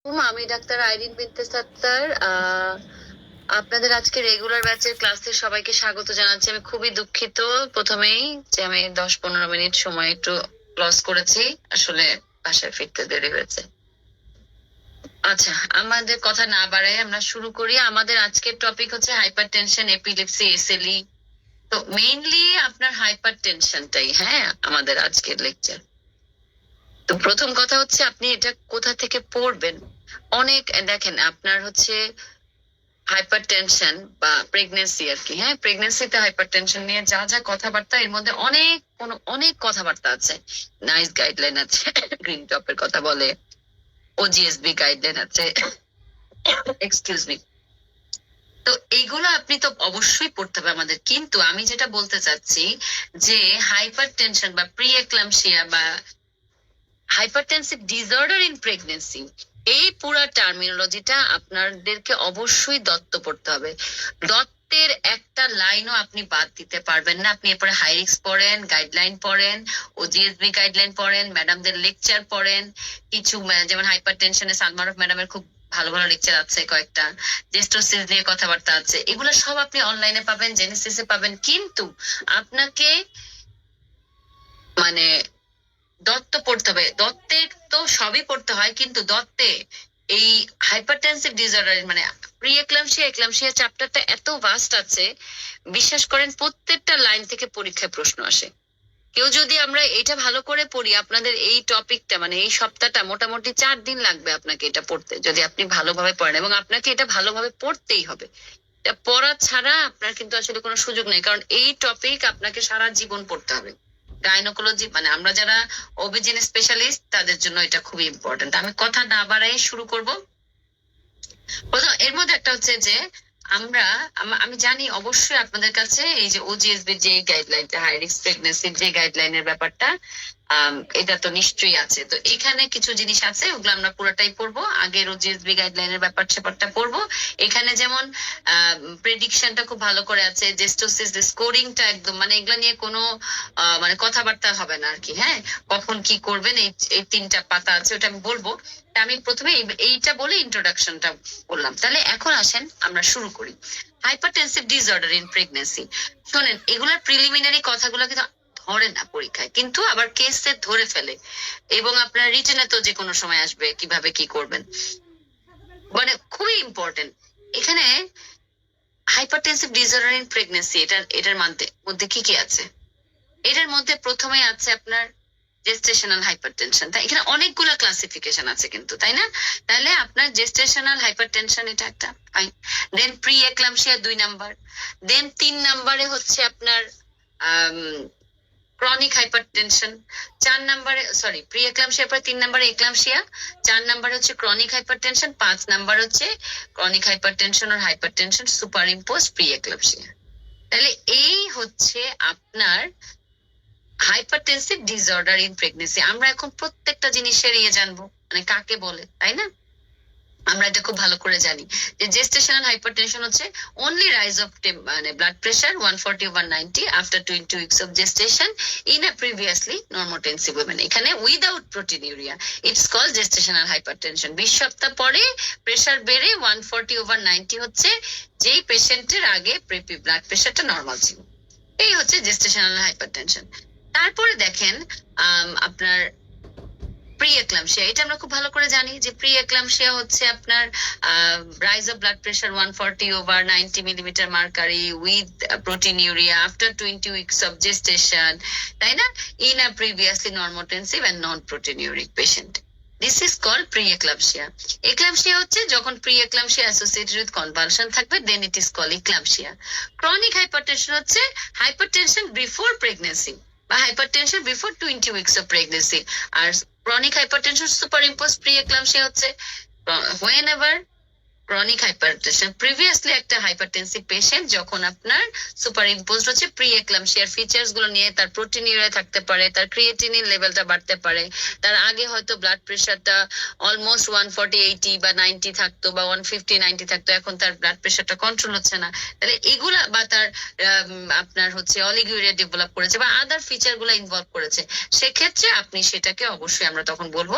আমি ডাক্তার আইরিন বিনতে সাত্তার। আপনাদের আজকে রেগুলার ব্যাচের ক্লাসে সবাইকে স্বাগত জানাচ্ছি। আমি খুবই দুঃখিত প্রথমেই যে আমি 10-15 মিনিট সময় একটু লস করেছি, আসলে বাসায় ফিরতে দেরি হয়েছে। আচ্ছা, আমাদের কথা না বাড়াই আমরা শুরু করি। আমাদের আজকের টপিক হচ্ছে হাইপার টেনশন, এপিলেপসি, এসএলই। তো মেইনলি আপনার হাইপার টেনশনটাই আমাদের আজকের লেকচার। তো প্রথম কথা হচ্ছে আপনি এটা কোথা থেকে পড়বেন। অনেক দেখেন আপনার হচ্ছে হাইপার টেনশন বা প্রেগনেন্সি আর কি, প্রেগনেন্সিতে হাইপার টেনশন নিয়ে যা যা কথাবার্তা, এর মধ্যে অনেক কথাবার্তা আছে। নাইস গাইডলাইন আছে, গ্রিন টপের কথা বলে, ওজিএসবি গাইডলাইন আছে, এক্সকিউজ মি। তো এইগুলো আপনি তো অবশ্যই পড়তে হবে আমাদের, কিন্তু আমি যেটা বলতে চাচ্ছি যে হাইপার টেনশন বা প্রি এক্লাম্পসিয়া বা হাইপারটেনসিভ ডিসঅর্ডার ইন প্রেগনেন্সি, এই পুরা টার্মিনোলজিটা আপনাদেরকে অবশ্যই দত্ত পড়তে হবে। দত্তের একটা লাইনও আপনি বাদ দিতে পারবেন না। আপনি এরপরে হাইরিক্স পড়েন, গাইডলাইন পড়েন, ওজিএসবি গাইডলাইন পড়েন, ম্যাডামদের লেকচার পড়েন, কিছু যেমন হাইপার টেনশনে সালমারফ ম্যাডামের খুব ভালো ভালো লেকচার আছে কয়েকটা, জেস্টোসিস নিয়ে কথাবার্তা আছে, এগুলো সব আপনি অনলাইনে পাবেন, জেনেসিসে পাবেন। কিন্তু আপনাকে মানে দত্ত পড়তে হবে। দত্তে তো সবই পড়তে হয়, কিন্তু দত্তে এই হাইপারটেনসিভ ডিসঅর্ডার মানে প্রি এক্লাম্পসিয়া এক্লাম্পসিয়া চ্যাপ্টারটা এত ভাস্ট আছে, বিশ্বাস করেন প্রত্যেকটা লাইন থেকে পরীক্ষায় প্রশ্ন আসে। কেউ যদি আমরা এটা ভালো করে পড়ি, আপনাদের এই টপিকটা মানে এই সপ্তাহটা মোটামুটি 4 দিন লাগবে আপনাকে এটা পড়তে, যদি আপনি ভালোভাবে পড়েন। এবং আপনাকে এটা ভালোভাবে পড়তেই হবে। এটা পড়া ছাড়া আপনার কিন্তু আসলে কোনো সুযোগ নেই, কারণ এই টপিক আপনাকে সারা জীবন পড়তে হবে। গাইনোকোলজি মানে আমরা যারা ওবিজিন স্পেশালিস্ট তাদের জন্য এটা খুবই ইম্পর্টেন্ট। আমি কথা না বাড়াই শুরু করব। প্রথম এর মধ্যে একটা হচ্ছে যে আমরা আমি জানি অবশ্যই আপনাদের কাছে এই যে ওজিএসবি যে গাইডলাইনটা, হাই রিস্ক প্রেগনেন্সির যে গাইডলাইনের ব্যাপারটা, এটা তো নিশ্চয়ই আছে। তো এখানে কিছু জিনিস আছে, ওগুলো আমরা পুরোটাই পড়বো। আগের ওজিএসবি গাইডলাইনের ব্যাপারটা পড়বো। এখানে যেমন প্রেডিকশনটা খুব ভালো করে আছে, জেস্টোসিস স্কোরিংটা একদম মানে এগুলা নিয়ে কোনো মানে কথাবার্তা হবে না আর কি। কখন কি করবেন এই 3টা পাতা আছে, ওটা আমি বলবো। আমি প্রথমে এইটা বলে ইন্ট্রোডাকশনটা বললাম। তাহলে এখন আসেন আমরা শুরু করি। হাইপারটেনসিভ ডিসঅর্ডার ইন প্রেগনেন্সি, শোনেন এগুলোর প্রিলিমিনারি কথাগুলো কিন্তু ধরে না পরীক্ষায়, কিন্তু আবার কেসে ধরে ফেলে, এবং আপনার রিটেনে তো যে কোনো সময় আসবে কিভাবে কি করবেন, মানে খুবই ইম্পর্টেন্ট। এখানে হাইপারটেনসিভ ডিসঅর্ডার ইন প্রেগনেন্সি এটার মধ্যে কি কি আছে। এটার মধ্যে প্রথমে আছে আপনার জেস্টেশনাল হাইপারটেনশন। তাই এখানে অনেকগুলো ক্লাসিফিকেশন আছে কিন্তু, তাই না? তাহলে আপনার জেস্টেশনাল হাইপারটেনশন এটা একটা ফাইন। দেন প্রি এক্লাম্পসিয়া 2 নাম্বার। দেন 3 নাম্বারে হচ্ছে আপনার ক্রনিক হাইপারটেনশন। 4 নাম্বারে সরি প্রি এক্লাম্পসিয়া পরে 3 নাম্বারে এক্লাম্পসিয়া, 4 নাম্বারে হচ্ছে ক্রনিক হাইপারটেনশন, 5 নাম্বার হচ্ছে ক্রনিক হাইপারটেনশন আর hypertension superimpose pre eclampsia. তাহলে এই হচ্ছে আপনার হাইপারটেনসিভ ডিসঅর্ডার ইন প্রেগনেন্সি। আমরা এখন প্রত্যেকটা জিনিসের জানবো, মানে কাকে বলে, তাই না? আমরা এটা খুব ভালো করে জানি যে জেস্টেশনাল হাইপারটেনশন হচ্ছে অনলি রাইজ অফ মানে blood pressure 140/90 after 20 weeks of gestation in a previously normotensive women. এখানে without proteinuria, it's call gestational hypertension. 20 সপ্তাহ পরে প্রেশার বেড়ে 140/90 হচ্ছে যেই পেশেন্টের আগে ব্লাড প্রেশারটা নর্মাল ছিল। এই হচ্ছে জেস্টেশনাল হাইপারটেনশন। তারপরে দেখেন আপনার প্রি এক্লাম্পসিয়া, এটা আমরা খুব ভালো করে জানি যে প্রি এক্লাম্পসিয়া হচ্ছে আপনার rise of blood pressure 140/90 millimetre mercury with proteinuria after 20 weeks of gestation, তাই না? In a previously normotensive and non proteinuric patient. This is called pre eclampsia. Eclampsia হচ্ছে যখন pre eclampsia associated with convulsion থাকবে, then it is called eclampsia. Chronic hypertension হচ্ছে hypertension before pregnancy বা hypertension before 20 weeks of pregnancy. আর chronic hypertension superimpose pre eclampsia হচ্ছে whenever chronic hypertension previously একটা hypertensive patient যখন আপনার super imposed হচ্ছে pre এক্লামশিয়ার features গুলো নিয়ে তার প্রোটিনিউরিয়া থাকতে পারে, তার ক্রিয়েটিনিন লেভেলটা বাড়তে পারে, তার আগে হয়তো ব্লাড প্রেশারটা অলমোস্ট 140/80 বা 90 থাকতো বা 150/90 থাকতো, এখন তার ব্লাড প্রেশারটা কন্ট্রোল হচ্ছে না, তাহলে এগুলা বা তার আপনার হচ্ছে অলিগুরিয়া ডেভেলপ করেছে বা আদার ফিচার গুলা ইনভলভ করেছে, সেক্ষেত্রে আপনি সেটাকে অবশ্যই আমরা তখন বলবো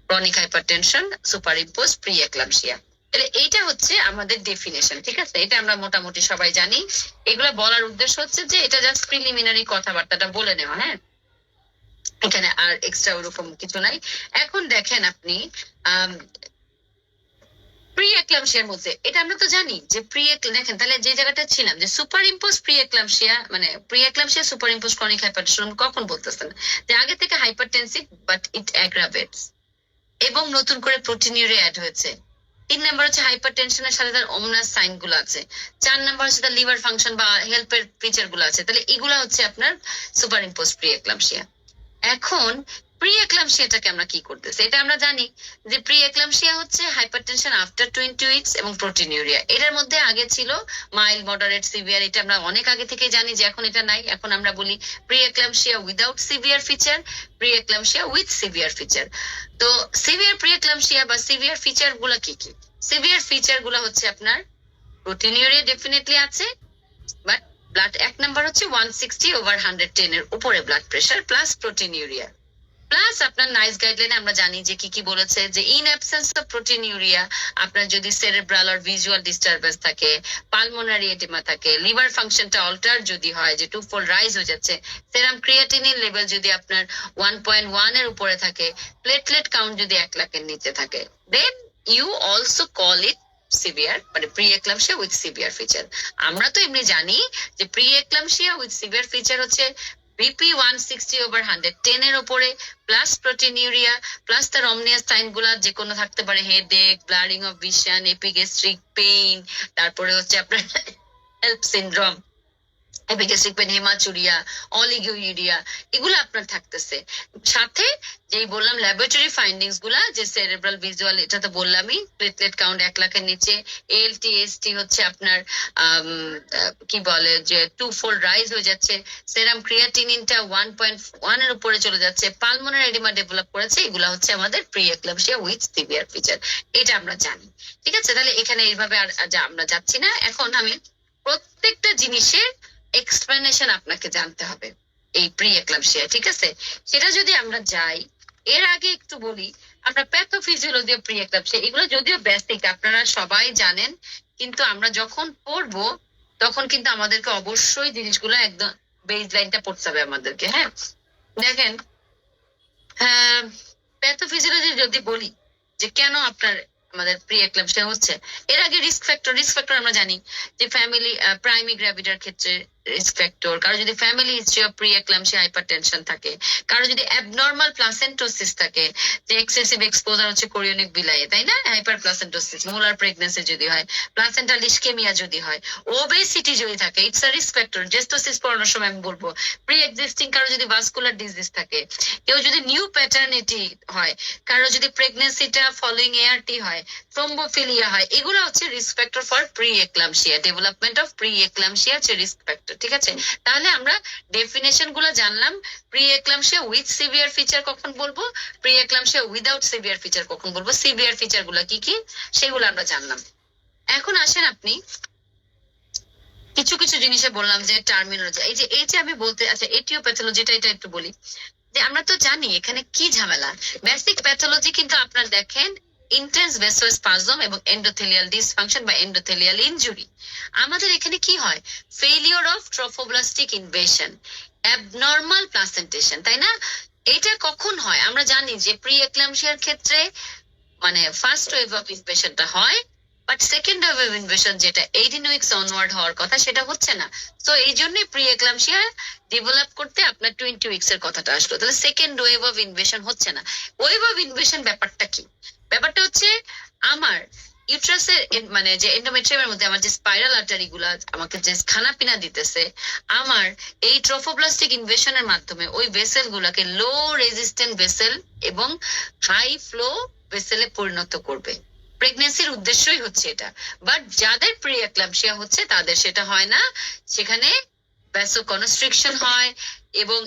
chronic hypertension superimpose pre eclampsia. তাহলে এইটা হচ্ছে আমাদের ডেফিনেশন, ঠিক আছে? এটা আমরা মোটামুটি সবাই জানি। এগুলা বলার উদ্দেশ্য হচ্ছে যে এটা জাস্ট প্রিলিমিনারি কথাবার্তাটা বলে নেওয়া, হ্যাঁ, এখানে আর এক্সট্রা ওরকম কিছু নাই। এখন দেখেন আপনি প্রি এক্লামশিয়ার মধ্যে এটা আমরা তো জানি যে দেখেন তাহলে যে জায়গাটা ছিলাম যে সুপার ইম্পোজ প্রি এক্লামশিয়া মানে pre eclampsia super impose chronic hypertension কখন বলতেছেন? যে আগে থেকে হাইপারটেনসিভ বাট ইট অ্যাগ্রাভেটস এবং নতুন করে প্রোটিনিউরিয়া অ্যাড হয়েছে। 3 নাম্বার হচ্ছে হাইপার টেনশনের সাথে তার ওমনাস সাইন গুলো আছে। 4 নাম্বার হচ্ছে তার লিভার ফাংশন বা হেল্পের ফিচার গুলো আছে। তাহলে এগুলা হচ্ছে আপনার সুপার ইম্পোজ প্রি এক্লামশিয়া। এখন প্রি এক্লামশিয়াটাকে আমরা কি করতেছি? এটা আমরা জানি যে প্রি এক্লামশিয়া হচ্ছে হাইপারটেনশন আফটার 20 উইকস এবং প্রোটিনিউরিয়া। এটার মধ্যে আগে ছিল মাইল্ড, মডারেট, সিভিয়ার। এটা আমরা অনেক আগে থেকে জানি যে এখন এটা নাই। এখন আমরা বলি pre eclampsia without severe feature, pre eclampsia with severe feature. তো সিভিয়ার প্রি এক্লামশিয়া বা সিভিয়ার ফিচার গুলা কি কি? সিভিয়ার ফিচার গুলা হচ্ছে আপনার প্রোটিনিউরিয়া ডেফিনেটলি আছে, বাট ব্লাড 1 নাম্বার হচ্ছে 160/110 এর উপরে blood pressure plus proteinuria plus আপনার নাইস গাইডলাইনে আমরা জানি যে কি কি বলেছে যে ইন অ্যাবসেন্স অফ প্রোটিনিউরিয়া আপনার যদি সেরেব্রাল আর ভিজুয়াল ডিস্টারবেন্স থাকে, পালমোনারি এডিমা থাকে, লিভার ফাংশনটা অল্টার যদি হয় যে 2-fold রাইজ হয়ে যাচ্ছে, সেরাম ক্রিয়েটিনিন লেভেল যদি আপনার 1.1 এর উপরে থাকে, প্লেটলেট কাউন্ট যদি 1 লাখের নিচে থাকে, then you also call it severe মানে pre eclampsia with severe feature. আমরা তো এমনি জানি যে pre eclampsia with severe feature হচ্ছে বিপি 160/110 এর উপরে প্লাস প্রোটিনিউরিয়া প্লাস তার অমনিয়াস সাইন গুলা যে কোনো থাকতে পারে, headache, blurring of vision, epigastric pain, তারপরে হচ্ছে আপনার HELLP syndrome, epigastric pain, haematuria, oliguria, এগুলো আপনার থাকতেছে। সাথে যেই বললাম ল্যাবরেটরি ফাইন্ডিংস গুলা যে সেরেব্রাল ভিজুয়াল, এটা তো বললামই, প্লেটলেট কাউন্ট 1 লাখের নিচে, এএলটি এসটি হচ্ছে আপনার কি বলে যে 2-fold রাইজ হয়ে যাচ্ছে, সেরাম ক্রিয়েটিনিনটা 1.1 এর উপরে চলে যাচ্ছে, পালমোনারি এডিমা ডেভেলপ করেছে, এগুলা হচ্ছে আমাদের pre eclampsia with severe feature. এটা আমরা জানি, ঠিক আছে? তাহলে এখানে এইভাবে আর আমরা যাচ্ছি না। এখন আমি প্রত্যেকটা জিনিসের এক্সপ্লেনেশন আপনাকে জানতে হবে এই প্রি এক্লামশিয়া, ঠিক আছে? সেটা যদি আমরা যাই, এর আগে একটু বলি আমরা প্যাথোফিজিওলজি প্রি এক্লামশিয়া, এগুলো যদিও বেসিক আপনারা সবাই জানেন, কিন্তু আমরা যখন পড়বো তখন কিন্তু আমাদেরকে অবশ্যই জিনিসগুলো একদম বেস লাইনটা পড়তে হবে আমাদেরকে, হ্যাঁ? দেখেন প্যাথোফিজিওলজি যদি বলি যে কেন আপনার আমাদের প্রি এক্লামশিয়া হচ্ছে, এর আগে রিস্ক ফ্যাক্টর আমরা জানি যে ফ্যামিলি প্রাইমি গ্র্যাভিডার ক্ষেত্রে রিস্ক ফ্যাক্টর, কারো যদি family history of pre eclampsia hypertension থাকে, কারো যদি অ্যাবনর্মাল প্লাসেন্টোসিস থাকে, যে এক্সেসিভ এক্সপোজার হচ্ছে কোরিয়নিক বিলাইয়ে, তাই না? হাইপার প্লাসেন্টোসিস, মোলার প্রেগন্যান্সি যদি হয়, প্লাসেন্টাল ইসকেমিয়া যদি হয়, ওবেসিটি যদি থাকে, it's a risk factor. Gestosis পড়ানোর সময় আমি বলবো প্রি এক্সিস্টিং কারো যদি ভাস্কুলার ডিজিজ থাকে, কেউ যদি নিউ প্যাটার্নিটি হয়, কারো যদি প্রেগন্যান্সিটা ফলোইং এআরটি হয়, থ্রোম্বোফিলিয়া হয়, এগুলো হচ্ছে risk factor for pre eclampsia, development of pre eclampsia হচ্ছে রিস্ক ফ্যাক্টর, ঠিক আছে? তাহলে আমরা ডেফিনেশন গুলো জানলাম। Pre eclampsia with severe feature কখন বলবো, pre eclampsia without severe feature কখন বলবো, সিভিয়ার ফিচার গুলো কি কি সেগুলো আমরা জানলাম। এখন আসেন আপনি কিছু কিছু জিনিসে বললাম যে টার্মিনোলজি, এই যে আমি বলতে, আচ্ছা এটিওপ্যাথোলজিটা এটা একটু বলি যে আমরা তো জানি এখানে কি ঝামেলা। বেসিক প্যাথোলজি কিন্তু আপনার দেখেন ইন্টেন্স ভেসোস্পাজম এবং এন্ডোথেলিয়াল ডিসফাংশন বা এন্ডোথেলিয়াল ইনজুরি। আমাদের এখানে কি হয়? Failure of trophoblastic invasion, abnormal placentation, তাই না? এটা কখন হয়? আমরা জানি যে প্রি এক্লামশিয়ার ক্ষেত্রে মানে ফার্স্ট ওয়েভ অফ ইনভেশনটা হয়, but second wave of invasion যেটা 18 উইকস অনওয়ার্ড হওয়ার কথা সেটা হচ্ছে না। তো এই জন্যই প্রি এক্লামশিয়া ডেভেলপ করতে আপনার 20 উইকস এর কথাটা আসলো। তাহলে সেকেন্ড ওয়েভ অফ ইনভেশন হচ্ছে না। ওয়েভ অফ ইনভেশন ব্যাপারটা কি? ব্যাপারটা হচ্ছে আমার ইউট্রাসের মানে যে এন্ডোমেট্রিয়ামের মধ্যে আমার যে স্পাইরাল আর্টারি গুলা আমাকে যে খানা পিনা দিতেছে, আমার এই ট্রফোব্লাস্টিক ইনভেশনের মাধ্যমে ওই ভেসেল গুলাকে লো রেজিস্ট্যান্ট ভেসেল এবং হাই ফ্লো ভেসেলে পরিণত করবে। প্রেগনেন্সির উদ্দেশ্যই হচ্ছে এটা। বাট যাদের প্রি এক্লাম্পসিয়া হচ্ছে তাদের সেটা হয় না, সেখানে ভ্যাসোকনস্ট্রিকশন হয় এবং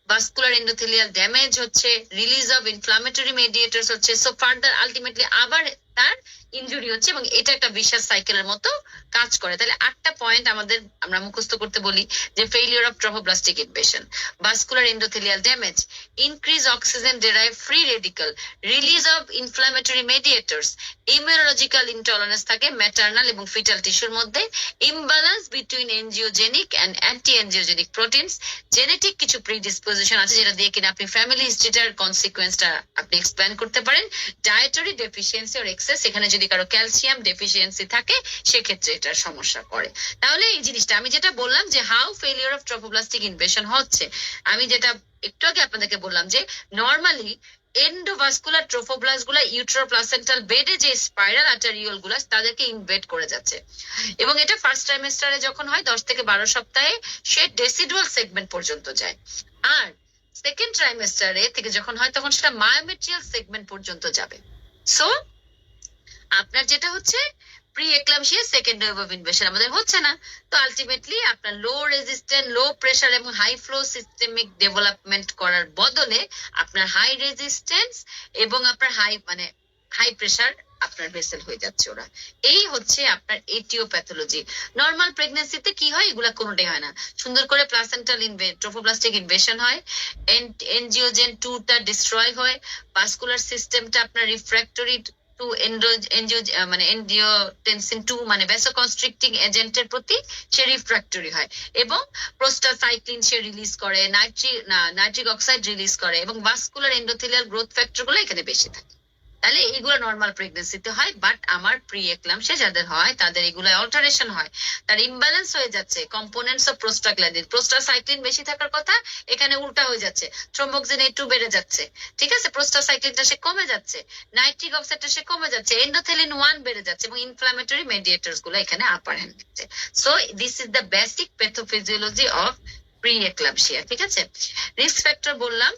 ভাস্কুলার এন্ডোথেলিয়াল ড্যামেজ হচ্ছে, রিলিজ অফ ইনফ্লামেটরি মেডিয়েটরস হচ্ছে, সো ফার্দার আলটিমেটলি আবার তার ইনজুরি হচ্ছে এবং এটা একটা বিশাল সাইকেলের মতো কাজ করে। তাহলে 8টা পয়েন্ট আমাদের আমরা মুখস্থ করতে বলি যে failure of trophoblastic invasion, vascular endothelial damage, increase oxygen derive free radical, release of inflammatory mediators, immunological intolerance থাকে ম্যাটার্নাল এবং ফিটাল টিস্যুর মধ্যে, imbalance between angiogenic and anti angiogenic proteins, genetic কিছু প্রিডিসপোজিশন আছে যেটা দিয়ে কিনা আপনি ফ্যামিলি হিস্ট্রিটার কনসিকুয়েন্সটা আপনি এক্সপ্লেন করতে পারেন, ডায়েটারি ডেফিসিয়েন্সি অর এক্সেস, এখানে যদি কারো ক্যালসিয়াম ডেফিসিয়েন্সি থাকে সেক্ষেত্রে এটার সমস্যা করে। তাহলে এই জিনিসটা আমি যেটা বললাম যে how failure of trophoblastic invasion হচ্ছে, আমি যেটা একটু আগে আপনাদেরকে বললাম যে নর্মালি এন্ডোভাস্কুলার ট্রোফোব্লাস্ট গুলা ইউট্রোপ্লাসেন্টাল বেডে যে স্পাইরাল আর্টারিওল গুলা তাদেরকে ইনভেড করে যাচ্ছে এবং এটা ফার্স্ট ট্রাইমেস্টারে যখন হয় 10 থেকে 12 সপ্তাহে সে ডেসিডুয়াল সেগমেন্ট পর্যন্ত যায়, আর সেকেন্ড ট্রাইমেস্টারে থেকে যখন হয় তখন সেটা মায়োমেট্রিয়াল সেগমেন্ট পর্যন্ত যাবে। সো আপনার যেটা হচ্ছে pre eclampsia second wave of invasion আমাদের হচ্ছে না, তো আলটিমেটলি আপনার লো রেজিস্ট্যান্ট, লো প্রেসার এবং হাই ফ্লো সিস্টেমিক ডেভেলপমেন্ট করার বদলে আপনার হাই রেজিস্ট্যান্স এবং আপনার হাই প্রেসার আপনার ভেসেল হয়ে যাচ্ছে ওরা। এই হচ্ছে আপনার এটিও প্যাথোলজি। নর্মাল প্রেগনেন্সিতে কি হয়, এগুলা কোনোটাই হয় না, সুন্দর করে প্লাসেন্টাল ট্রোফোব্লাস্টিক ইনভেশন হয়, এনজিওজেন 2টা ডিস্ট্রয় হয়, ভাস্কুলার সিস্টেমটা আপনার রিফ্র্যাক্টরি টু এনজিওটেনসিন 2 মানে ভ্যাসোকনস্ট্রিক্টিং এজেন্টের প্রতি সে রিফ্র্যাক্টরি হয় এবং প্রোস্টাসাইক্লিন সে রিলিজ করে, নাইট্রিক অক্সাইড রিলিজ করে এবং ভাস্কুলার এন্ডোথেলিয়াল গ্রোথ ফ্যাক্টর গুলো এখানে বেশি থাকে। তাহলে এগুলো নর্মাল প্রেগনেন্সিতে হয়, বাট আমার প্রি এক্লাম্পসিয়া যাদের হয় তাদের এগুলো অল্টারেশন হয়, তার ইমব্যালেন্স হয়ে যাচ্ছে কম্পোনেন্টস অফ প্রোস্টাগ্ল্যান্ডিন, প্রোস্টাসাইক্লিন বেশি থাকার কথা এখানে উল্টা হয়ে যাচ্ছে, থ্রোম্বোক্সিন A2 বেড়ে যাচ্ছে, ঠিক আছে, প্রোস্টাসাইক্লিনটা সে কমে যাচ্ছে, নাইট্রিক অক্সাইডটা সে কমে যাচ্ছে, এন্ডোথেলিন 1 বেড়ে যাচ্ছে এবং ইনফ্লামেটরি মেডিয়েটরস গুলো এখানে আপার হ্যান্ড নিচ্ছে। So this is the basic pathophysiology of pre eclampsia, ঠিক আছে। রিস্ক ফ্যাক্টর বললাম।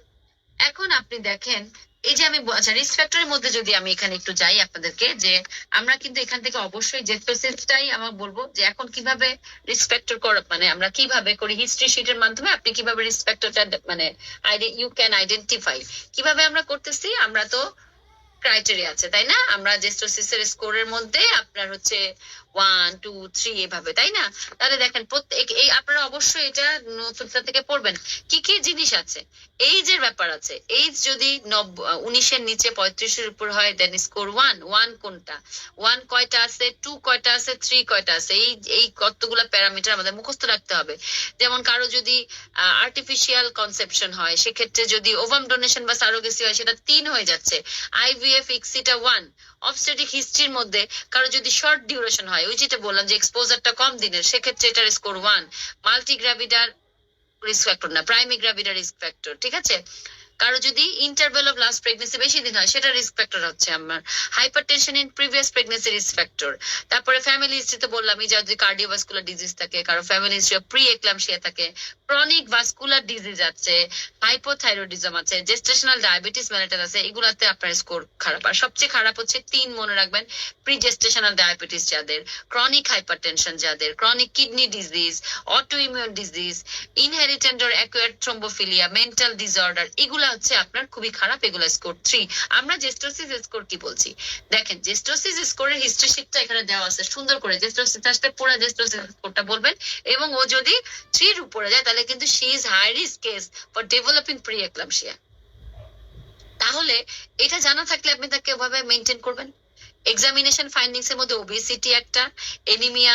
এখন আপনি দেখেন এই যে আমি আচ্ছা রিস্ক ফ্যাক্টরের মধ্যে যদি আমি এখানে একটু যাই আপনাদেরকে, যে আমরা কিন্তু এখান থেকে অবশ্যই যে স্পেসিফিকটাই আমার বলবো যে এখন কিভাবে রিস্ক ফ্যাক্টর মানে আমরা কিভাবে করি হিস্ট্রি শিটের মাধ্যমে আপনি কিভাবে রিস্ক ফ্যাক্টরটা মানে ইউ ক্যান আইডেন্টিফাই কিভাবে আমরা করতেছি। আমরা তো ক্রাইটেরিয়া আছে তাই না, আমরা জেস্টোসিসের স্কোরের মধ্যে আপনার হচ্ছে 1 2 3 এভাবে, তাই না। তাহলে দেখেন প্রত্যেক এই আপনারা অবশ্যই এটা নতুনটা থেকে পড়বেন কি কি জিনিস আছে। এইজের ব্যাপার আছে, এইজ যদি 19-এর নিচে 35-এর উপর হয় দেন স্কোর 1 1 কোনটা, 1 কয়টা আছে, 2 কয়টা আছে, 3 কয়টা আছে, এই এই কতগুলা প্যারামিটার আমাদের মুখস্থ রাখতে হবে। যেমন কারো যদি আর্টিফিশিয়াল কনসেপশন হয় সেক্ষেত্রে যদি ওভাম ডোনেশন বা সারোগেসি হয় সেটা 3 হয়ে যাচ্ছে, আইভিএফ ইক্সিটা 1, অবস্টেটিক হিস্ট্রির মধ্যে কারো যদি শর্ট ডিউরেশন হয় ওই যেটা বললাম যে এক্সপোজারটা কম দিনের সেক্ষেত্রে এটার স্কোর 1, মাল্টিগ্রাভিডার রিস্ক ফ্যাক্টর না, প্রাইমি গ্রাভিডার রিস্ক ফ্যাক্টর, ঠিক আছে। কারো যদি ইন্টারভেল অফ লাস্ট প্রেগনেন্সি বেশি দিন হয় সেটা রিস্ক ফ্যাক্টর হচ্ছে আমার hypertension in previous pregnancy risk factor. তারপরে ফ্যামিলি হিস্ট্রিতে বললামই যদি কার্ডিওভাস্কুলার ডিজিজ থাকে, কারো family history of pre eclampsia থাকে, ক্রনিক ভাস্কুলার ডিজিজ আছে, হাইপোথাইরয়েডিজম আছে, জেস্টেশনাল ডায়াবেটিস মেলিটাস আছে, এগুলাতে আপনার স্কোর খারাপ। আর সবচেয়ে খারাপ হচ্ছে 3 মনে রাখবেন, প্রি জেস্টেশনাল ডায়াবেটিস যাদের, ক্রনিক হাইপারটেনশন যাদের, chronic kidney disease, autoimmune disease, inherited or acquired thrombophilia, mental disorder, এগুলা হচ্ছে আপনার খুবই খারাপ, এগুলা স্কোর 3। আমরা জেস্টোসিস স্কোর কি বলছি দেখেন, জেস্টোসিস স্কোরের হিস্ট্রি শিটটা এখানে দেওয়া আছে সুন্দর করে, জেস্টোসিস আসলে পুরো জেস্টোসিস স্কোরটা বলবেন এবং ও যদি 3 এর উপরে যায় তাহলে কিন্তু she is high risk case for developing pre eclampsia. তাহলে এটা জানা থাকলে আপনি তাকে ওভাবে মেনটেন করবেন। এক্সামিনেশন ফাইন্ডিংস এর মধ্যে ওবেসিটি একটা, এনিমিয়া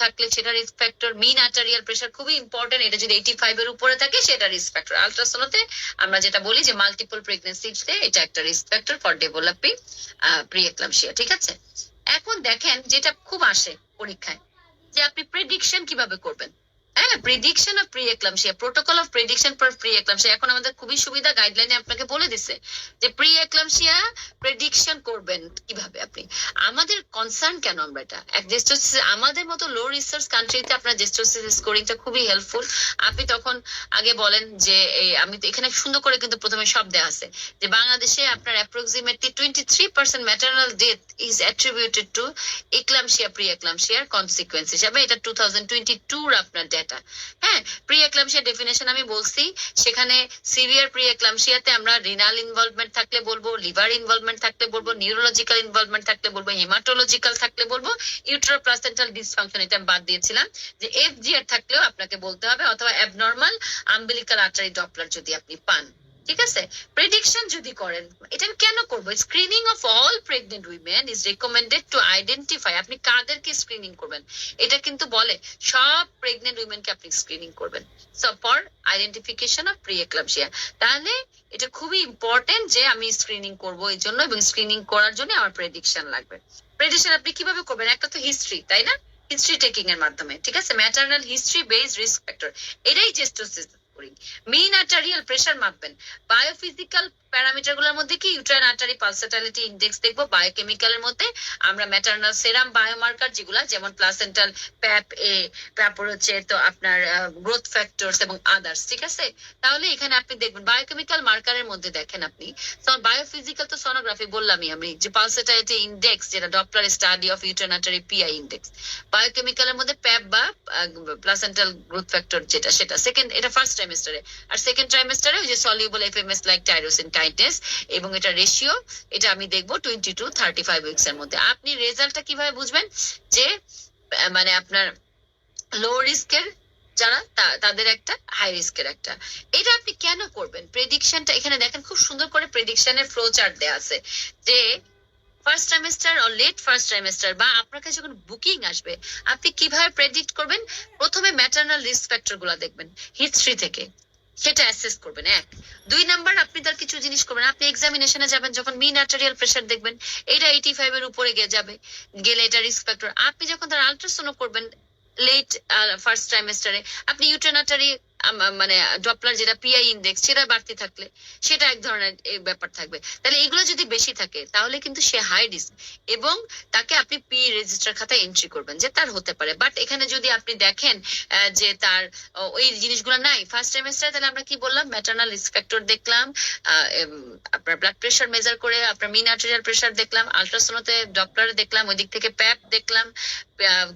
থাকলে সেটা রিস্ক ফ্যাক্টর, মিন আর্টারিয়াল প্রেসার খুবই ইম্পর্টেন্ট, এটা যদি 85 এর উপরে থাকে সেটা রিস্ক ফ্যাক্টর। আলট্রাসাউন্ডে আমরা যেটা বলি যে মাল্টিপল প্রেগন্যান্সিতে এটা একটা risk factor for developing pre eclampsia, ঠিক আছে। এখন দেখেন যেটা খুব আসে পরীক্ষায় যে আপনি প্রেডিকশন কিভাবে করবেন, হ্যাঁ, prediction of pre eclampsia, protocol of prediction for pre eclampsia এখন আমাদের খুবই সুবিধা, গাইডলাইনে আপনাকে বলে দিছে যে প্রি এক্লাম্পসিয়া প্রেডিকশন করবেন কিভাবে আপনি। আমাদের কনসার্ন কেন আমরা এটা এক জেস্টোসিস, আমাদের মতো লো রিসার্চ কান্ট্রিতে আপনার জেস্টোসিস স্কোরিংটা খুবই হেল্পফুল। আপনি তখন আগে বলেন যে আমি তো এখানে সুন্দর করে কিন্তু প্রথমে সব দেওয়া আছে যে বাংলাদেশে আপনার approximately 23% maternal death is attributed to eclampsia প্রি এক্লাম্পসিয়ার কনসিকুয়েন্স হিসাবে, এটা 2022 আপনার ডেটা। হ্যাঁ, প্রি এক্লাম্পসিয়া ডেফিনেশন আমি বলছি, সেখানে সিভিয়ার প্রি এক্লাম্পসিয়াতে আমরা রিনাল ইনভলভমেন্ট থাকলে বলবো, লিভার ইনভলভমেন্ট থাকলে বলবো, নিউরোলজিক্যাল ইনভলভমেন্ট থাকলে বলবো, হেমাটোলজিক্যাল থাকলে বলবো, ইউটেরো প্লাসেন্টাল ডিসফাংশন এটা আমি বাদ দিয়েছিলাম, যে এফজিআর থাকলেও আপনাকে বলতে হবে, অথবা অ্যাবনর্মাল আম্বিলিকাল আর্টারি ডপলার যদি আপনি পান। ঠিক আছে, প্রেডিকশন যদি করেন, এটা আমি কেন করবো? Screening of all pregnant women is recommended to identify, আপনি কাদেরকে স্ক্রিনিং করবেন এটা কিন্তু বলে, সব প্রেগনেন্ট উইমেনকে আপনি স্ক্রিনিং করবেন for identification of pre eclampsia. তাহলে এটা খুবই ইম্পর্টেন্ট যে আমি স্ক্রিনিং করব এই জন্য, এবং স্ক্রিনিং করার জন্য আমার প্রেডিকশন লাগবে। প্রেডিকশন আপনি কিভাবে করবেন? একটা তো হিস্ট্রি, তাই না? হিস্ট্রি টেকিং এর মাধ্যমে, ঠিক আছে, maternal history base risk factor, এটাই জেস্টোসিস করি। মিন আর্টারিয়াল প্রেসার মাপবেন, বায়োফিজিক্যাল প্যারামিটার গুলোর মধ্যে কি ইউট্রাইন আর্টারি পালসেটালিটি ইন্ডেক্স দেখবো, বায়োকেমিক্যালের মধ্যে আমরা ম্যাটারনাল সেরাম বায়োমার্কার যেগুলা, যেমন প্লাসেন্টাল প্যাপ এ, তারপর হচ্ছে তো আপনার গ্রোথ ফ্যাক্টরস এবং আদার্স। ঠিক আছে, তাহলে এখানে আপনি দেখবেন বায়োকেমিক্যাল মার্কারের মধ্যে দেখেন আপনি, বায়োফিজিক্যাল তো সোনোগ্রাফি বললামই আমি, যে পালসেটালিটি ইন্ডেক্স যেটা Doppler study of uterine artery PI index, বায়োকেমিক্যালের মধ্যে প্যাপ বা প্লাসেন্টাল গ্রোথ ফ্যাক্টর যেটা, সেটা সেকেন্ড, এটা ফার্স্ট ট্রাইমেস্টারে। আর সেকেন্ড ট্রাইমেস্টারে ওই যে soluble FMS like tyrosine kinase, এবং এটা রেশিও, এটা আমি দেখবো 20 to 35 উইকস এর মধ্যে। আপনি রেজাল্টটা কিভাবে বুঝবেন? যে মানে আপনার লো রিস্কের যারা তাদের একটা, হাই রিস্কের একটা। এটা আপনি কেন করবেন? প্রেডিকশনটা এখানে দেখেন খুব সুন্দর করে প্রেডিকশনের ফ্লো চার্ট দেওয়া আছে, যে ফার্স্ট ট্রাইমেস্টার ও লেট ফার্স্ট ট্রাইমেস্টার বা আপনার কাছে যখন বুকিং আসবে, আপনি কিভাবে প্রেডিক্ট করবেন? প্রথমে ম্যাটারনাল রিস্ক ফ্যাক্টর গুলা দেখবেন হিস্ট্রি থেকে, সেটা অ্যাসেস করবেন এক। 2 নাম্বার, আপনি তার কিছু জিনিস করবেন, আপনি এক্সামিনেশনে যাবেন যখন মিন আর্টারিয়াল প্রেসার দেখবেন এটা 85 এর উপরে গিয়ে যাবে, গেলে এটা রিস্ক ফ্যাক্টর। আপনি যখন তার আল্ট্রাসাউন্ড করবেন লেট ফার্স্ট ট্রাইমেস্টারে, আপনি ইউটেনাটারি মানে ডপলার যেটা পিআই ইন্ডেক্স সেটা বাড়তি থাকলে সেটা এক ধরনের ব্যাপার থাকবে। তাহলে এগুলো যদি বেশি থাকে তাহলে কিন্তু সে হাই রিস্ক, এবং তাকে আপনি পি রেজিস্টার খাতায় এন্ট্রি করবেন যে তার হতে পারে। বাট এখানে যদি আপনি দেখেন যে তার ওই জিনিসগুলো নাই ফার্স্ট ট্রাইমেস্টারে, তাহলে আমরা কি বললাম? ম্যাটারনাল রিস্ক ফ্যাক্টর দেখলাম, আপনার ব্লাড প্রেশার মেজার করে আপনার মিন আর্টেরিয়াল প্রেশার দেখলাম, আল্ট্রাসাউন্ডে ডপলারে দেখলাম, ওই দিক থেকে প্যাপ দেখলাম,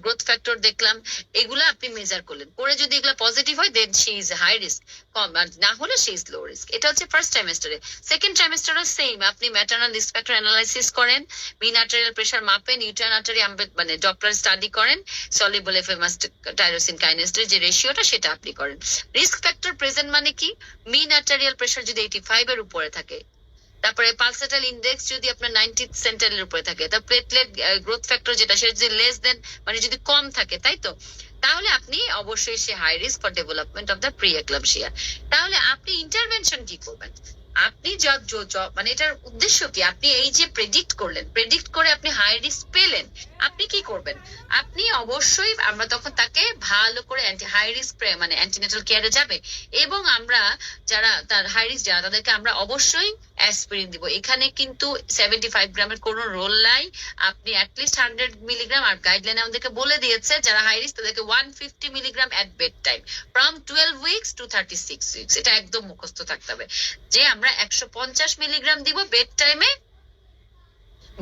গ্রোথ ফ্যাক্টর দেখলাম, এগুলা আপনি মেজার করলেন, করে যদি এগুলা পজিটিভ হয় then she is high risk, কম আর না হলে শি ইজ লো রিস্ক। এটা হচ্ছে ফার্স্ট ট্রাইমেস্টারে। সেকেন্ড ট্রাইমেস্টারে সেম, আপনি ম্যাটারনাল রিস্ক ফ্যাক্টর অ্যানালাইসিস করেন, মিন আর্টেরিয়াল প্রেশার মাপেন, ইউট্রাইন আর্টারি মানে ডপলার স্টাডি করেন, সলিউবল এফএমএস টাইরোসিন কাইনেসের যে রেশিওটা সেটা আপনি করেন। রিস্ক ফ্যাক্টর প্রেজেন্ট মানে কি? মিন আর্টারিয়াল প্রেশার যদি 85 এর উপরে থাকে, তারপরে পালসেটাল ইন্ডেক্স যদি আপনার 90 সেন্টারের উপরে থাকে, তার প্লেটলেট গ্রোথ ফ্যাক্টর যেটা সেটা যদি লেস দেন মানে যদি কম থাকে, তাই তো, তাহলে আপনি অবশ্যই সে high risk for development of the pre eclampsia. তাহলে আপনি ইন্টারভেনশন কি করবেন? আপনি মানে এটার উদ্দেশ্য কি? আপনি এই যে প্রেডিক্ট করলেন, প্রেডিক্ট করে আপনি হাই রিস্ক পেলেন, আপনি কি করবেন? আপনি অবশ্যই, আমরা তখন তাকে ভালো করে হাই রিস্ক মানে অ্যান্টিনেটাল কেয়ারে যাবে, এবং আমরা যারা তার হাই রিস্ক যারা তাদেরকে আমরা অবশ্যই অ্যাসপিরিন দিব। এখানে কিন্তু 75 গ্রামের কোনো রোল নাই, আপনি অ্যাটলিস্ট 100 মিলিগ্রাম, আর গাইডলাইন আমাদেরকে বলে দিয়েছে যারা হাই রিস্ক তাদেরকে 150 milligram at bed time from 12 weeks two 36 weeks. এটা একদম মুখস্থ থাকতে হবে যে আমরা 150 মিলিগ্রাম দিব বেড টাইমে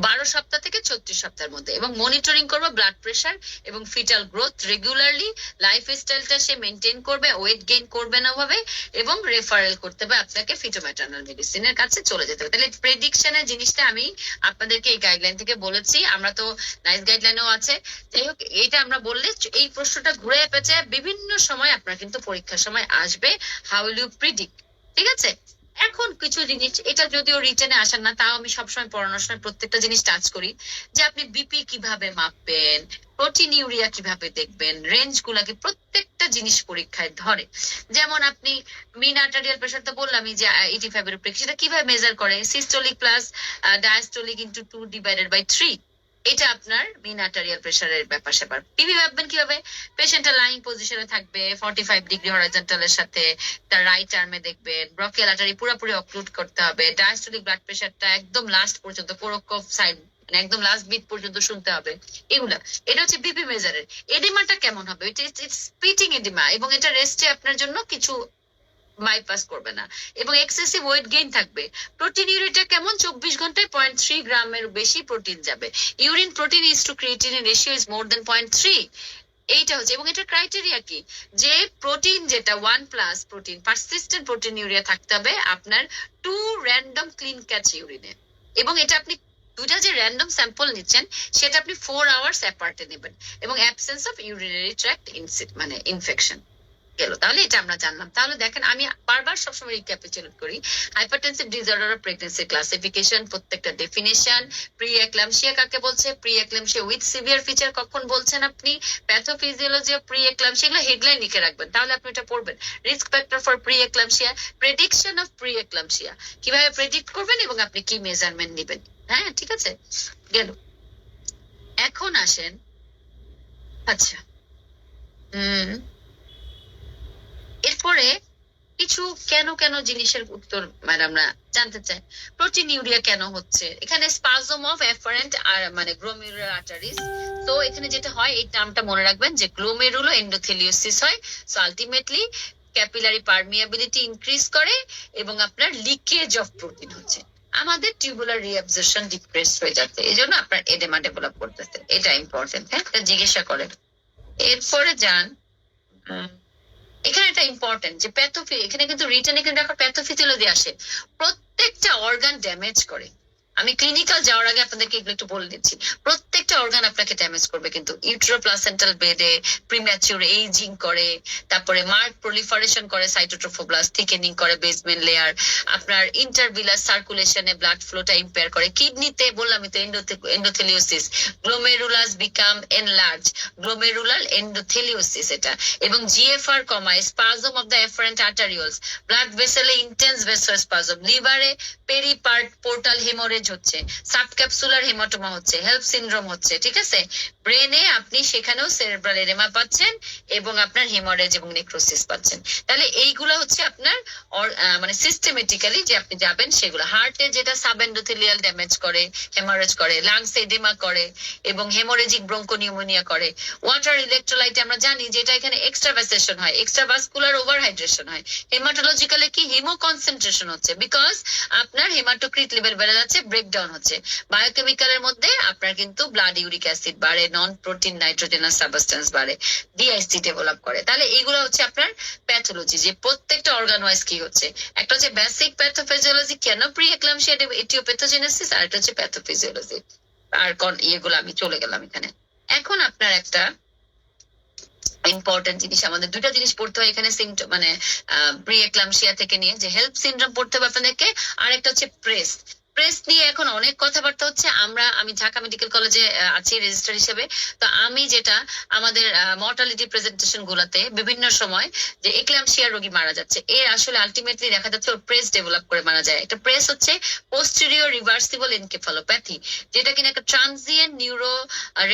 12 সপ্তাহ থেকে 36 সপ্তাহের মধ্যে, এবং মনিটরিং করবো ব্লাড প্রেশার এবং ফিটাল গ্রোথ রেগুলারলি, লাইফ স্টাইলটা সে মেনটেন করবে, ওয়েট গেইন করবে না ভাবে, এবং রেফারেল করতে হবে আপনাকে ফিটোম্যাটার্নাল মেডিসিনের কাছে চলে যেতে হবে। তাহলে প্রেডিকশনের জিনিসটা আমি আপনাদেরকে এই গাইডলাইন থেকে বলেছি, আমরা তো নাইস গাইডলাইনও আছে। যাই হোক, এইটা আমরা বললে এই প্রশ্নটা ঘুরে পেঁচে বিভিন্ন সময় আপনার কিন্তু পরীক্ষার সময় আসবে, হাউ উইল ইউ প্রিডিক্ট। ঠিক আছে, এখন কিছু জিনিস, এটা যদিও রিটেনে আসেন না, তাও আমি সবসময় পড়ানোর সময় প্রত্যেকটা জিনিস টাচ করি, যে আপনি বিপি কিভাবে মাপবেন, প্রোটিন ইউরিয়া কিভাবে দেখবেন, রেঞ্জ গুলাকে প্রত্যেকটা জিনিস পরীক্ষায় ধরে। যেমন আপনি মিন আর্টারিয়াল প্রেশার তো বললামই যে 85 এর উপরে, সেটা কিভাবে মেজার করে? Systolic plus diastolic into 2 divided by 3, এটা আপনার মিন আর্টারিয়াল প্রেসারের ব্যাপার স্যাপার। পিভি ভাববেন কিভাবে, পেশেন্টটা লাইং পজিশনে থাকবে 45 ডিগ্রি হরাইজন্টালের সাথে, তার রাইট আর্মে দেখবেন ব্রকিয়াল আর্টারি পুরোপুরি অক্লুড করতে হবে, ডায়াস্টোলিক ব্লাড প্রেসারটা একদম লাস্ট পর্যন্ত কোরোকফ সাইড মানে একদম লাস্ট বিট পর্যন্ত শুনতে হবে। এগুলা এটা হচ্ছে বিপি মেজারের। এডিমাটা কেমন হবে, এটা স্পিটিং এডিমা, এবং এটা রেস্টে আপনার জন্য কিছু বাইপাস করবে না, এবং এক্সেসিভ ওয়েট গেইন থাকবে। প্রোটিন ইউরিটা কেমন, 24 ঘন্টায় 0.3 গ্রামের বেশি প্রোটিন যাবে। Urine protein is to creatinine ratio is more than 0.3। এইটা হচ্ছে, এবং এটা ক্রাইটেরিয়া কি, যে প্রোটিন যেটা 1+ প্রোটিন পারসিস্টেন্ট প্রোটিন ইউরিয়া থাকতে হবে আপনার 2 র্যান্ডম ক্লিন ক্যাচ ইউরিনে, এবং এটা আপনি দুটা যে র্যান্ডম স্যাম্পল নিচ্ছেন সেটা আপনি 4 আওয়ার্স অ্যাপার্টে নেবেন, এবং অ্যাবসেন্স অফ ইউরিনারি ট্র্যাক্ট মানে ইনফেকশন গেল। তাহলে এটা আমরা জানলাম। তাহলে দেখেন আমি বারবার সবসময় রিক্যাপিচুলেট করি, hypertensive disorder of pregnancy classification, প্রত্যেকটা ডেফিনেশন, প্রি এক্লাম্পসিয়া কাকে বলছে, pre eclampsia with severe feature কখন বলছেন আপনি, প্যাথোফিজিওলজি অফ প্রি এক্লাম্পসিয়া, এগুলো হেডলাইন লিখে রাখবেন, তাহলে আপনি এটা পড়বেন। Risk factor for pre eclampsia, prediction of pre eclampsia, কিভাবে প্রেডিক্ট করবেন এবং আপনি কি মেজারমেন্ট নেবেন। হ্যাঁ ঠিক আছে, গেল। এখন আসেন, আচ্ছা এরপরে কিছু কেন কেন জিনিসের উত্তর আমরা জানতে চাই। প্রোটিন ইউরিয়া কেন হচ্ছে, এখানে স্পাজম অফ এফারেন্ট আর মানে গ্লোমেরুলার আর্টারিজ। তো এখানে যেটা হয়, এই নামটা মনে রাখবেন যে গ্লোমেরুলো এন্ডোথেলিওসিস হয়, so ultimately capillary permeability increase করে এবং আপনার লিকেজ অফ প্রোটিন হচ্ছে, আমাদের টিউবুলার রিঅ্যাবজর্পশন ডিপ্রেস হয়ে যাচ্ছে, এই জন্য আপনার এডেমা ডেভেলপ করতেছে। এটা ইম্পর্টেন্ট, হ্যাঁ জিজ্ঞাসা করেন। এরপরে যান, এখানে একটা ইম্পর্টেন্ট যে প্যাথোফি, এখানে কিন্তু রিটেন এখানে রাখার প্যাথোফিজিওলজি আসে, প্রত্যেকটা অর্গান ড্যামেজ করে। আমি ক্লিনিক্যাল যাওয়ার আগে আপনাদেরকে এগুলো একটু বলে দিচ্ছি, প্রত্যেকটা অর্গান আপনাকে ড্যামেজ করবে, কিন্তু ইউট্রোপ্লাসেন্টাল বেডে প্রিম্যাচিউর এইজিং করে, তারপরে মার্ক প্রলিফারেশন করে, সাইটোট্রোফোব্লাস্ট থিকেনিং করে বেসমেন্ট লেয়ার, আপনার ইন্টারভিলার সার্কুলেশনে ব্লাড ফ্লোটা ইম্পেয়ার করে, কিডনিতে বললামই তো endotheliosis, glomerulus become enlarge, glomerular endotheliosis এটা, এবং জিএফআর কমায়, spasm of the efferent arterioles, blood ভেসেলে ইন্টেন্স ভেসোস্পাজম, লিভারে পেরিপার্ট পোর্টাল হেমোরেজ হচ্ছে, সাবক্যাপসুলার হেমাটোমা হচ্ছে, হেল্প সিনড্রোম হচ্ছে, ঠিক আছে। ব্রেনে আপনি সেখানেও সেরেব্রাল এডেমা পাচ্ছেন এবং আপনার হেমোরেজ এবং নেক্রোসিস পাচ্ছেন। তাহলে এইগুলো হচ্ছে আপনার মানে সিস্টেমেটিক্যালি যে আপনি যাবেন সেগুলো। হার্টে যেটা সাবএন্ডোথেলিয়াল ড্যামেজ করে, হেমোরেজ করে, লাংস এডেমা করে এবং হেমোরেজিক ব্রঙ্কোনিউমোনিয়া করে। ওয়াটার ইলেকট্রোলাইট আমরা জানি যেটা এখানে এক্সট্রাভাসেশন হয়, এক্সট্রাভাস্কুলার ওভারহাইড্রেশন হয়। হেমাটোলজিক্যালি কি, হিমো কনসেন্ট্রেশন হচ্ছে, বিকজ আপনার হেমাটোক্রিট লেভেল বেড়ে যাচ্ছে, ব্রেকডাউন হচ্ছে। বায়োকেমিক্যালের মধ্যে আপনার কিন্তু ব্লাড ইউরিক অ্যাসিড বাড়ে, নন প্রোটিন নাইট্রোজেনাস সাবস্টেন্স বাড়ে, ডিআইসি ডেভেলপ করে। তাহলে এইগুলো হচ্ছে আপনার প্যাথোলজি, যে প্রত্যেকটা অর্গান ওয়াইজ কি হচ্ছে। একটা হচ্ছে বেসিক প্যাথোফিজিওলজি, কেন প্রি এক্লাম্পসিয়া এটিওপ্যাথোজেনেসিস, আর একটা হচ্ছে প্যাথোফিজিওলজি। আর ইয়েগুলো আমি চলে গেলাম এখানে। এখন আপনার একটা ইম্পর্টেন্ট জিনিস, আমাদের দুটা জিনিস পড়তে হয় এখানে, মানে প্রি এক্লাম্পসিয়া থেকে নিয়ে যে হেল্প সিনড্রোম পড়তে হবে আপনাদেরকে, আর একটা হচ্ছে প্রেস। প্রেস নিয়ে এখন অনেক কথাবার্তা হচ্ছে। আমি ঢাকা মেডিকেল কলেজে আছি রেজিস্ট্রার হিসেবে, তো আমি যেটা আমাদের মর্টালিটি প্রেজেন্টেশন গুলাতে বিভিন্ন সময় যে এক্লাম্পসিয়া রোগী মারা যাচ্ছে, এর আসলে আলটিমেটলি দেখা যাচ্ছে ওর প্রেস ডেভেলপ করে মারা যায়। একটা প্রেস হচ্ছে পোস্টেরিয়র রিভার্সিবল এনকেফালোপ্যাথি, যেটা কিনা একটা transient neuro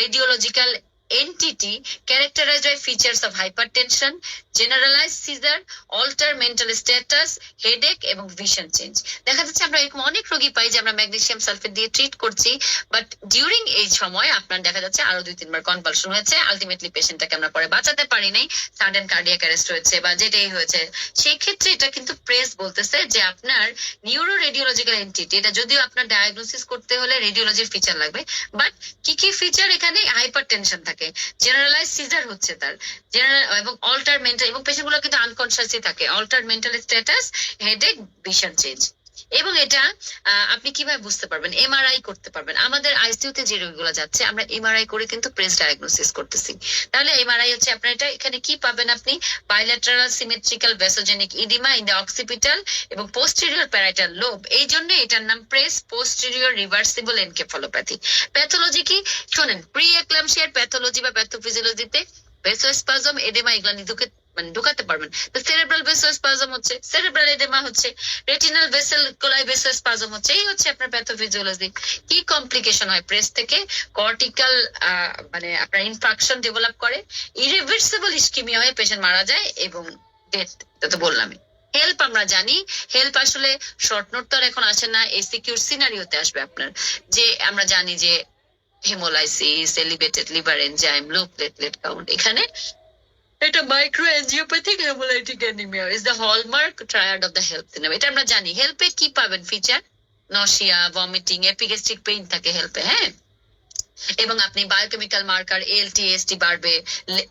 radiological entity characterized by features of hypertension, generalized seizure, altered mental status, headache এবং vision change। দেখা যাচ্ছে আমরা এরকম অনেক রোগী পাই যে আমরা ম্যাগনেসিয়াম সালফেট দিয়ে ট্রিট করছি, বাট ডিউরিং এই সময় আপনার দেখা যাচ্ছে আরো 2-3 বার কনভালশন হয়েছে, আলটিমেটলি পেশেন্টটাকে আমরা পরে বাঁচাতে পারি নাই, সাডেন কার্ডিয়াক অ্যারেস্ট হয়েছে বা যেটাই হয়েছে। সেই ক্ষেত্রে এটা কিন্তু প্রেস বলতেছে যে আপনার নিউরো রেডিওলজিক্যাল এন্টিটি, এটা যদিও আপনার ডায়াগনোসিস করতে হলে রেডিওলজির ফিচার লাগবে, বাট কি কি ফিচার এখানে, হাইপারটেনশন থাকে, জেনারেলাইজ সিজার হচ্ছে তার, এবং অল্টার মেন্টাল, এবং পেশেন্ট গুলো কিন্তু আনকনসিয়াসই থাকে, alter mental status, headache, vision change. এবং এটা আপনি কিভাবে বুঝতে পারবেন, এমআরআই করতে পারবেন। আমাদের আইসিইউতে যে রোগীগুলো যাচ্ছে আমরা এমআরআই করে কিন্তু প্রেস ডায়াগনোসিস করতেছি। তাহলে এমআরআই হচ্ছে আপনার এটা, এখানে কি পাবেন আপনি, bilateral symmetrical vasogenic oedema in the occipital এবং পোস্টেরিয়র প্যারাইটাল লোব, এই জন্য এটার নাম PRES posterior reversible encephalopathy. Pathology কি শোনেন, প্রি এক্লাম্পসিয়ার প্যাথোলজি বা প্যাথোফিজিওলজিতে ভেসোস্পাজম, এডেমা, এগুলা মানে ঢুকাতে পারবেন। তো সেরেব্রাল ভেসোস্পাজম হচ্ছে, সেরেব্রাল এডেমা হচ্ছে, রেটিনাল ভেসেল কোলাই ভেসোস্পাজম হচ্ছে, এই হচ্ছে আপনার প্যাথোফিজিওলজি। কি কমপ্লিকেশন হয় প্রেস থেকে? কর্টিক্যাল মানে আপনার ইনফাকশন ডেভেলপ করে, ইরিভার্সিবল ইস্কিমিয়া হয়ে পেশেন্ট মারা যায় এবং ডেথ। এটা তো বললামই। হেল্প আমরা জানি, হেল্প আসলে শর্ট নোট তো আর এখন আসে না, এসিকিউর সিনারিওতে আসবে আপনার। যে আমরা জানি যে haemolysis, elevated liver enzyme, low platelet count, এখানে এটা microangiopathic haemolytic anaemia is the hallmark triad of the HELLP সিনেমা। এটা আমরা জানি। হেল্পে কি পাবেন feature? Nausea, vomiting, epigastric pain থাকে হেল্পে, হ্যাঁ। এবং আপনি বায়োকেমিক্যাল মার্কার এলটিএসটি বাড়বে,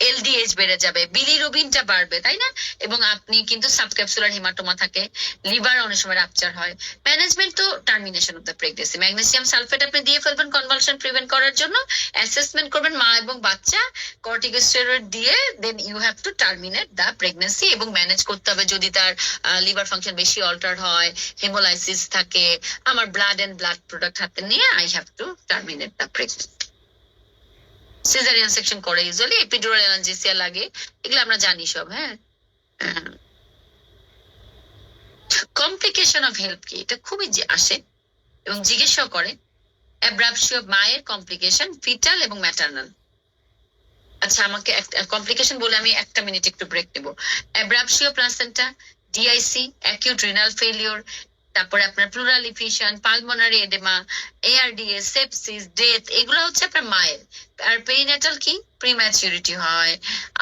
এলডিএইচ বেড়ে যাবে, বিলিরুবিনটা বাড়বে, তাই না? এবং আপনি কিন্তু সাবক্যাপসুলার হিমাটোমা থাকে, লিভার অনেক সময় রাপচার হয়। ম্যানেজমেন্ট তো termination of the pregnancy, magnesium sulphate আপনি দিয়ে ফেলবেন কনভালশন প্রিভেন্ট করার জন্য, অ্যাসেসমেন্ট করবেন মা এবং বাচ্চা, কর্টিকোস্টেরয়েড দিয়ে, then you have to terminate the pregnancy. এবং ম্যানেজ করতে হবে যদি তার লিভার ফাংশন বেশি অল্টার হয়, হেমোলাইসিস থাকে, আমার ব্লাড এন্ড ব্লাড প্রোডাক্ট হাতে নিয়ে I have to terminate the pregnancy. Caesarean section করে ইউজুয়ালি, এপিডুরাল অ্যানালজেসিয়া লাগে, এগুলো আমরা জানি সব, হ্যাঁ। কমপ্লিকেশন অফ হেল্প কি? এটা খুবই আসে এবং জিজ্ঞেসও করে। অ্যাব্রাপসি অফ মায়ের কমপ্লিকেশন, ফিটাল এবং ম্যাটারনাল। আচ্ছা, আমাকে কমপ্লিকেশন বলে আমি 1 মিনিট একটু ব্রেক নেব। Abruptio of placenta, DIC, acute renal failure, তারপরে আপনার pleural effusion, pulmonary oedema, ARDS, sepsis, death, এগুলো হচ্ছে আপনার মায়ের। আর পেরিনেটাল কি? প্রিম্যাচুরিটি হয়,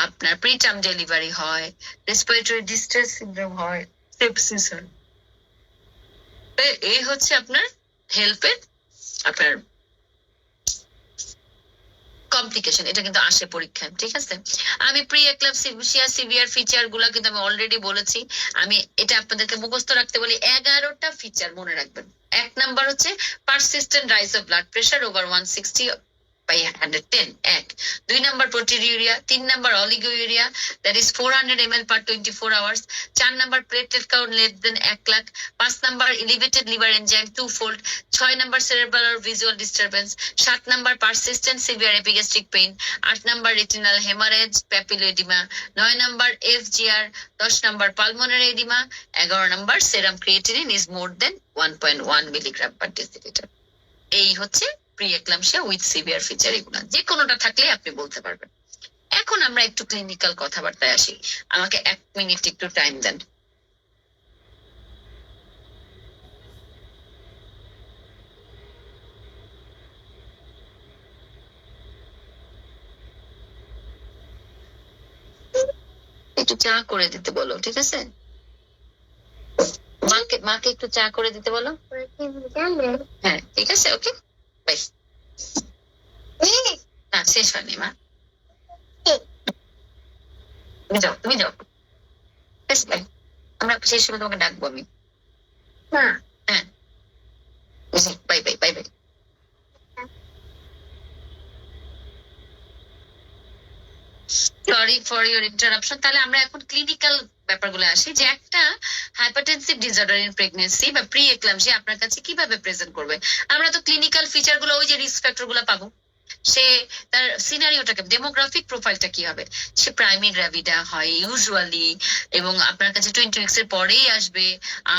আপনার প্রিটার্ম ডেলিভারি হয়, রেসপিরেটরি ডিস্ট্রেস সিনড্রোম হয়, সেপসিস হয়। এই হচ্ছে আপনার হেল্পের আপনার কমপ্লিকেশন। এটা কিন্তু আসে পরীক্ষায়, ঠিক আছে? আমি প্রি এক্লাম্পসিয়া সিভিয়ার ফিচার গুলা কিন্তু আমি অলরেডি বলেছি। আমি এটা আপনাদেরকে মুখস্থ রাখতে বলি, 11টা ফিচার মনে রাখবেন। 1 নাম্বার হচ্ছে persistent rise of blood pressure over 160/110, 1। 2 number proteinuria, 3 number oliguria, that is 400 ml per 24 hours, 4 number platelet count less than 1 lakh, 5 number elevated liver enzyme 2-fold, 6 number cerebral or visual disturbance, 7 number persistent severe epigastric pain, 8 number retinal hemorrhage, papilloedema, 9 number FGR, 10 number pulmonary edema, 11 number serum creatinine is more than 1.1 milligram per deciliter। এই হচ্ছে pre eclampsia with severe feature. এগুলা যে কোনোটা থাকলে আপনি বলতে পারবেন। এখন আমরা একটু ক্লিনিক্যাল কথাবার্তায় আসি। আমাকে 1 মিনিট একটু টাইম দেন। একটু চা করে দিতে বলো, ঠিক আছে? মাকে একটু চা করে দিতে বলো। হ্যাঁ, ঠিক আছে, ওকে, বাই। না, শেষ হয়নি মা, তুমি যাও, তুমি যাও, বাই। আমরা শেষ হলে তোমাকে ডাকবো আমি। হ্যাঁ, bye bye bye bye. Sorry for your interruption. তাহলে আমরা এখন ক্লিনিক্যাল ব্যাপারগুলো আসি, যে একটা হাইপারটেনসিভ ডিসঅর্ডার ইন প্রেগনেন্সি বা প্রি এক্লাম্পসিয়া আপনার কাছে কিভাবে প্রেজেন্ট করবে। আমরা তো ক্লিনিক্যাল ফিচার গুলো, ওই যে রিস্ক ফ্যাক্টর গুলো পাবো। সে তার সিনারিওটাকে, ডেমোগ্রাফিক প্রোফাইলটা কি হবে? সে প্রাইমি গ্র্যাভিডা হয় ইউজুয়ালি, এবং আপনার কাছে 20 উইকস এর পরেই আসবে।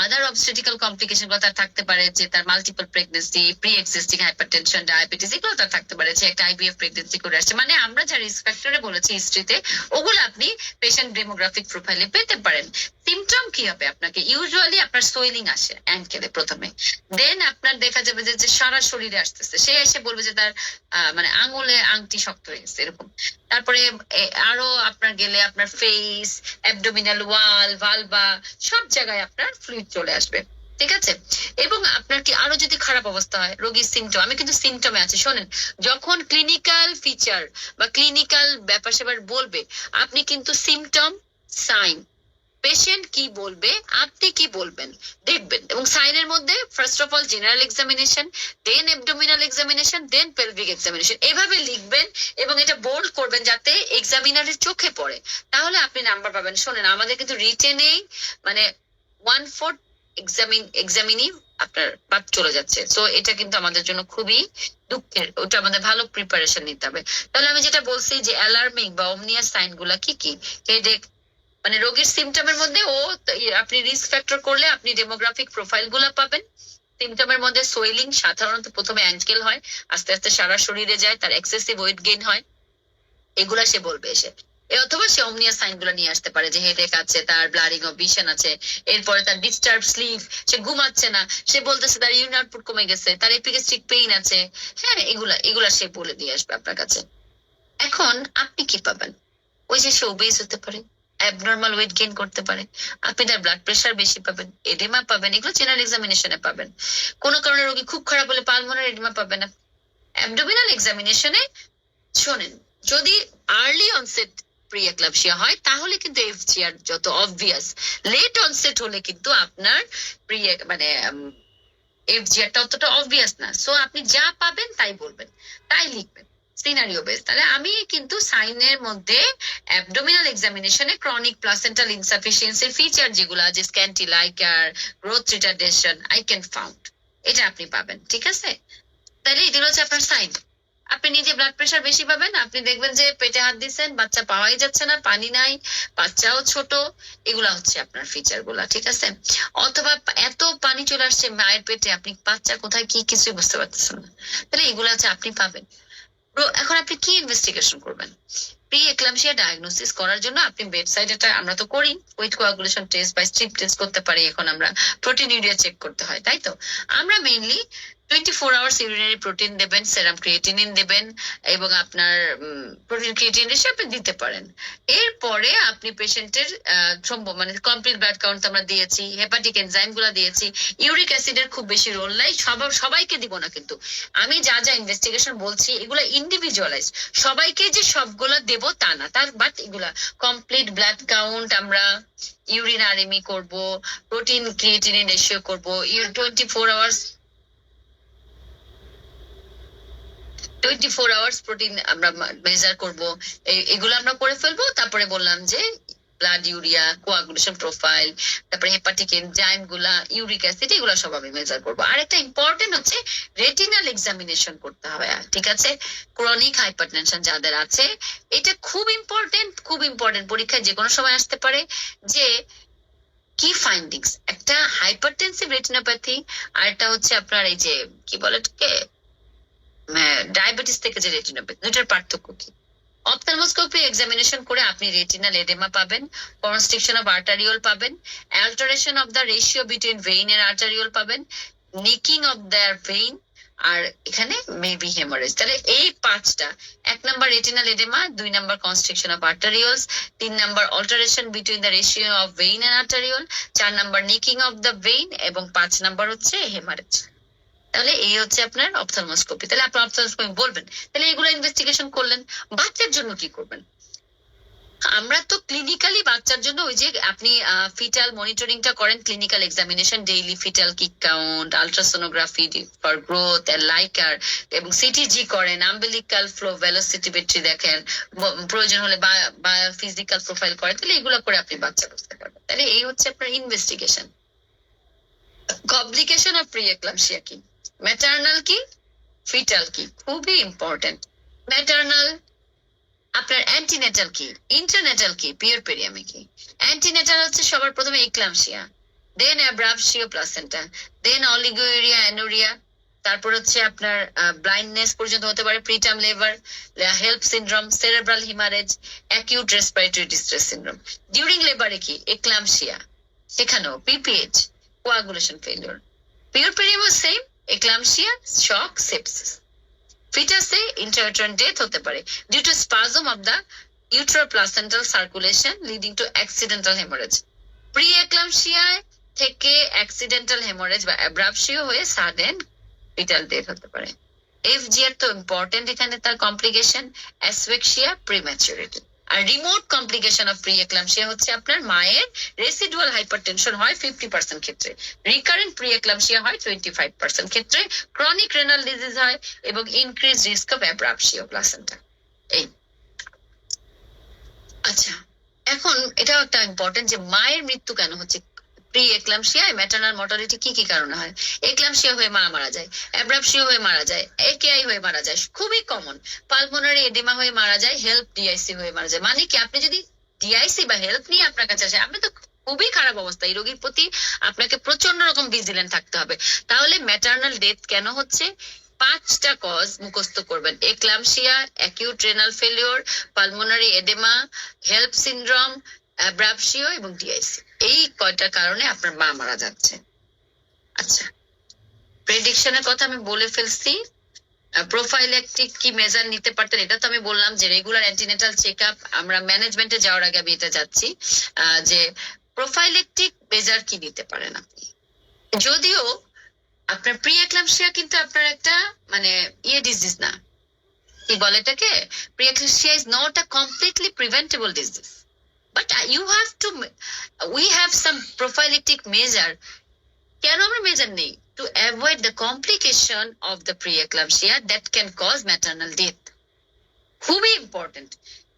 আদার অবস্টেটিক্যাল কমপ্লিকেশন গুলো তার থাকতে পারে, যে তার multiple pregnancy, pre existing hypertension, diabetes, এগুলো তার থাকতে পারে, যে একটা আইভিএফ প্রেগনেন্সি করে আসছে। মানে আমরা যা রিস্ক ফ্যাক্টরে বলেছি হিস্ট্রিতে, ওগুলো আপনি পেশেন্ট ডেমোগ্রাফিক প্রোফাইলে পেতে পারেন। সিমটম কি হবে? আপনাকে ইউজুয়ালি আপনার সোয়েলিং আসে অ্যাঙ্কেলে প্রথমে, দেন আপনার দেখা যাবে যে সারা শরীরে আসতেছে। সে এসে বলবে যে তার মানে আঙুলে আংটি শক্ত হয়ে গেছে, এরকম। তারপরে আরো আপনার গেলে আপনার ফেস, অ্যাবডোমিনাল ওয়াল, ভালভা, সব জায়গায় আপনার ফ্লুইড চলে আসবে, ঠিক আছে? এবং আপনার কি আরো যদি খারাপ অবস্থা হয়, রোগীর সিমটম, আমি কিন্তু সিমটমে আছি, শোনেন। যখন ক্লিনিক্যাল ফিচার বা ক্লিনিক্যাল ব্যাপার সেবার বলবে, আপনি কিন্তু সিমটম, সাইন, পেশেন্ট কি বলবে, আপনি কি বলবেন দেখবেন। এবং সাইনের মধ্যে first of all general examination, then abdominal examination, then pelvic examination, এভাবে লিখবেন এবং এটা বোল্ড করবেন যাতে এক্সামিনারের চোখে পড়ে, তাহলে আপনি নাম্বার পাবেন। শোনেন, আমাদের কিন্তু রিটেনেই মানে 1/4 এক্সামিনি আপনার বাদ চলে যাচ্ছে। তো এটা কিন্তু আমাদের জন্য খুবই দুঃখের। ওটা আমাদের ভালো প্রিপারেশন নিতে হবে। তাহলে আমি যেটা বলছি যে অ্যালার্মিং বা অমনিয়া সাইন গুলা কি কি? হেডেক, মানে রোগীর সিমটমের মধ্যে আপনি রিস্ক ফ্যাক্টর করলে আপনি ডেমোগ্রাফিক প্রোফাইল গুলা পাবেন। সিমটমের মধ্যে সোয়েলিং, সাধারণত প্রথমে অ্যাঙ্কেল হয়, আস্তে আস্তে সারা শরীরে যায়, তার এক্সেসিভ ওয়েট গেইন হয়, এগুলা সে বলবে এসে। অথবা সে অমনিয়া সাইন গুলা নিয়ে আসতে পারে যে হেডেক আছে, তার ব্লারিং অফ ভিশন আছে, এরপরে তার ডিস্টার্ব স্লিপ, সে ঘুমাচ্ছে না, সে বলতেছে তার ইউরিন আউটপুট কমে গেছে, তার এপিগেস্ট্রিক পেইন আছে। হ্যাঁ, এগুলা এগুলা সে বলে দিয়ে আসবে আপনার কাছে। এখন আপনি কি পাবেন? ওই যে সে ওবেস হতে পারে, অ্যাবনর্মাল ওয়েট গেইন করতে পারে, আপনি তার ব্লাড প্রেশার বেশি পাবেন, এডেমা পাবেন, এগুলো জেনারেল এক্সামিনেশনে পাবেন। কোনো কারণে রোগী খুব খারাপ হলে পালমোনারি এডেমা পাবেন। অ্যাবডোমিনাল এক্সামিনেশনে শোনেন, যদি আর্লি অনসেট প্রি এক্লাম্পসিয়া হয় তাহলে কিন্তু এফজিআর যত অবভিয়াস, লেট অনসেট হলে কিন্তু আপনার প্রি মানে এফজিআরটা অতটা অবভিয়াস না। সো আপনি যা পাবেন তাই বলবেন, তাই লিখবেন সিনারিও বেস। তাহলে আমি কিন্তু সাইনের মধ্যে অ্যাবডোমিনাল এক্সামিনেশনে ক্রনিক প্লাসেন্টাল ইনসাফিসিয়েন্সির ফিচার যেগুলো আছে, scanty liker, growth retardation, I can found, এটা আপনি পাবেন। ঠিক আছে, তাহলে এগুলো হচ্ছে আপনার সাইন। আপনি নিজে ব্লাড প্রেশার বেশি পাবেন, আপনি দেখবেন যে পেটে হাত দিচ্ছেন, বাচ্চা পাওয়াই যাচ্ছে না, পানি নাই, বাচ্চাও ছোট, এগুলা হচ্ছে আপনার ফিচার গুলা। ঠিক আছে, অথবা এত পানি চলে আসছে মায়ের পেটে, আপনি বাচ্চা কোথায় কি কিছু বুঝতে পারতেছেন না, তাহলে এগুলা হচ্ছে আপনি পাবেন। এখন আপনি কি ইনভেস্টিগেশন করবেন? প্রি এক্লাম্পসিয়া ডায়াগনোসিস করার জন্য আপনি বেডসাইড, এটা আমরা তো করি, ওয়েট কোয়াগুলেশন টেস্ট বা স্ট্রিপ টেস্ট করতে পারি, এখন আমরা প্রোটিন ইউরিয়া চেক করতে হয়, তাই তো? আমরা মেইনলি 24 আওয়ার্স ইউরিনারি প্রোটিন দেবেন, সেরাম ক্রিয়েটিনিন দেবেন, এবং আপনার প্রোটিন ক্রিয়েটিন রেশিও আপনি দিতে পারেন। এরপরে আপনি পেশেন্টের মানে কমপ্লিট ব্লাড কাউন্ট আমরা দিয়েছি, হেপাটিক এনজাইম গুলা দিয়েছি, ইউরিক অ্যাসিডের খুব বেশি রোল নাই, সবাইকে দিব না কিন্তু। আমি যা যা ইনভেস্টিগেশন বলছি এগুলো ইন্ডিভিজুয়ালাইজ, সবাইকে যে সবগুলো দেব তা না, তার বাট এগুলা কমপ্লিট ব্লাড কাউন্ট, আমরা ইউরিন আরএমই করব, প্রোটিন ক্রিয়েটিনিন রেশিও করব, 24 আওয়ার্স প্রোটিন আমরা মেজার করব, এগুলো আমরা করে ফেলবো। তারপরে বললাম যে ব্লাড ইউরিয়া, কোয়াগুলেশন প্রোফাইল, তারপরে হেপাটিক এনজাইম গুলা, ইউরিক অ্যাসিড, এগুলো সব আমি মেজার করবো। আর একটা ইম্পর্টেন্ট হচ্ছে রেটিনাল এক্সামিনেশন করতে হবে। ঠিক আছে, ক্রনিক হাইপারটেনশন যাদের আছে, এটা খুব ইম্পর্টেন্ট, খুব ইম্পর্টেন্ট, পরীক্ষায় যে কোনো সময় আসতে পারে। যে কি ফাইন্ডিংস, একটা হাইপারটেনসিভ রেটিনোপ্যাথি আর একটা হচ্ছে আপনার এই যে কি বলে এটাকে ডায়াবেটিস থেকে যে রেটিনোপ্যাথি, দুটার পার্থক্য কি? অপথ্যালমোস্কোপি এক্সামিনেশন করে আপনি রেটিনাল এডেমা পাবেন, কনস্ট্রিকশন অফ আর্টারিওল পাবেন, alteration of the ratio between vein and arteriole পাবেন, নিকিং অফ দেয়ার ভেইন, আর এখানে মেবি হেমারেজ। তাহলে এই পাঁচটা, 1 number retinal oedema, 2 number constriction of arterioles, 3 number alteration between the ratio of vein and arteriole, 4 number nicking of the vein, এবং 5 number হচ্ছে haemorrhage. তাহলে এই হচ্ছে আপনার অপথ্যালমোস্কোপি। তাহলে আপনার অপথ্যালমোস্কোপি বলবেন, তাহলে এগুলো ইনভেস্টিগেশন করলেন। বাচ্চার জন্য কি করবেন? আমরা তো ক্লিনিক্যালি বাচ্চার জন্য ওই যে আপনি ফিটাল মনিটরিংটা করেন, clinical examination, daily fetal kick count, ultrasonography for growth and liquor, এবং সিটিজি করেন, আম্বিলিকাল ফ্লো ভেলোসিটিমেট্রি দেখেন, প্রয়োজন হলে বায়োফিজিক্যাল প্রোফাইল করেন, তাহলে এগুলো করে আপনি বাচ্চা বুঝতে পারবেন। তাহলে এই হচ্ছে আপনার investigation. Complication of pre eclampsia কি, ম্যাটার্নাল কি, ফিটাল কি, খুবই ইম্পর্টেন্ট। ম্যাটার্নাল, আপনার অ্যান্টিনেটাল কি, ইন্টারনেটাল কি, পিউরপেরিয়ামে কি। অ্যান্টিনেটাল হচ্ছে সবার প্রথমে এক্লাম্পসিয়া, দেন অ্যাব্রাপসিও প্লাসেন্টা, দেন অলিগোইরিয়া অ্যানোরিয়া, তারপর হচ্ছে আপনার ব্লাইন্ডনেস পর্যন্ত হতে পারে, preterm labour, HELLP syndrome, cerebral haemorrhage, acute respiratory distress syndrome. During লেবারে কি, এক্লাম্পসিয়া, সেখানেও পিপিএইচ, কোয়াগুলেশন ফেলিওর। পিউরপেরিয়ামও সেম, এক্লাম্পসিয়া, শক, সেপসিস। ফিটাসে ইন্টারউটেরাইন ডেথ হতে পারে due to spasm of the uteroplacental circulation leading to accidental haemorrhage. Pre eclampsia থেকে accidental haemorrhage বা অ্যাব্রাপসিও হয়ে সাডেন ফিটাল ডেথ হতে পারে। এফজিআর তো ইম্পর্টেন্ট এখানে, তার কমপ্লিকেশন অ্যাসফেক্সিয়া, প্রিম্যাচুরিটি। আর remote complication of pre eclampsia হচ্ছে আপনার মায়ের রেসিডুয়াল হাইপারটেনশন হয় 50% ক্ষেত্রে, রিকারেন্ট প্রি এক্লাম্পসিয়া হয় 25% ক্ষেত্রে, ক্রনিক রেনাল ডিজিজ হয়, এবং ইনক্রিজ রিস্ক অফ অ্যাব্রাপসিও প্লাসেন্টা। এই আচ্ছা, এখন এটাও একটা ইম্পর্টেন্ট যে মায়ের মৃত্যু কেন হচ্ছে প্রি এক্লাম্পসিয়ায়, ম্যাটারনাল মর্টালিটি কি কি কারণে হয়? এক্লাম্পসিয়া হয়ে মা মারা যায়, অ্যাব্রাপসিয়া হয়ে মারা যায়, একেআই হয়ে মারা যায়, খুবই কমন, পালমোনারি এডিমা হয়ে মারা যায়, হেল্প ডিআইসি হয়ে মারা যায়। মানে কি, আপনি যদি ডিআইসি বা হেল্প নিয়ে আপনার কাছে আসে, আপনি তো খুবই খারাপ অবস্থা, এই রোগীর প্রতি আপনাকে প্রচন্ড রকম ভিজিলেন্ট থাকতে হবে। তাহলে ম্যাটার্নাল ডেথ কেন হচ্ছে? 5টা কজ মুখস্থ করবেন: eclampsia, acute renal failure, pulmonary oedema, HELLP syndrome, abruptio এবং ডিআইসি। এই কয়টা কারণে আপনার মা মারা যাচ্ছে। আচ্ছা, প্রেডিকশনের কথা আমি বলে ফেলছি। প্রোফাইলেকটিক কি মেজার নিতে পারতেন, এটা তো আমি বললাম যে রেগুলার অ্যান্টিনেটাল চেক আপ। আমরা ম্যানেজমেন্টে যাওয়ার আগে আমি এটা যাচ্ছি যে প্রোফাইলেকটিক মেজার কি নিতে পারেন আপনি। যদিও আপনার প্রি এক্লাম্পসিয়া কিন্তু আপনার একটা মানে ডিজিজ না, কি বলে এটাকে, pre eclampsia is not a completely preventable disease, but you have to, we have some prophylactic measure. কেন আমরা মেজার নেই? To avoid the complication of the pre-eclampsia that can cause maternal death. খুবই important.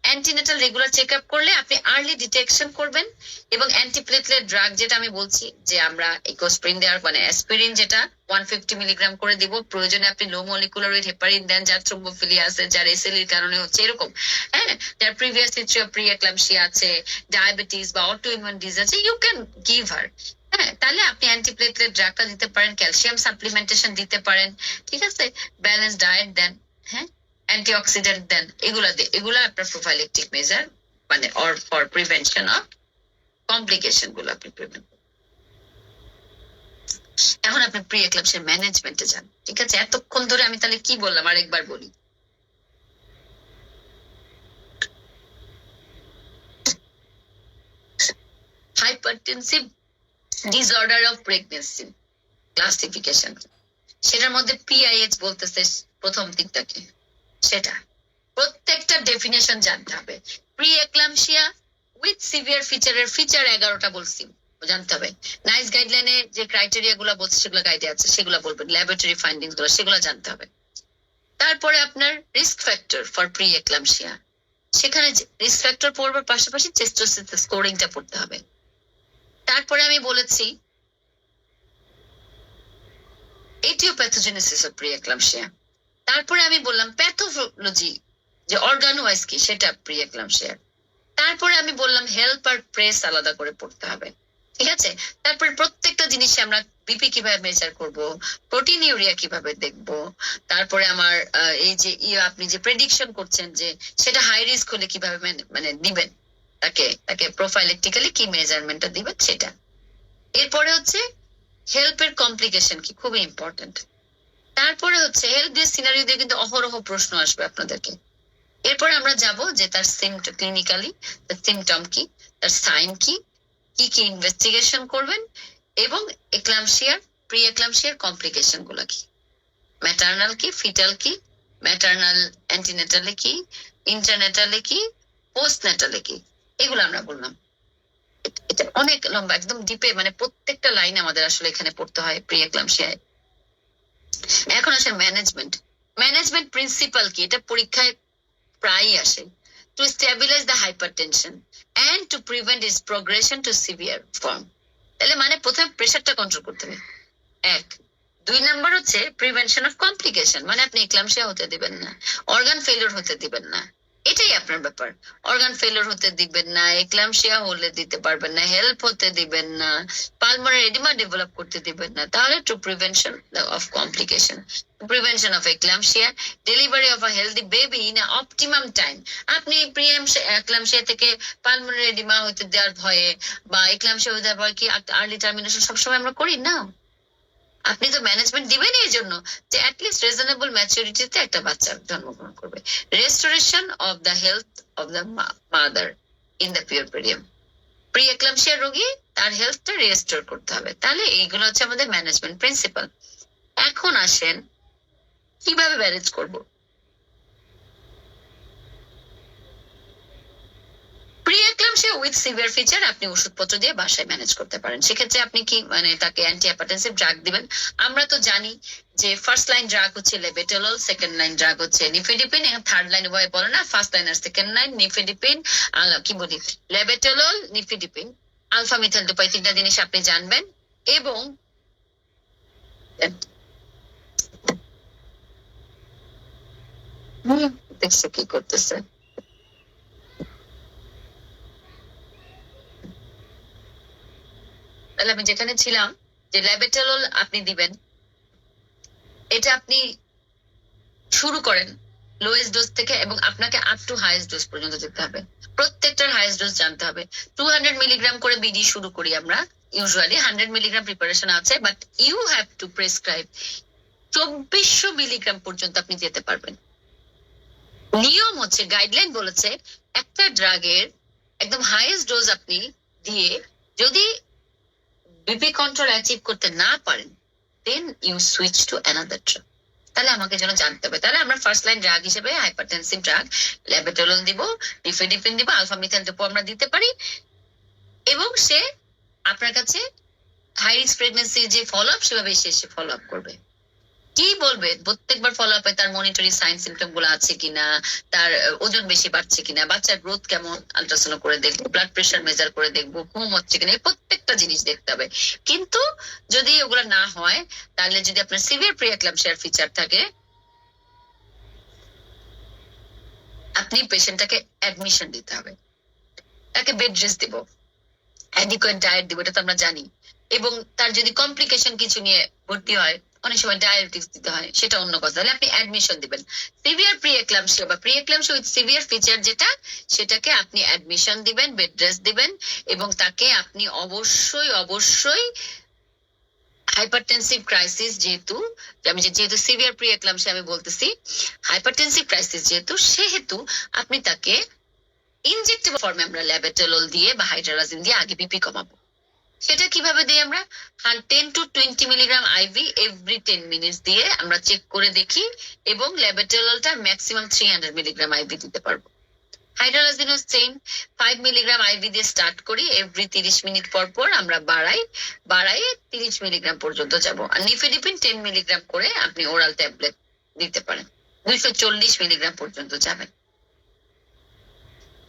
Antenatal regular check up করলে আপনি early detection করবেন, এবং antiplatelet drug যেটা আমি বলছি যে আমরা ইকোস্প্রিন দেওয়ার মানে অ্যাসপিরিন যেটা 150 মিলিগ্রাম করে দিব, প্রয়োজনে আপনি লো মলিকুলার উইথ হেপারিন দেন, যার থ্রোম্বোফিলিয়া আছে, যার এসএলইর কারণে হচ্ছে এরকম, হ্যাঁ, যার প্রিভিয়াস হিস্ট্রি অফ প্রি-এক্লাম্পসিয়া আছে, ডায়াবেটিস বা অটো ইমিউন ডিজিজ আছে, ইউ ক্যান গিভ হার। হ্যাঁ, তাহলে আপনি অ্যান্টিপ্লেটলেট ড্রাগটা দিতে পারেন, ক্যালসিয়াম সাপ্লিমেন্টেশন দিতে পারেন, ঠিক আছে, ব্যালেন্স ডায়েট দেন, হ্যাঁ, অ্যান্টিঅক্সিডেন্ট দেন, এগুলা আপনার প্রোফাইলেকটিক মেজার মানে or for prevention of complication গুলো আপনি প্রিভেন্ট। এখন আপনি প্রি এক্লাম্পসিয়ার ম্যানেজমেন্টে যান, ঠিক আছে। এতক্ষণ ধরে আমি তাহলে কি বললাম আরেকবার বলি। Hypertensive disorder of pregnancy classification, সেটার মধ্যে পিআইএইচ বলতেছে প্রথম দিকটাকে, সেটা প্রত্যেকটা ডেফিনেশন জানতে হবে। প্রি এক্লাম্পসিয়া উইথ সিভিয়ার ফিচারের ফিচার 11টা বলছি, জানতে হবে। নাইস গাইডলাইনে যে ক্রাইটেরিয়া গুলো বলছে সেগুলো গাইডে আছে, সেগুলো বলবেন। ল্যাবরেটরি ফাইন্ডিংস গুলো সেগুলো জানতে হবে। তারপরে আপনার risk factor for pre eclampsia, সেখানে রিস্ক ফ্যাক্টর পড়বার পাশাপাশি টেস্টোস্টেরন স্কোরিংটা পড়তে হবে। তারপরে আমি বলেছি এটিওপ্যাথোজেনেসিস অফ প্রি এক্লাম্পসিয়া। তারপরে আমি বললাম প্যাথোলজি, যে অর্গান ওয়াইজ কি সেটা প্রি এক্লাম্পসিয়া। তারপরে আমি বললাম হেল্প আর প্রেস আলাদা করে পড়তে হবে, ঠিক আছে। তারপরে প্রত্যেকটা জিনিসে আমরা বিপি কিভাবে মেজার করব, প্রোটিন ইউরিয়া কিভাবে দেখব, তারপরে আমার এই যে আপনি যে প্রেডিকশন করছেন যে সেটা হাই রিস্ক হলে কিভাবে মানে দিবেন, তাকে প্রোফাইলেকটিক্যালি কি মেজারমেন্টটা দিবেন সেটা। এরপরে হচ্ছে হেল্পের কমপ্লিকেশন কি, খুবই ইম্পর্টেন্ট। তারপরে হচ্ছে হেল্প দিয়ে সিনারিও দিয়ে কিন্তু অহরহ প্রশ্ন আসবে আপনাদেরকে। এরপরে আমরা যাব যে তার ক্লিনিক্যালি তার সিমটম কি, তার সাইন কি, কি কি ইনভেস্টিগেশন করবেন, এবং এক্লাম্পসিয়ার প্রি এক্লাম্পসিয়ার কমপ্লিকেশন গুলো কি, ম্যাটার্নাল কি, ফিটাল কি, ম্যাটার্নাল অ্যান্টিনেটালে কি, ইন্টারনেটালে কি, পোস্টনেটালে কি, এগুলো আমরা বললাম। এটা অনেক লম্বা, একদম ডিপে, মানে প্রত্যেকটা লাইন আমাদের আসলে এখানে পড়তে হয় প্রি এক্লাম্পসিয়ায়। এখন আসে ম্যানেজমেন্ট। ম্যানেজমেন্ট প্রিন্সিপাল কি, এটা পরীক্ষায় প্রায়ই আসে। To stabilise the hypertension and to prevent its progression to severe form. তাহলে মানে প্রথমে প্রেশারটা কন্ট্রোল করতে হবে, 1। 2 নাম্বার হচ্ছে প্রিভেনশন অফ কমপ্লিকেশন, মানে আপনি এক্লাম্পসিয়া হতে দিবেন না, অর্গান ফেলিওর হতে দিবেন না, এটাই আপনার ব্যাপার। অর্গান ফেলিওর হতে দিবেন না, এক্লাম্পসিয়া হলে দিতে পারবেন না, হেল্প হতে দিবেন না, পালমোনারি এডিমা ডেভেলপ করতে দিবেন না। তাহলে to prevention of complication, prevention of eclampsia, delivery of a healthy baby in optimum time. আপনি এক্লাম্পসিয়া থেকে পালমোনারি এডিমা হতে দেওয়ার ভয়ে বা এক্লাম্পসিয়া হতে দেওয়ার ভয় কি আর্লি টার্মিনেশন সবসময় আমরা করি না। আপনি তো ম্যানেজমেন্ট দিবেন এই জন্য যে অ্যাটলিস্ট রিজনেবল ম্যাচুরিটিতে একটা বাচ্চা জন্মগ্রহণ করবে। Restoration of the health of the mother in the period. Pre eclampsia রোগী তার হেলথটা রিস্টোর করতে হবে। তাহলে এইগুলো হচ্ছে আমাদের ম্যানেজমেন্ট প্রিন্সিপাল। এখন আসেন কিভাবে ম্যানেজ করব। Pre eclampsia with severe feature আপনি ওষুধপত্র দিয়ে বাসায় ম্যানেজ করতে পারেন। সেক্ষেত্রে আপনি কি মানে তাকে অ্যান্টি হাইপারটেনসিভ ড্রাগ দিবেন। আমরা তো জানি যে ফার্স্ট লাইন ড্রাগ হচ্ছে লেবেটালল, সেকেন্ড লাইন ড্রাগ হচ্ছে নিফেডিপিন, এবং থার্ড লাইন উভয় বলে না, ফার্স্ট লাইন আর সেকেন্ড লাইন নিফেডিপিন, কি বলি, লেবেটালল, নিফেডিপিন, আলফা মিথাইল ডোপাই, 3টা জিনিস আপনি জানবেন। এবং দেখছে কি করতেছে, তাহলে আমি যেখানে ছিলাম যে ল্যাবেটালল আপনি দিবেন, এটা আপনি শুরু করেন লোয়েস্ট ডোজ থেকে এবং আপনাকে আপ টু হাইয়েস্ট ডোজ পর্যন্ত যেতে হবে। প্রত্যেকটার হাইয়েস্ট ডোজ জানতে হবে। 200 মিলিগ্রাম করে বিডি শুরু করি আমরা, ইউজুয়ালি 100 মিলিগ্রাম প্রিপারেশন আছে, but you have to prescribe 2400 milligram পর্যন্ত আপনি যেতে পারবেন। নিয়ম হচ্ছে, গাইডলাইন বলেছে একটা ড্রাগের একদম হাইয়েস্ট ডোজ আপনি দিয়ে যদি বিপি কন্ট্রোল অ্যাচিভ করতে না পারেন, then you switch to another drug. তাহলে আমাকে যেন জানতে হবে। তাহলে আমরা ফার্স্ট লাইন ড্রাগ হিসেবে হাইপারটেনসিভ ড্রাগ ল্যাবেটালল দিব, ডিফেডিপিন দিব, আলফা মিথাইল ডোপো আমরা দিতে পারি, এবং সে আপনার কাছে হাই রিস্ক প্রেগন্যান্সি যে ফলো আপ সেভাবে এসে ফলো আপ করবে। কি বলবে প্রত্যেকবার ফলো আপে তার মনিটরি সাইন সিমটম গুলো আছে কিনা, তার ওজন বেশি বাড়ছে কিনা, বাচ্চার গ্রোথ কেমন আল্ট্রাসাউন্ড করে দেখবো, ব্লাড প্রেশার মেজার করে দেখবো, ঘুম হচ্ছে কিনা, এই প্রত্যেকটা জিনিস দেখতে হবে। কিন্তু যদি ওগুলো না হয়, তাহলে যদি আপনার সিভিয়ার প্রিএক্লাম্পসিয়ার ফিচার থাকে, আপনি পেশেন্টটাকে অ্যাডমিশন দিতে হবে, তাকে বেড রেস্ট দিব, অ্যাডিকুয়েট ডায়েট দিব, এটা তো আমরা জানি। এবং তার যদি কমপ্লিকেশন কিছু নিয়ে ভর্তি হয়, অনেক সময় ডায়াবেটিক্স দিতে হয়, সেটা অন্য কথা, তাহলে আপনি অ্যাডমিশন দিবেন। সিভিয়ার প্রিএক্লাম্পসিয়া বা প্রিএক্লাম্পসিয়া উইথ সিভিয়ার ফিচার যেটা, সেটাকে আপনি অ্যাডমিশন দিবেন, বেড রেস্ট দিবেন, এবং তাকে আপনি অবশ্যই হাইপারটেনসিভ ক্রাইসিস যেহেতু, আমি যেহেতু সিভিয়ার প্রিএক্লাম্পসিয়া আমি বলতেছি, হাইপারটেনসিভ ক্রাইসিস সেহেতু আপনি তাকে ইনজেক্টেবল ফর্মে আমরা ল্যাবেটালল দিয়ে বা হাইড্রালাজিন দিয়ে আগে বিপি কমাবো। সেটা কিভাবে দিই আমরা? 10 to 20 milligram IV every 10 minutes দিয়ে আমরা চেক করে দেখি, এবং ল্যাবেটাললটা ম্যাক্সিমাম 300 মিলিগ্রাম আইভি দিতে পারবো। হাইড্রালাজিনও সেম 5 মিলিগ্রাম আইভি দিয়ে স্টার্ট করি, এভরি 30 মিনিট পর আমরা বাড়াই 30 মিলিগ্রাম পর্যন্ত যাব। আর নিফেডিপিন 10 মিলিগ্রাম করে আপনি ওরাল ট্যাবলেট দিতে পারেন, 240 মিলিগ্রাম পর্যন্ত যাবেন।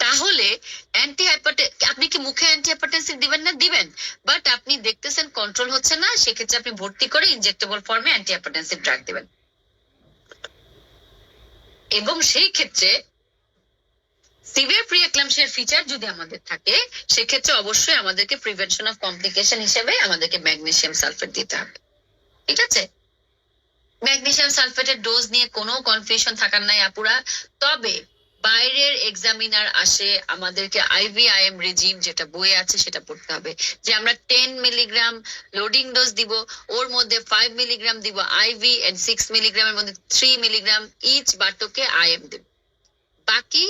তাহলে আপনি কি মুখে অ্যান্টি হাইপারটেনসিভ দিবেন না? দিবেন, বাট আপনি দেখতেছেন কন্ট্রোল হচ্ছে না, সেক্ষেত্রে আপনি ভর্তি করে ইনজেক্টেবল ফর্মে অ্যান্টি হাইপারটেনসিভ ড্রাগ দিবেন। এবং সেই ক্ষেত্রে সিভিয়ার প্রিএক্লাম্পসিয়ার ফিচার যদি আমাদের থাকে, সেক্ষেত্রে অবশ্যই আমাদেরকে প্রিভেনশন অফ কমপ্লিকেশন হিসেবে আমাদেরকে ম্যাগনেসিয়াম সালফেট দিতে হবে। ঠিক আছে, ম্যাগনেসিয়াম সালফেটের ডোজ নিয়ে কোনো কনফিউশন থাকার নাই আপুরা। তবে বাইরের এক্সামিনার আসে, আমাদেরকে আইভিআইএম রেজিম যেটা বইয়ে আছে সেটা পড়তে হবে, যে আমরা 10 মিলিগ্রাম লোডিং ডোজ দিব, ওর মধ্যে 5 মিলিগ্রাম দিব আইভি, এন্ড 6 মিলিগ্রামের মধ্যে 3 মিলিগ্রাম ইচ বাটকে আইএম দেব। বাকি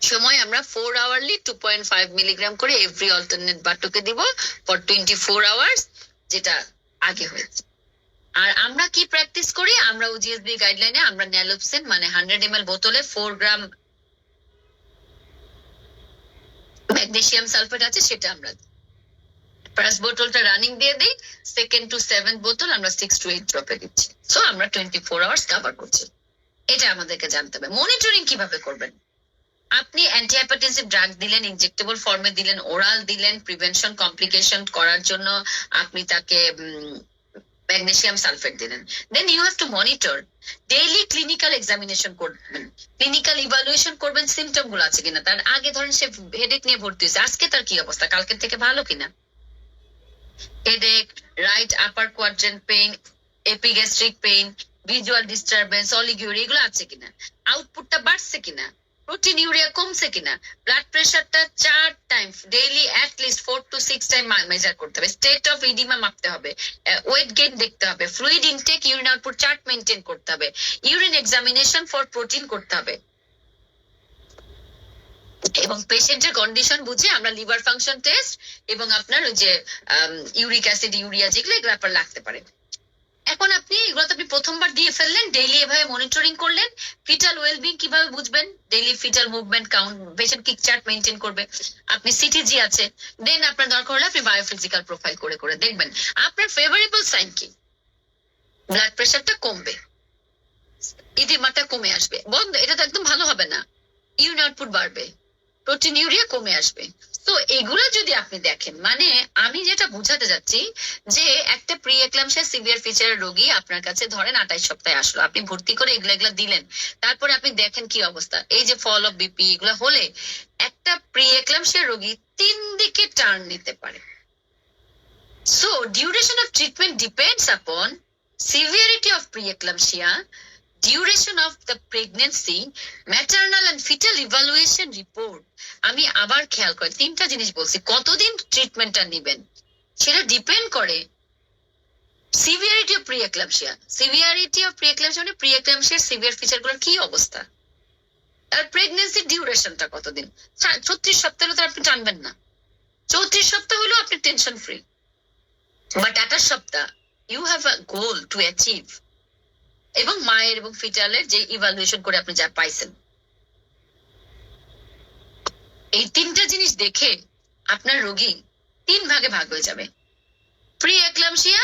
সময় আমরা 4 আওয়ারলি 2.5 মিলিগ্রাম করে এভরি অল্টারনেট বাটকে দিব ফর 24 আওয়ার্স, যেটা আগে হয়েছে। আর আমরা কি প্র্যাকটিস করি? আমরা ওজিএসবি গাইডলাইনে আমরা ন্যালোপসিন মানে 100 ml বোতলে 4 গ্রাম ম্যাগনেসিয়াম সালফেট আছে, সেটা আমরা ফার্স্ট বোতলটা রানিং দিয়ে দিই, সেকেন্ড টু 7th বোতল আমরা 6 to 8 ড্রপে দিচ্ছি। সো আমরা 24 আওয়ার্স কভার করছি। এটা আমাদেরকে জানতে হবে। মনিটরিং কিভাবে করবেন? আপনি অ্যান্টি হাইপারটেনসিভ ড্রাগ দিলেন, ইনজেক্টেবল ফর্মে দিলেন, ওরাল দিলেন, প্রিভেনশন কমপ্লিকেশন করার জন্য আপনি তাকে ম্যাগনেসিয়াম সালফেট দিলেন, then you have to monitor daily clinical examination করবেন, ক্লিনিক্যাল ইভালুয়েশন করবেন সিমটম গুলো আছে কিনা। তার আগে ধরেন সে হেডেক নিয়ে ভর্তি হয়েছে, আজকে তার কি অবস্থা, কালকের থেকে ভালো কিনা, headache, right upper quadrant pain, epigastric pain, visual disturbance, oliguria এগুলো আছে কিনা, আউটপুটটা বাড়ছে কিনা, প্রোটিন ইউরিয়া কমছে কিনা, ব্লাড প্রেশারটা 4 time daily at least 4 to 6 time measure করতে হবে, স্টেট অফ ইডিমা মাপতে হবে, ওয়েট গেইন দেখতে হবে, fluid intake, urine output chart maintain করতে হবে, ইউরিন এক্সামিনেশন ফর প্রোটিন করতে হবে, এবং পেশেন্টের কন্ডিশন বুঝে আমরা লিভার ফাংশন টেস্ট এবং আপনার ওই যে ইউরিক অ্যাসিড, ইউরিয়া যেগুলো এগুলো আপনার লাগতে পারে। এখন আপনি এগুলো তো আপনি প্রথমবার দিয়ে ফেললেন, ডেইলি এভাবে মনিটরিং করলেন। ফিটাল ওয়েলবিং কিভাবে বুঝবেন? Daily fetal movement count, patient kick chart maintain করবে, আপনি সিটিজি আছে, দেন আপনার দরকার হলে আপনি বায়োফিজিক্যাল প্রোফাইল করে করে দেখবেন আপনার ফেভারেবল সাইন কি। ব্লাড প্রেশারটা কমবে, ইডিমাটা কমে আসবে, বন্ধ, এটা তো একদম ভালো হবে না, ইউরিন আউটপুট বাড়বে, প্রোটিন ইউরিয়া কমে আসবে। তো এগুলো যদি আপনি দেখেন, মানে আমি যেটা বুঝাতে যাচ্ছি যে একটা প্রি এক্লাম্পসিয়া সিভিয়ার ফিচারের রোগী আপনার কাছে ধরেন 28 সপ্তাহে আসলো, আপনি ভর্তি করে এগুলা দিলেন, তারপরে আপনি দেখেন কি অবস্থা, এই যে ফল অফ বিপি এগুলো হলে একটা প্রি এক্লাম্পসিয়া রোগী 3 দিকে টার্ন নিতে পারে। So duration of treatment depends upon severity of preeclampsia, duration of the pregnancy, maternal and fetal evaluation report. আমি আবার খেয়াল করি তিনটা জিনিস বলছি, কতদিন ট্রিটমেন্টটা নেবেন সেটা ডিপেন্ড করে সিভিয়ারিটি অফ প্রিএক্লাম্পসিয়া। সিভিয়ারিটি অফ প্রিএক্লাম্পসিয়া মানে প্রিএক্লাম্পসিয়ার সিভিয়ার ফিচারগুলোর কি অবস্থা, আর প্রেগনেন্সির ডিউরেশনটা কতদিন। 36 সপ্তাহ হলে তো আপনি টানবেন না, 34 সপ্তাহ হলেও আপনি টেনশন ফ্রি, বাট 28 সপ্তাহ you have a goal to achieve, এবং মায়ের এবং ফিটালের যে ইভালুয়েশন করে আপনি যা পাইছেন, এই তিনটা জিনিস দেখে আপনার রোগী 3 ভাগে ভাগ হয়ে যাবে। প্রি এক্লাম্পসিয়া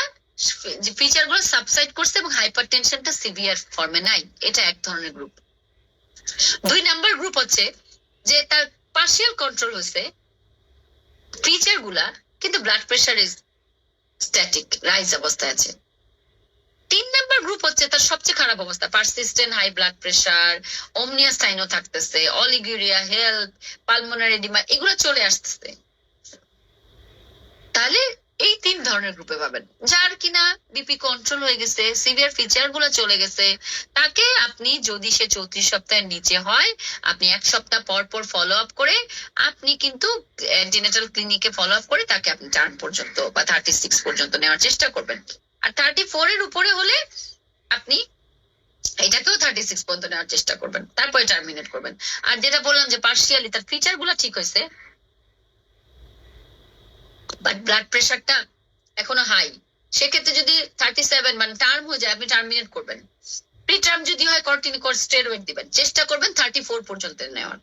ফিচার গুলো সাবসাইড করছে এবং হাইপারটেনশনটা সিভিয়ার ফর্মে নাই, এটা এক ধরনের গ্রুপ। 2 নাম্বার গ্রুপ হচ্ছে যে তার পার্শিয়াল কন্ট্রোল হয়েছে ফিচার গুলা, কিন্তু blood pressure is static, rise অবস্থায় আছে। 3 নাম্বার গ্রুপ হচ্ছে তার সবচেয়ে খারাপ অবস্থা, পারসিস্টেন্ট হাই ব্লাড প্রেশার, ওমনিয়া স্টাইনো থাকতেছে, অলিগুরিয়া, হেলথ, পালমোনারি এডিমা, এগুলো চলে আসতেছে। তাহলে এই 3 ধরনের গ্রুপে পাবেন। যার কিনা বিপি কন্ট্রোল হয়ে গেছে, সিভিয়ার ফিচার গুলো চলে গেছে, তাকে আপনি যদি সে 34 সপ্তাহের নিচে হয়, আপনি 1 সপ্তাহ পর পর ফলো আপ করে আপনি কিন্তু অ্যান্টিনেটাল ক্লিনিকে ফলো আপ করে তাকে আপনি টার্ম পর্যন্ত বা 36 পর্যন্ত নেওয়ার চেষ্টা করবেন। আর 34 এর উপরে হলে আপনি এটাকেও 36 পর্যন্ত নেওয়ার চেষ্টা করবেন, তারপরে টার্মিনেট করবেন। আর যেটা বললাম যে পার্শিয়ালি তার ফিচার গুলো ঠিক হয়েছে, বাট ব্লাড প্রেশারটা এখনো হাই, সেক্ষেত্রে যদি 37 মানে টার্ম হয়ে যায়, আপনি টার্মিনেট করবেন। প্রি টার্ম যদি হয় কর্টিকোস্টেরয়েড দিবেন, চেষ্টা করবেন 34 পর্যন্ত নেওয়ার।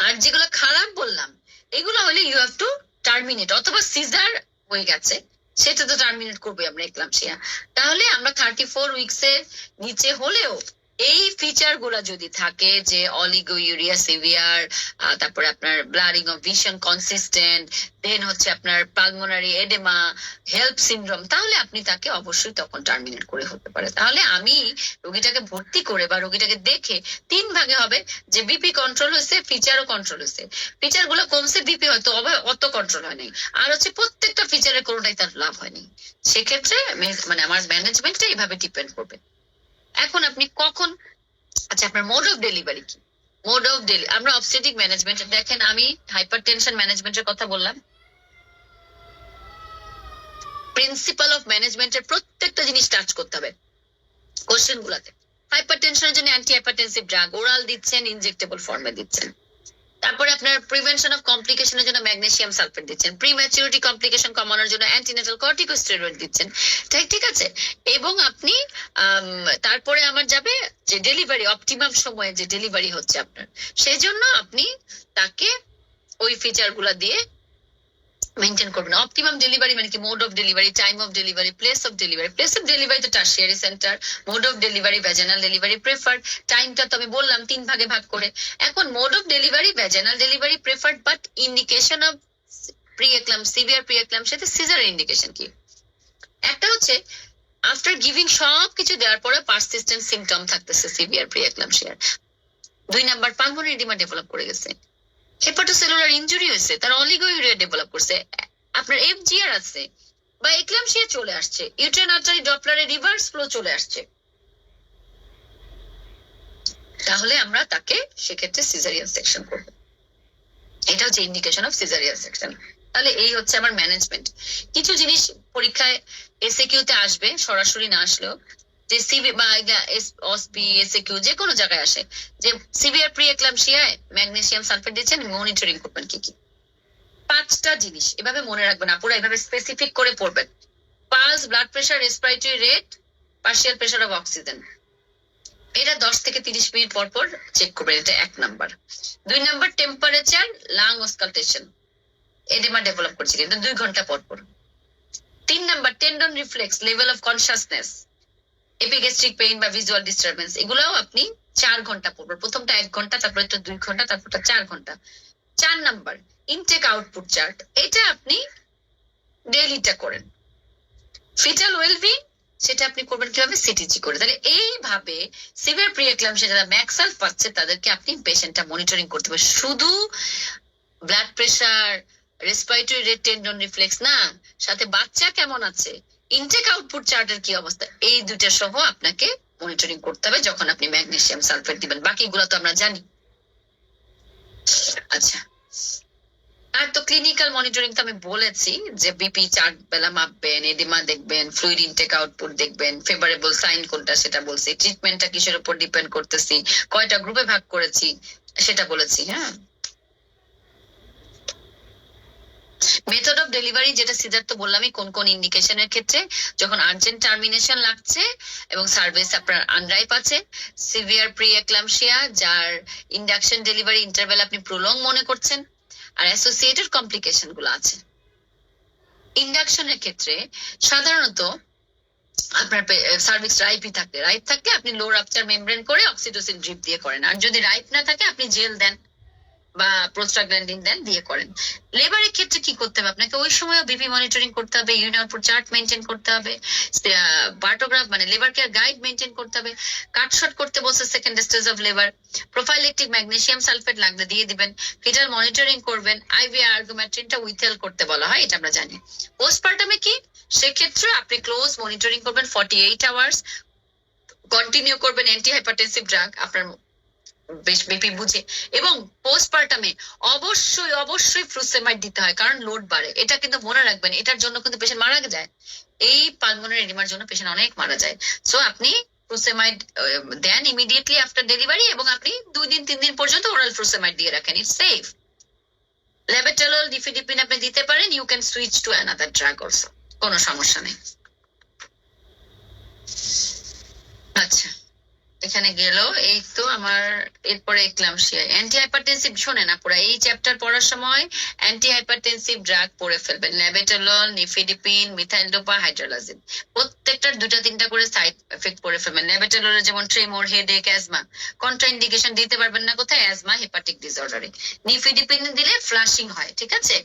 আর যেগুলো খারাপ বললাম এগুলো হলে ইউ হ্যাভ টু টার্মিনেট, অথবা সিজার হয়ে গেছে সেটা তো টার্মিনেট করবো আমরা এক্লাম্পসিয়া। তাহলে আমরা 34 উইকস এর নিচে হলেও এই ফিচার গুলা যদি থাকে যে অলিগোইউরিয়া সিভিয়ার, তারপরে আপনার ব্লাডিং অফ ভিশন কনসিস্টেন্ট, দেন হচ্ছে আপনার পালমোনারি এডেমা, হেল্প সিনড্রোম, তাহলে আপনি তাকে অবশ্যই তখন টার্মিনেট করে হতে পারে। তাহলে আমি রোগীটাকে ভর্তি করে বা রোগীটাকে দেখে 3 ভাগে হবে, যে বিপি কন্ট্রোল হয়েছে, ফিচারও কন্ট্রোল হয়েছে, ফিচার গুলো কমছে, বিপি হয়তো অত কন্ট্রোল হয়নি, আর হচ্ছে প্রত্যেকটা ফিচারের কোনোটাই তার লাভ হয়নি, সেক্ষেত্রে মানে আমার ম্যানেজমেন্টটা এইভাবে ডিপেন্ড করবে। এখন আপনি কখন, আচ্ছা আপনার মোড অফ ডেলিভারি কি? মোড অফ ডেলিভারি আমরা অবস্টেটিক ম্যানেজমেন্ট দেখেন, আমি হাইপারটেনশন ম্যানেজমেন্টের কথা বললাম, প্রিন্সিপাল অফ ম্যানেজমেন্টের প্রত্যেকটা জিনিস টাচ করতে হবে কোশ্চেন গুলাতে। হাইপারটেনশনের জন্য অ্যান্টি হাইপারটেনসিভ ড্রাগ ওরাল দিচ্ছেন, ইনজেক্টেবল ফর্মে দিচ্ছেন। তারপরে আপনার প্রিভেনশন অফ কমপ্লিকেশনের জন্য ম্যাগনেসিয়াম সালফেট দিচ্ছেন, প্রিম্যাচুরিটি কমপ্লিকেশন কমানোর জন্য অ্যান্টিনেটাল কর্টিকোস্টেরয়েড দিচ্ছেন, ঠিক আছে। এবং আপনি তারপরে আমার যাবে যে ডেলিভারি, অপটিমাম সময়ে যে ডেলিভারি হচ্ছে আপনার, সেই জন্য আপনি তাকে ওই ফিচার গুলা দিয়ে মেনটেন করবেন। অপটিমাম ডেলিভারি মানে কি? Mode of delivery, time of delivery, place of delivery. Place of delivery তো tertiary centre, mode of delivery vaginal delivery preferred, টাইমটা তো আমি বললাম 3 ভাগে ভাগ করে। এখন mode of delivery vaginal delivery preferred, but indication of severe প্রিএক্লাম্পসিয়াতে সিজারের ইন্ডিকেশন কি? একটা হচ্ছে আফটার গিভিং সবকিছু দেওয়ার পরে পারসিস্টেন্ট সিমটম থাকতেছে সিভিয়ার প্রিএক্লাম্পসিয়ার। 2 নাম্বার পালমোনারি এডিমা ডেভেলপ করে গেছে, হেপাটোসেলুলার ইনজুরি হয়েছে, তার অলিগোইউরিয়া ডেভেলপ করছে, আপনার এফজিআর আছে বা এক্লাম্পসিয়া চলে আসছে, ইউটেরাইন আর্টারি ডপলারে রিভার্স ফ্লো চলে আসছে, তাহলে আমরা তাকে সেক্ষেত্রে সিজারিয়ান সেকশন করব। এটা হচ্ছে ইন্ডিকেশন অফ সিজারিয়ান সেকশন। তাহলে এই হচ্ছে আমার ম্যানেজমেন্ট। কিছু জিনিস পরীক্ষায় এসএকিউতে আসবে, সরাসরি না আসলেও, যে সিবি বা অসপি এসএকিউ যে কোনো জায়গায় আসে, যে সিভিয়ার প্রিএক্লাম্পসিয়ায় ম্যাগনেসিয়াম সালফেট দিচ্ছেন, মনিটরিং করবেন কি কি। 5টা জিনিস এভাবে মনে রাখবেন, পুরো এভাবে স্পেসিফিক করে পড়বেন। Pulse, blood pressure, respiratory rate, partial pressure of oxygen, এটা 10 থেকে 30 মিনিট পর পর চেক করবেন, এটা 1 number. 2 number temperature, lung auscultation, oedema develop করছে কিন্তু 2 ঘন্টা পর পর। 3 number tendon reflex, level of consciousness, epigastric pain বা ভিজুয়াল ডিস্টারবেন্স, এগুলাও আপনি 4 ঘন্টা পর পর, প্রথমটা 1 ঘন্টা, তারপরে 2 ঘন্টা, তারপরটা 4 ঘন্টা। 4 নাম্বার ইনটেক আউটপুট চার্ট, এটা আপনি ডেইলিটা করেন। ফিটাল ওয়েলবিং, সেটা আপনি করবেন কিভাবে? সিটিজি করে। তাহলে এইভাবে সিভিয়ার প্রিএক্লাম্পসিয়া যারা ম্যাক্সাল পাচ্ছে তাদেরকে আপনি পেশেন্টটা মনিটরিং করতে হবে। শুধু blood pressure, respiratory rate tendon reflex না, সাথে বাচ্চা কেমন আছে, ইনটেক আউটপুট চার্টের কি অবস্থা, এই দুইটা সহ আপনাকে মনিটরিং করতে হবে যখন আপনি ম্যাগনেসিয়াম সালফেট দিবেন। বাকিগুলো তো আমরা জানি। আচ্ছা, আর তো ক্লিনিক্যাল মনিটরিং তো আমি বলেছি যে বিপি 4 বেলা মাপবেন, এডিমা দেখবেন, ফ্লুইড ইনটেক আউটপুট দেখবেন, ফেভারেবল সাইন কোনটা সেটা বলছি, ট্রিটমেন্টটা কিসের উপর ডিপেন্ড করতেছি, কয়টা গ্রুপে ভাগ করেছি সেটা বলেছি। হ্যাঁ, মেথড অফ ডেলিভারি যেটা সিজার তো বললামই, কোন কোন ইন্ডিকেশনের ক্ষেত্রে, যখন আর্জেন্ট টার্মিনেশন লাগছে এবং সার্ভিস আপনার আনরাইপ আছে, সিভিয়ার প্রি এক্লামশিয়া যার ইন্ডাকশন ডেলিভারি ইন্টারভেল আপনি প্রলং মনে করছেন, আর অ্যাসোসিয়েটেড কমপ্লিকেশন গুলো আছে। ইন্ডাকশনের ক্ষেত্রে সাধারণত আপনার সার্ভিস রাইপই থাকে, রাইপ থাকলে আপনি লো রাপচার মেমব্রেন করে অক্সিটোসিন ড্রিপ দিয়ে করেন, আর যদি রাইপ না থাকে আপনি জেল দেন বা প্রোস্টাগ্ল্যান্ডিন দেন দিয়ে করেন। লেবারের ক্ষেত্রে কি করতে হবে, আপনাকে ওই সময় বিপি মনিটরিং করতে হবে, ইউরিন আউটপুট চার্ট মেনটেন করতে হবে, বার্টোগ্রাফ মানে লেবার কেয়ার গাইড মেনটেন করতে হবে, কাটশট করতে বলছে second stage of labour, prophylactic magnesium sulphate লাগলে দিয়ে দিবেন, ফিটাল মনিটরিং করবেন, আইভি আর্গুমেট্রিনটা উইথহেল করতে বলা হয়, এটা আমরা জানি। পোস্টপার্টামে কি, সেক্ষেত্রে আপনি ক্লোজ মনিটরিং করবেন 48 আওয়ার্স, কন্টিনিউ করবেন অ্যান্টি হাইপারটেনসিভ ড্রাগ আপনার বেশ বিপি বুঝে, এবং পোস্টপার্টামে অবশ্যই অবশ্যই ফ্রুসেমাইড দিতে হয়, কারণ লোড বাড়ে। এটা কিন্তু মনে রাখবেন, এটার জন্য কিন্তু পেশেন্ট মারা যায়, এই পালমোনারি এডিমার জন্য পেশেন্ট অনেক মারা যায়। সো আপনি ফ্রুসেমাইড দেন ইমিডিয়েটলি আফটার ডেলিভারি, এবং আপনি 2 দিন 3 দিন পর্যন্ত ওরাল ফ্রুসেমাইড দিয়ে রাখেন, ইটস সেফ। লেবেটালল ডিফিডিপিন আপনি দিতে পারেন, you can switch to another drug also, কোনো সমস্যা নেই। আচ্ছা, এখানে গেল, এই তো আমার। এরপরে এক্লামশিয়া, অ্যান্টি হাইপারটেনসিভ শোনেন আপুরা, এই চ্যাপ্টার পড়ার সময় অ্যান্টি হাইপারটেনসিভ ড্রাগ পড়ে ফেলবেন, ল্যাবেটালল, নিফিডিপিন, মিথাইলডোপা, হাইড্রোলাজিন, প্রত্যেকটার 2টা-3টা করে সাইড এফেক্ট পড়ে ফেলবেন। ল্যাবেটাললের যেমন ট্রেমর, হেডেক, অ্যাজমা, কন্ট্রাইন্ডিকেশন দিতে পারবেন না কোথায়, অ্যাজমা, হেপাটিক ডিসঅর্ডারে। নিফিডিপিন দিলে ফ্লাশিং হয়, ঠিক আছে।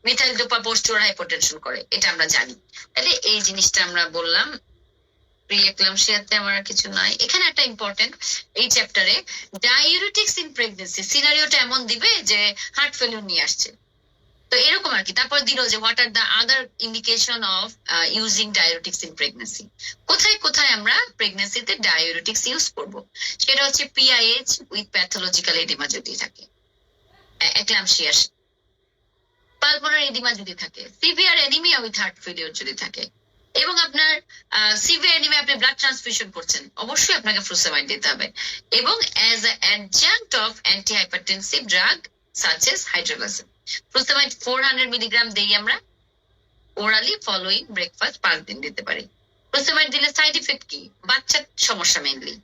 মিথাইলডোপা পোস্টুরাল হাইপোটেনশন করে, এটা আমরা জানি। তাহলে এই জিনিসটা আমরা বললাম। প্রি-এক্লাম্পসিয়াতে আমার কিছু নাই। এখানে একটা ইম্পর্টেন্ট, এই চ্যাপ্টারে ডায়ুরেটিক্স ইন প্রেগনেন্সি সিনারিওটা এমন দিবে যে হার্ট ফেলিউর নিয়ে আসছে, তো এরকম আর কি। তারপর দিল যে what are the other indication of using diuretics in pregnancy, কোথায় কোথায় আমরা প্রেগনেন্সিতে ডায়ুরেটিক্স ইউজ করব। সেটা হচ্ছে পিআইএইচ উইথ প্যাথোলজিক্যাল এডিমা যদি থাকে, এক্লাম্পসিয়া, পালমোনারি এডিমা যদি থাকে, severe anaemia with heart failure যদি থাকে, এবং আপনার সিভিয়ার এনিমিয়া আপনি ব্লাড ট্রান্সফিউশন করছেন, অবশ্যই আপনাকে ফ্রুসেমাইড দিতে হবে, এবং as a adjunct of anti hypertensive drug such as hydralazine. Frusemide 400 milligram দেই আমরা ওরালি ফলোইং ব্রেকফাস্ট 5 দিন দিতে পারি। ফ্রুসেমাইড দিলে সাইড ইফেক্ট কি, বাচ্চার সমস্যা মেইনলি,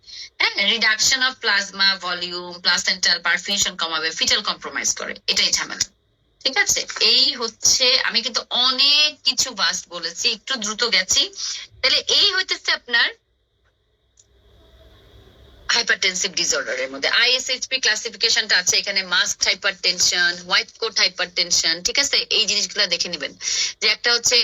হ্যাঁ, reduction of plasma volume, placental perfusion কমাবে, ফিটাল কম্প্রোমাইজ করে, এটাই ঝামেলা। ঠিক আছে, এই হচ্ছে, আমি কিন্তু অনেক কিছু বাস্ট বলেছি, একটু দ্রুত গেছি। তাহলে এই হইতেছে আপনার হাইপারটেনসিভ ডিসঅর্ডারের মধ্যে আইএসএইচপি ক্লাসিফিকেশনটা আছে এখানে, mask hypertension, white coat hypertension, ঠিক আছে। এই জিনিসগুলো দেখে নেবেন, যে একটা হচ্ছে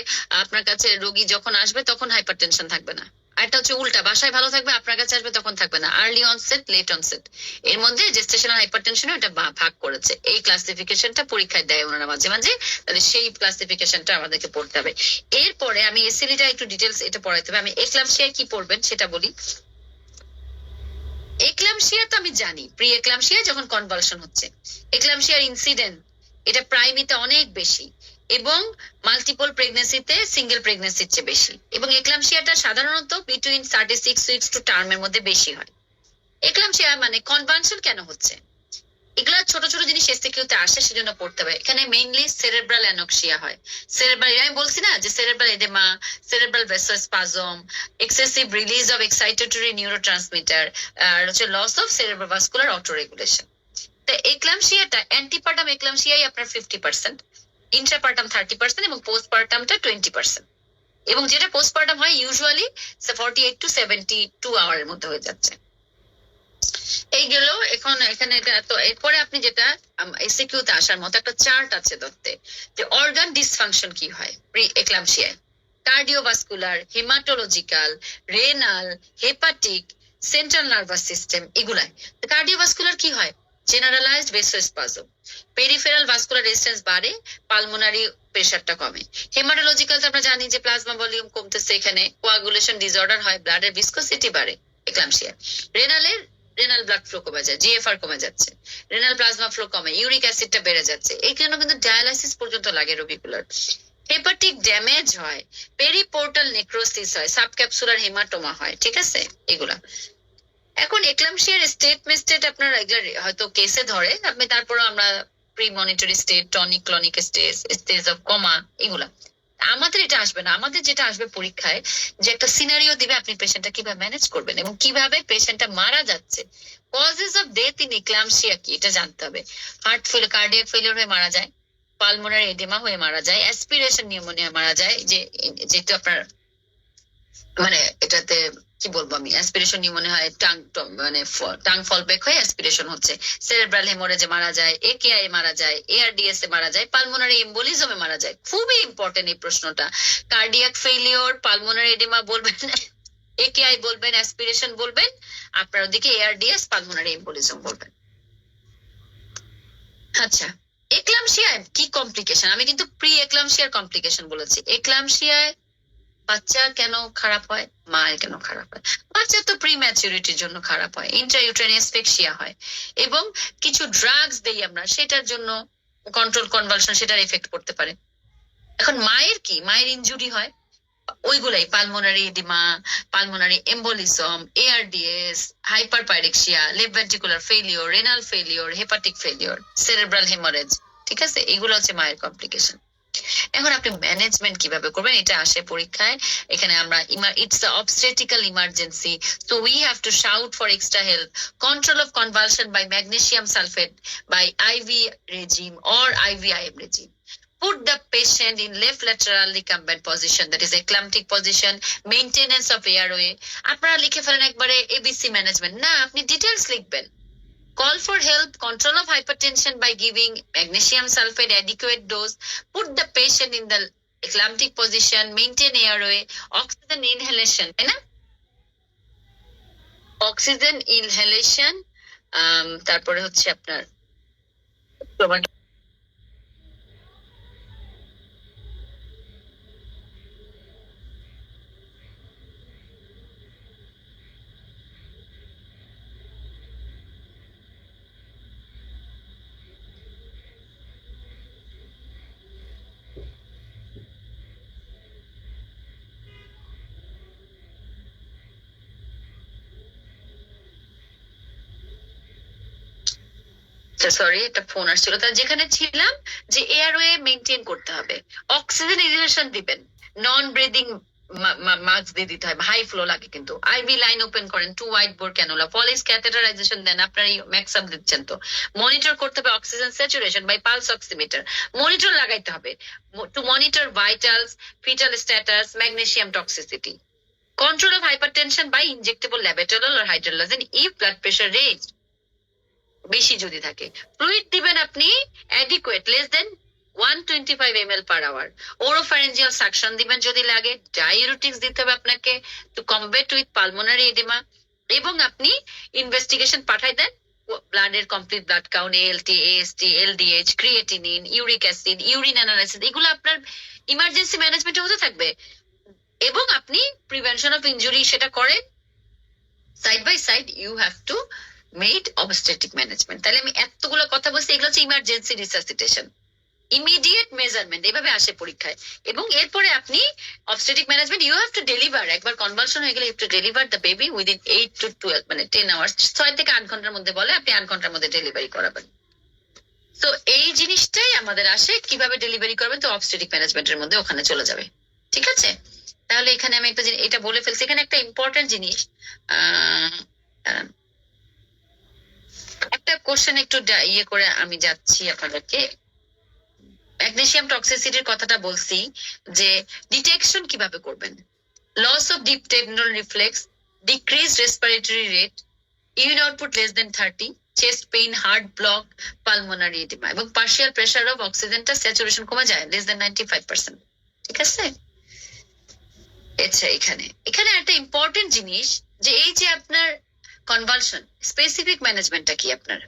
আপনার কাছে রোগী যখন আসবে তখন হাইপারটেনশন থাকবে না, আরেকটা হচ্ছে উল্টা, বাসায় ভালো থাকবে, আপনার কাছে আসবে তখন থাকবে না, আর্লি অনসেট, লেট অনসেট, এর মধ্যে জেস্টেশনাল হাইপারটেনশন এটা ভাগ করেছে। এই ক্লাসিফিকেশনটা পরীক্ষায় দেয় ওনারা মাঝে মাঝে, তাহলে সেই ক্লাসিফিকেশনটা আমাদেরকে পড়তে হবে। এরপরে আমি এসিলিটা একটু ডিটেলস এটা পড়াইতে হবে। আমি এক্লাম্পসিয়ায় কি পড়বেন সেটা বলি। এক্লাম্পসিয়া তো আমি জানি, প্রি এক্লাম্পসিয়া যখন কনভালশন হচ্ছে, এক্লাম্পসিয়ার ইনসিডেন্ট এটা প্রাইমিতে অনেক বেশি, এবং মাল্টিপল প্রেগনেন্সিতে সিঙ্গেল প্রেগনেন্সির চেয়ে বেশি, এবং এক্লাম্পসিয়াটা সাধারণত বিটুইন 36 উইকস টু টার্মের মধ্যে বেশি হয়। এক্লাম্পসিয়া মানে কনভালশন কেন হচ্ছে, এগুলা ছোট ছোট জিনিস এসিকিউতে আসে, সেজন্য পড়তে হবে। এখানে মেইনলি সেরেব্রাল অ্যানক্সিয়া হয়, সেরেব্রাল, আমি বলছি না যে cerebral oedema, cerebral vasospasm, excessive release of excitatory neurotransmitter, আর হচ্ছে loss of cerebral vascular autoregulation. তো এক্লাম্পসিয়াটা, অ্যান্টিপার্টাম এক্লাম্পসিয়াই আপনার 50%, ইন্ট্রাপার্টাম 30%, এবং পোস্টপার্টামটা 20%, এবং যেটা পোস্টপার্টাম হয় ইউজুয়ালি 48 to 72 আওয়ারের মধ্যে হয়ে যাচ্ছে। এই গেল। এখন এখানে তো এরপরে আপনি যেটা এসিকিউতে আসার মতো একটা চার্ট আছে দত্তে, যে অর্গান ডিসফাংশন কি হয় প্রি এক্লাম্পসিয়ায়, cardiovascular, haematological, renal, hepatic, central nervous system, এগুলাই। কার্ডিওভাস্কুলার কি হয়, generalised vasospasm, peripheral vascular resistance বাড়ে, পালমোনারি প্রেশারটা কমে। হেমাটোলজিক্যাল আমরা জানি যে প্লাজমা ভলিউম কমতেছে, এখানে কোয়াগুলেশন ডিসঅর্ডার হয়, ব্লাডের ভিসকোসিটি বাড়ে, এক্লাম্পসিয়া। রেনাল ব্লাড ফ্লো কমে যায়, জিএফআর কমে যাচ্ছে, রেনাল প্লাজমা ফ্লো কমে, ইউরিক অ্যাসিডটা বেড়ে যাচ্ছে, এই জন্য কিন্তু ডায়ালাইসিস পর্যন্ত লাগে রোগীগুলোর। হেপাটিক ড্যামেজ হয়, পেরিপোর্টাল নেক্রোসিস হয়, সাবক্যাপসুলার হেমাটোমা হয়, ঠিক আছে এগুলা। এখন এক্লাম্পসিয়ার স্টেট মেস্টেট আপনার হয়তো কেসে ধরে, আপনি তারপরে আমরা premonitory stage, tonic clonic stage, stage of coma, এগুলা আমাদের এটা আসবে না। আমাদের যেটা আসবে পরীক্ষায়, যে একটা সিনারিও দিবে, আপনি পেশেন্টটা কিভাবে ম্যানেজ করবেন এবং কিভাবে পেশেন্টটা মারা যাচ্ছে, causes of death in eclampsia কি এটা জানতে হবে। হার্ট ফেল, কার্ডিয়াক ফেলিওর হয়ে মারা যায়, পালমোনারি এডেমা হয়ে মারা যায়, অ্যাসপিরেশন নিউমোনিয়া মারা যায়, যেহেতু আপনার মানে এটাতে কি বলবো আমি, অ্যাসপিরেশন নিউমোনিয়া হয়, টাং ফল ব্যাক হয়ে অ্যাসপিরেশন হচ্ছে, সেরেব্রাল হেমোরেজে মারা যায়, একেআই মারা যায়, এআরডিএস এ মারা যায়, পালমোনারি এম্বোলিজমে মারা যায়। খুবই ইম্পর্টেন্ট এই প্রশ্নটা। কার্ডিয়াক ফেলিওর, পালমোনারি এডেমা বলবেন, একেআই বলবেন, অ্যাসপিরেশন বলবেন, আপনার ওদিকে এআরডিএস, পালমোনারি এম্বোলিজম বলবেন। আচ্ছা, এক্লাম্পসিয়ায় কি কমপ্লিকেশন? আমি কিন্তু প্রি এক্লাম্পসিয়ার কমপ্লিকেশন বলেছি। এক্লাম্পসিয়ায় বাচ্চা কেন খারাপ হয়, মায়ের কেন খারাপ হয়? বাচ্চা তো প্রি ম্যাচুরিটির জন্য খারাপ হয়, ইন্ট্রাইউটেরিয়াস ফেকশিয়া হয়, এবং কিছু ড্রাগস দেই আমরা, সেটার জন্য কন্ট্রোল কনভালশন, সেটার এফেক্ট করতে পারে। এখন মায়ের কি, মায়ের ইনজুরি হয়, ওইগুলাই pulmonary oedema, pulmonary embolism, ARDS, hyperpyrexia, left ventricular failure, renal failure, hepatic failure, cerebral haemorrhage, ঠিক আছে, এগুলো হচ্ছে মায়ের কমপ্লিকেশন। এখন আপনি ম্যানেজমেন্ট কিভাবে করবেন, এটা আসে পরীক্ষায়। এখানে আমরা it's the obstetrical emergency, so we have to shout for extra help, control of convulsion by magnesium sulfate by IV regime or IVIM regime, put the patient in left lateral recumbent position, that is eclamptic position, maintenance of airway। আপনারা লিখে ফেলেন একবারে ABC management না, আপনি details লিখবেন। Call for help, control of hypertension by giving magnesium sulfate adequate dose, put the patient in the eclamptic position, maintain airway, oxygen inhalation, তাই না? Oxygen inhalation, তারপরে হচ্ছে আপনার সরি, একটা ফোন আসছিল। তার যেখানে ছিলাম, যে এয়ারওয়ে মেনটেন করতে হবে, অক্সিজেন ইনহেলেশন দিবেন, নন ব্রিদিং মাস্ক দিয়ে দিতে হয়, হাই ফ্লো লাগে কিন্তু। আইভি লাইন ওপেন করেন, 2 wide bore cannula, Foley's catheterisation দেন, আপনার এই ম্যাক্সাম দিচ্ছেন তো। মনিটর করতে হবে oxygen saturation by pulse oximeter, monitor লাগাইতে হবে to monitor vitals, fetal status, magnesium toxicity. Control of hypertension by injectable labetalol or hydralazine if blood pressure raised, বেশি যদি থাকে। ফ্লুইড দিবেন আপনি adequate, less than 125 ml per hour। Oropharyngeal suction দিবেন যদি লাগে। ডায়ুরেটিক্স দিতে হবে আপনাকে to combat with pulmonary oedema, এবং আপনি ইনভেস্টিগেশন পাঠাই দেন ব্লাডের complete blood count, ALT, AST, LDH, creatinine, uric acid, urine analysis, এগুলো আপনার ইমার্জেন্সি ম্যানেজমেন্টে হতে থাকবে। এবং আপনি প্রিভেনশন অফ ইনজুরি সেটা করেন। Side by side you have to made obstetric management. তাহলে আমি এতগুলো কথা বলছি, এগুলো হচ্ছে ইমার্জেন্সি রিসাসিটেশন, ইমিডিয়েট মেজারমেন্ট, এভাবে আসে পরীক্ষায়। এবং এরপরে আপনি obstetric management, you have to deliver. একবার কনভালশন হয়ে গেলে you have to deliver the baby within 8 to 12, মানে 10 hours, 6 থেকে 8 ঘন্টার মধ্যে বলে, আপনি 8 ঘন্টার মধ্যে ডেলিভারি করাবেন। তো এই জিনিসটাই আমাদের আসে, কিভাবে ডেলিভারি করবেন, তো অবস্টেট্রিক ম্যানেজমেন্টের মধ্যে ওখানে চলে যাবে, ঠিক আছে? তাহলে এখানে আমি একটা জিনিস এটা বলে ফেলছি। এখানে একটা ইম্পর্টেন্ট জিনিস, একটা কোশ্চেন একটু ইয়ে করে আমি যাচ্ছি আপনাদেরকে। ম্যাগনেসিয়াম টক্সিসিটির কথাটা বলছি, যে ডিটেকশন কিভাবে করবেন। Loss of deep tendon reflex, decrease respiratory rate, urine output less than 30, chest pain, heart block, pulmonary oedema, এবং পার্শিয়াল প্রেসার অফ অক্সিজেনটা স্যাচুরেশন কমে যায় লেস দেন 95%, ঠিক আছে? আচ্ছা, এখানে একটা ইম্পর্টেন্ট জিনিস, যে এই যে আপনার কনভালশন, স্পেসিফিক ম্যানেজমেন্টটা কি আপনার?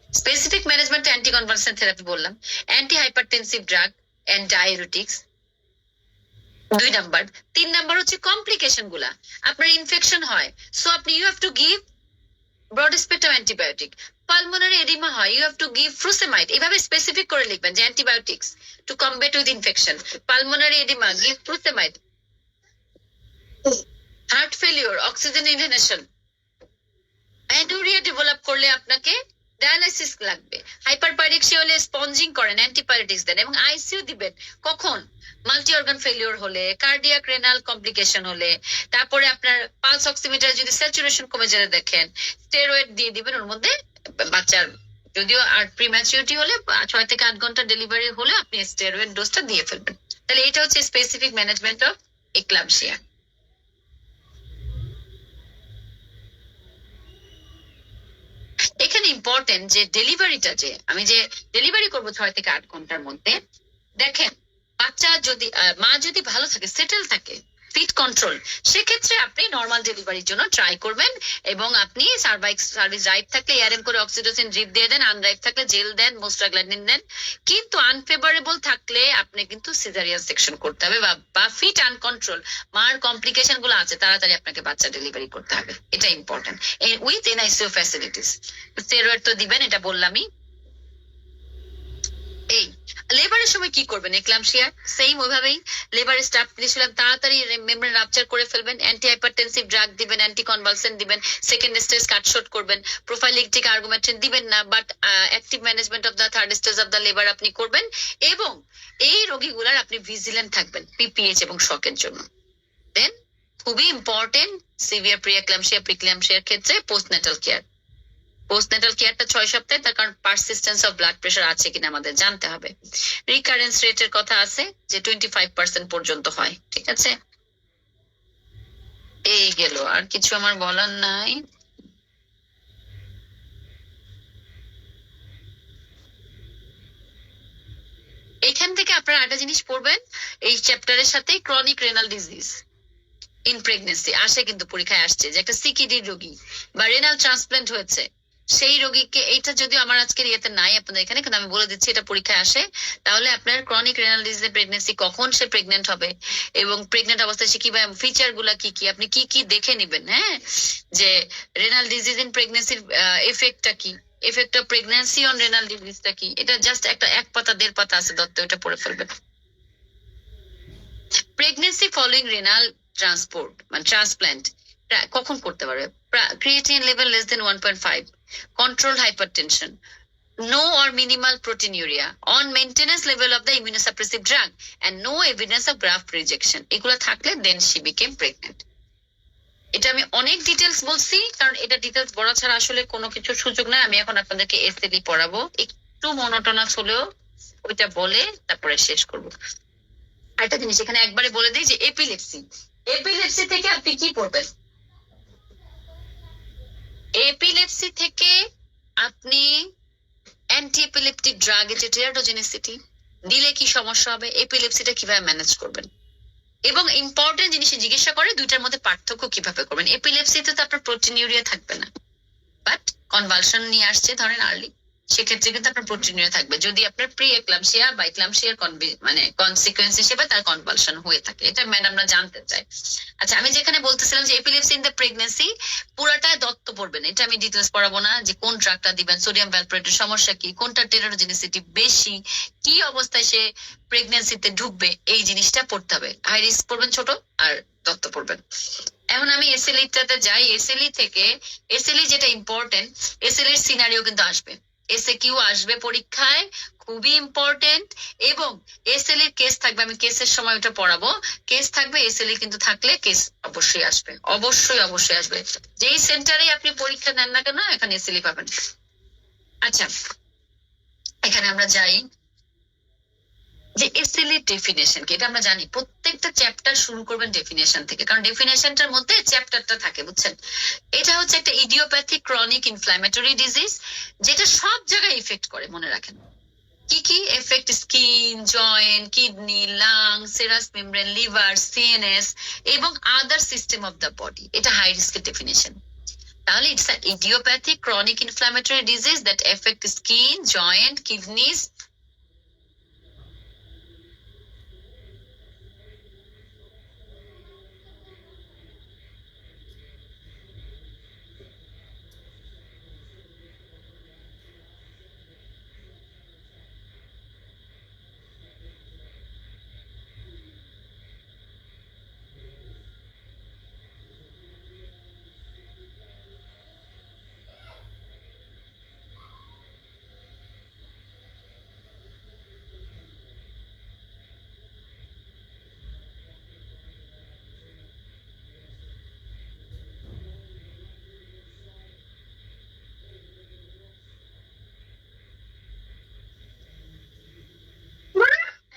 Specific management anti convulsant therapy বললাম, anti hypertensive drug and diabetics 2 number. 3 number হচ্ছে কমপ্লিকেশন গুলা, আপনার ইনফেকশন হয়, সো আপনি you have to give broad spectrum antibiotic. Pulmonary oedema হয়, you have to give frusemide. এভাবে স্পেসিফিক করে লিখবেন যে antibiotics to combat with infection, pulmonary oedema give frusemide. Heart failure oxygen inhalation, anuria develop করলে আপনাকে dialysis লাগবে। Hyperpyrexia হলে sponging করেন, অ্যান্টিপাইরেটিক্স দেন এবং আইসিইউ দিবেন কখন? মাল্টি অর্গান ফেলিওর হলে, কার্ডিয়াক রেনাল কমপ্লিকেশন হলে, তারপরে আপনার পালস অক্সিমিটার যদি স্যাচুরেশন কমে যেতে দেখেন, স্টেরয়েড দিয়ে দিবেন ওর মধ্যে। বাচ্চার যদিও আর প্রিম্যাচুরিটি হলে 6 থেকে 8 ঘন্টা ডেলিভারি হলে আপনি স্টেরয়েড ডোজটা দিয়ে ফেলবেন। তাহলে এটা হচ্ছে স্পেসিফিক ম্যানেজমেন্ট অফ এক্লাম্পসিয়া। এখানে ইম্পর্টেন্ট যে ডেলিভারিটা, যে আমি যে ডেলিভারি করবো 6 থেকে 8 ঘন্টার মধ্যে, দেখেন বাচ্চা যদি মা যদি ভালো থাকে, সেটেল থাকে, ফিট কন্ট্রোল, সেক্ষেত্রে আপনি নর্মাল ডেলিভারির জন্য ট্রাই করবেন এবং আপনি সার্ভিস রাইট থাকলে এআরএম করে অক্সিটোসিন ড্রিপ দিয়ে দেন, আনরাইট থাকলে জেল দেন, মোস্টাগ্ল্যান্ডিন দেন। কিন্তু আনফেভারেবল থাকলে আপনি কিন্তু সিজারিয়ান সেকশন করতে হবে, বা ফিট আনকন্ট্রোল, মার কমপ্লিকেশন গুলো আছে, তাড়াতাড়ি আপনাকে বাচ্চা ডেলিভারি করতে হবে। এটা important with NICU facilities. Steroid তো দিবেন, এটা বললামই। এই লেবারের সময় কি করবেন? এক্লাম্পসিয়া সেম ওইভাবেই লেবারের স্টাফ দিয়েছিলাম, তাড়াতাড়ি মেমব্রেন রাপচার করে ফেলবেন, অ্যান্টি হাইপারটেনসিভ ড্রাগ দিবেন, অ্যান্টি কনভালসেন্ট দিবেন, সেকেন্ড স্টেজ কাটশট করবেন, প্রোফাইলিকটিক আর্গুমেন্টেন দিবেন না, but active management of the third stage of the labour আপনি করবেন। এবং এই রোগীগুলার আপনি ভিজিলেন্ট থাকবেন পিপিএইচ এবং শকের জন্য। দেন খুবই ইম্পর্টেন্ট সিভিয়ার প্রি এক্লাম্পসিয়া প্রিক্লাম্পসিয়ার ক্ষেত্রে পোস্টনাটাল কেয়ার। পোস্টনাটাল কেয়ারটা 6 সপ্তাহে, তার কারণ পারসিস্টেন্স অফ ব্লাড প্রেশার আছে কিনা আমাদের জানতে হবে। রিকারেন্স রেটের কথা আছে যে 25% পর্যন্ত হয়, ঠিক আছে। এই গেল, আর কিছু আমার বলার নাই। এখান থেকে আপনারা একটা জিনিস পড়বেন এই চ্যাপ্টারের সাথে, chronic renal disease in pregnancy আসে, কিন্তু পরীক্ষায় আসছে যে একটা সিকিডি রোগী বা রেনাল ট্রান্সপ্লান্ট হয়েছে সেই রোগীকে, এইটা যদিও আমার আজকের ইয়েতে নাই আপনাদের এখানে, কিন্তু আমি বলে দিচ্ছি এটা পরীক্ষায় আসে। তাহলে আপনার ক্রনিক রেনাল ডিজিজের প্রেগনেন্সি, কখন সে প্রেগনেন্ট হবে এবং প্রেগনেন্ট অবস্থায় সে কিভাবে, ফিচার গুলা কি কি, আপনি কি কি দেখে নিবেন। হ্যাঁ, যে রেনাল ডিজিজ ইন প্রেগনেন্সির এফেক্টটা কি, effect of pregnancy on renal ডিজিজটা কি, এটা জাস্ট একটা 1 পাতা 1.5 পাতা আছে দত্ত, ওটা পড়ে ফেলবেন। প্রেগনেন্সি ফলোইং রেনাল ট্রান্সপোর্ট মানে ট্রান্সপ্ল্যান্ট কখন করতে পারবে? Creatine level less than 1.5, control hypertension, no or minimal proteinuria, on maintenance level of the immunosuppressive drug, and no evidence of graft rejection, এগুলো থাকলে then she became pregnant। এটা আমি অনেক details বলছি, কারণ এটা ডিটেলস বলা ছাড়া আসলে কোনো কিছু সুযোগ নাই। আমি এখন আপনাদেরকে এসএলই পড়াবো, একটু মনোটোনাস হলেও ওইটা বলে তারপরে শেষ করবো। একটা জিনিস এখানে একবারে বলে দিই যে এপিলেপসি, এপিলেপসি থেকে আপনি কি পড়বেন? এপিলেপসি থেকে আপনি অ্যান্টি এপিলেপটিক ড্রাগ, যে টেরাটোজেনিসিটি দিলে কি সমস্যা হবে, এপিলেপসিটা কিভাবে ম্যানেজ করবেন, এবং ইম্পর্টেন্ট জিনিস জিজ্ঞাসা করে 2টার মধ্যে পার্থক্য কিভাবে করবেন। এপিলেপসিতে তো আপনার প্রোটিনিউরিয়া থাকবে না, বাট কনভালশন নিয়ে আসছে ধরেন আর্লি, সেক্ষেত্রে কিন্তু আপনার প্রোটিনিউরিয়া থাকবে যদি আপনার প্রি এক্লাম্পসিয়া বা এক্লাম্পসিয়ার মানে কনসিকুয়েন্স হিসেবে তার কনভালশন হয়ে থাকে। এটা ম্যাডামরা জানতে চাই। আচ্ছা, আমি যেখানে বলতেছিলাম যে এপিলেপসি ইন দ্য প্রেগনেন্সি, পুরাটা দত্ত পড়বেন, এটা আমি ডিটেলস পড়াবো না, যে কোন ড্রাগটা দিবেন, সোডিয়াম ভ্যালপ্রেটের সমস্যা কি, কোনটা টেরাটোজেনিসিটি বেশি, কি অবস্থায় সে প্রেগনেন্সিতে ঢুকবে, এই জিনিসটা পড়তে হবে। হাই রিস্ক পড়বেন ছোট, আর দত্ত পড়বেন। এখন আমি এসএলইটাতে যাই। এসএলই থেকে, এসএলই যেটা ইম্পর্টেন্ট, এসএলই এর সিনারিও কিন্তু আসবে, এসএকিউ আসবে পরীক্ষায়, খুবই ইম্পর্টেন্ট। এবং এসএলই এর কেস থাকবে, আমি কেসের সময় ওটা পড়াবো, কেস থাকবে। এসএলই কিন্তু থাকলে কেস অবশ্যই আসবে, অবশ্যই অবশ্যই আসবে। যেই সেন্টারে আপনি পরীক্ষা নেন না কেন, এখানে এসএলই পাবেন। আচ্ছা, এখানে আমরা যাই যে এসএলই ডেফিনেশন কি, এটা আমরা জানি প্রত্যেকটা চ্যাপ্টার শুরু করবেন ডেফিনেশন থেকে, কারণ ডেফিনেশনটার মধ্যে চ্যাপ্টারটা থাকে, বুঝছেন। এটা হচ্ছে একটা ইডিওপ্যাথিক ক্রনিক ইনফ্ল্যামেটরি ডিজিজ, যেটা সব জায়গায় ইফেক্ট করে, মনে রাখেন। কি কি effect? Skin, joint, kidney, lung, serous membrane, liver, CNS এবং আদার সিস্টেম অফ দ্য বডি। এটা হাই রিস্কের ডেফিনেশন। তাহলে it's an idiopathic chronic inflammatory disease that affect skin, joint, kidneys.